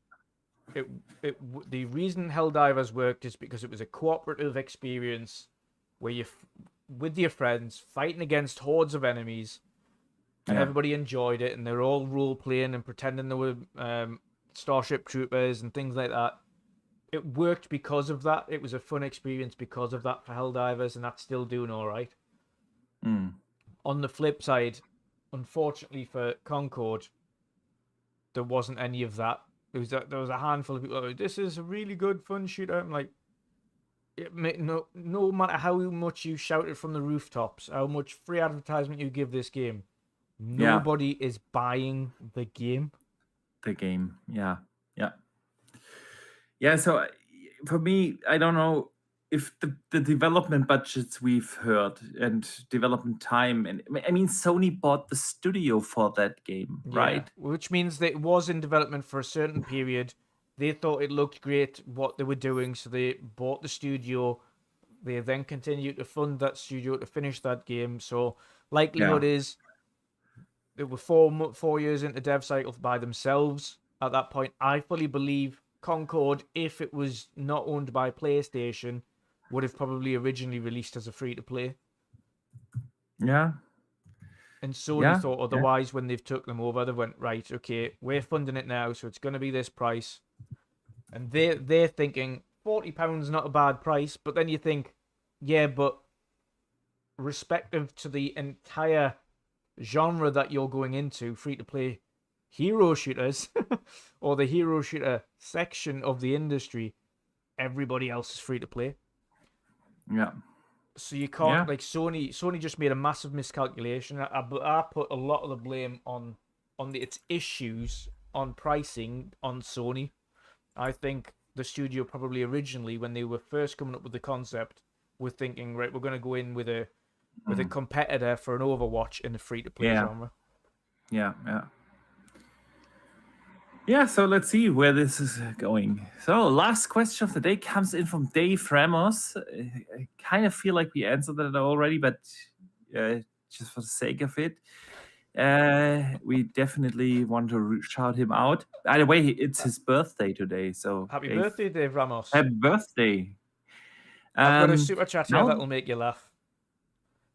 The reason Helldivers worked is because it was a cooperative experience where you, with your friends, fighting against hordes of enemies, and everybody enjoyed it, and they're all role playing and pretending they were Starship Troopers and things like that. It worked because of that. It was a fun experience because of that for Helldivers, and that's still doing all right. On the flip side, unfortunately for Concord, there wasn't any of that. There was a handful of people like, this is a really good fun shooter. I'm like, no matter how much you shout it from the rooftops, how much free advertisement you give this game, nobody is buying the game. So for me, I don't know if the development budgets we've heard and development time, and I mean, Sony bought the studio for that game, right? Which means that it was in development for a certain period. They thought it looked great what they were doing, so they bought the studio. They then continued to fund that studio to finish that game. So likelihood is they were 4 years into dev cycle by themselves at that point. I fully believe Concord, if it was not owned by PlayStation, would have probably originally released as a free-to-play. And Sony thought otherwise when they've took them over. They went, right, okay, we're funding it now, so it's going to be this price. And they're thinking, £40 not a bad price. But then you think, yeah, but respective to the entire genre that you're going into, free-to-play hero shooters, or the hero shooter section of the industry, everybody else is free-to-play. So you can't, like, Sony just made a massive miscalculation. I put a lot of the blame on its issues on pricing on Sony. I think the studio probably originally, when they were first coming up with the concept, were thinking, right, we're going to go in with a competitor for an Overwatch in the free-to-play genre. So let's see where this is going. So last question of the day comes in from Dave Ramos. I kind of feel like we answered that already, but just for the sake of it. We definitely want to shout him out. By the way, it's his birthday today, so Happy birthday, Dave Ramos. Happy birthday. I've got a super chat here that'll make you laugh.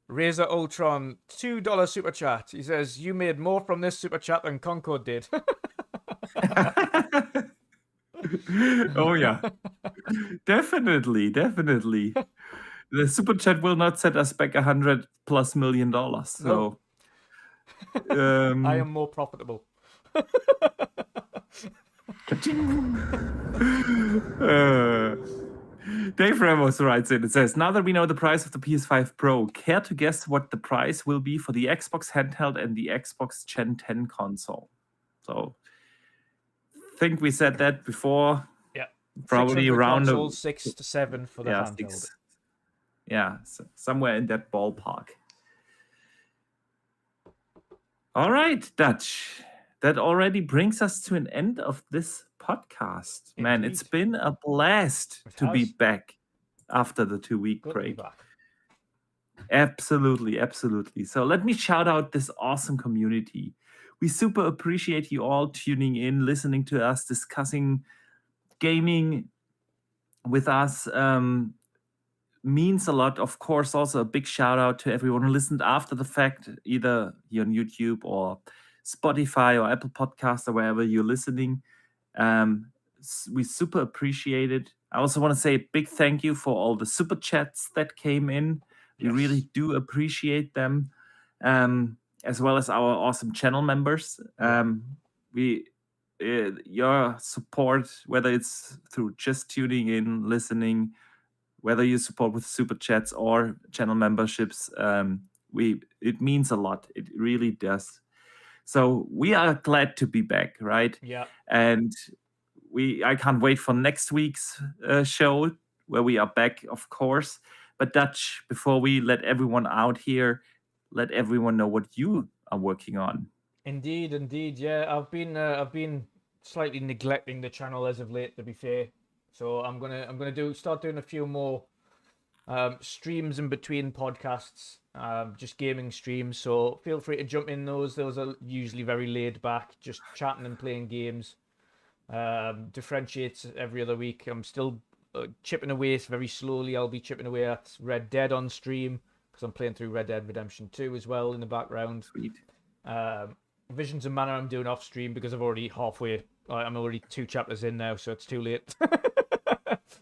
Razor Ultron, $2 super chat. He says, you made more from this super chat than Concord did. Oh, yeah. Definitely. The super chat will not set us back $100+ million. So I am more profitable. Dave Ramos writes in. It says, now that we know the price of the PS5 Pro, care to guess what the price will be for the Xbox handheld and the Xbox Gen 10 console? So, think we said that before. Yeah. Probably around console, 6 to 7 for the handheld. So somewhere in that ballpark. All right, Dutch. That already brings us to an end of this podcast. Indeed. Man, it's been a blast to be back after the 2-week break. Absolutely. So let me shout out this awesome community. We super appreciate you all tuning in, listening to us, discussing gaming with us. Means a lot. Of course, also a big shout out to everyone who listened after the fact, either here on YouTube or Spotify or Apple Podcasts or wherever you're listening. We super appreciate it. I also want to say a big thank you for all the super chats that came in. We really do appreciate them, as well as our awesome channel members. Your support, whether it's through just tuning in, listening, whether you support with super chats or channel memberships, it means a lot. It really does. So we are glad to be back, right? Yeah. And I can't wait for next week's show where we are back, of course. But Dutch, before we let everyone out here, let everyone know what you are working on. Indeed. Yeah, I've been slightly neglecting the channel as of late, to be fair. So I'm gonna start doing a few more streams in between podcasts, just gaming streams. So feel free to jump in those. Those are usually very laid back, just chatting and playing games. Differentiates every other week. I'm still chipping away very slowly. I'll be chipping away at Red Dead on stream because I'm playing through Red Dead Redemption 2 as well in the background. Sweet. Visions of Mana I'm doing off stream because I'm already 2 chapters in now, so it's too late.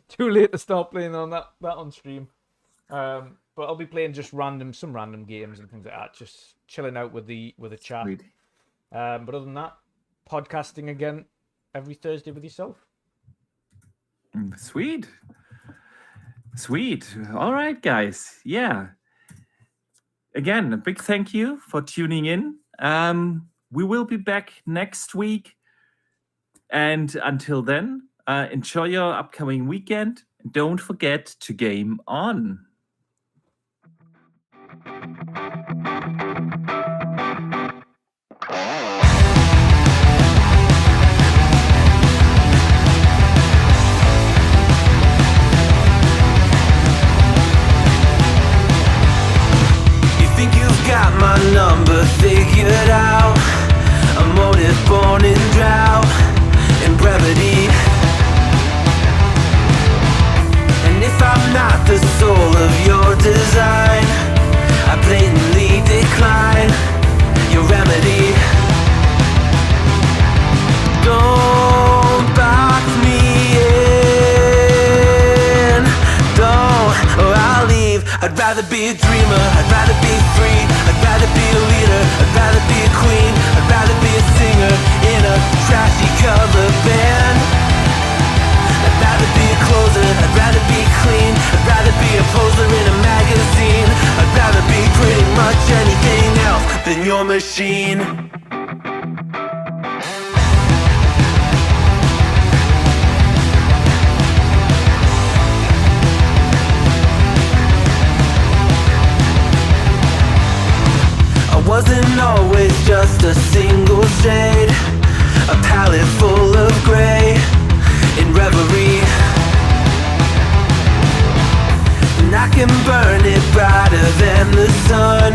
Too late to start playing on that on stream. But I'll be playing just some random games and things like that, just chilling out with the chat. Sweet. But other than that, podcasting again every Thursday with yourself. Sweet. All right, guys. Yeah. Again, a big thank you for tuning in. We will be back next week. And until then, enjoy your upcoming weekend. Don't forget to game on. Got my number figured out. A motive born in drought and brevity. And if I'm not the soul of your design, I blatantly decline your remedy. Don't box me in. Don't, or I'll leave. I'd rather be a dreamer. I'd rather be free. I'd rather be a leader, I'd rather be a queen, I'd rather be a singer in a trashy cover band. I'd rather be a closer, I'd rather be clean, I'd rather be a poser in a magazine. I'd rather be pretty much anything else than your machine. Wasn't always just a single shade, a palette full of gray in reverie. And I can burn it brighter than the sun.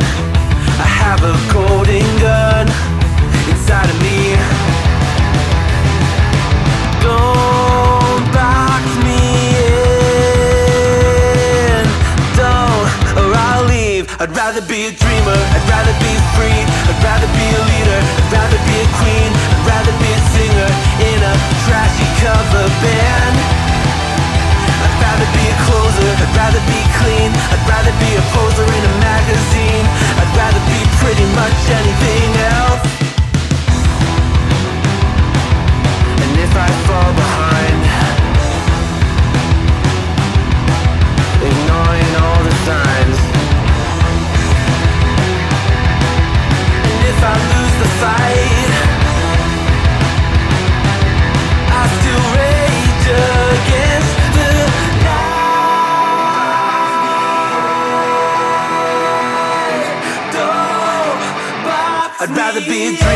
rather be a dreamer, I'd rather be free, I'd rather be a leader, I'd rather be a queen, I'd rather be a singer in a trashy cover band. I'd rather be a closer, I'd rather be clean, I'd rather be a poser in a magazine, I'd rather be pretty much anything else. And if I fall behind, ignoring all the signs, and if I lose the fight, I still rage against the night. I'd rather be a dreamer,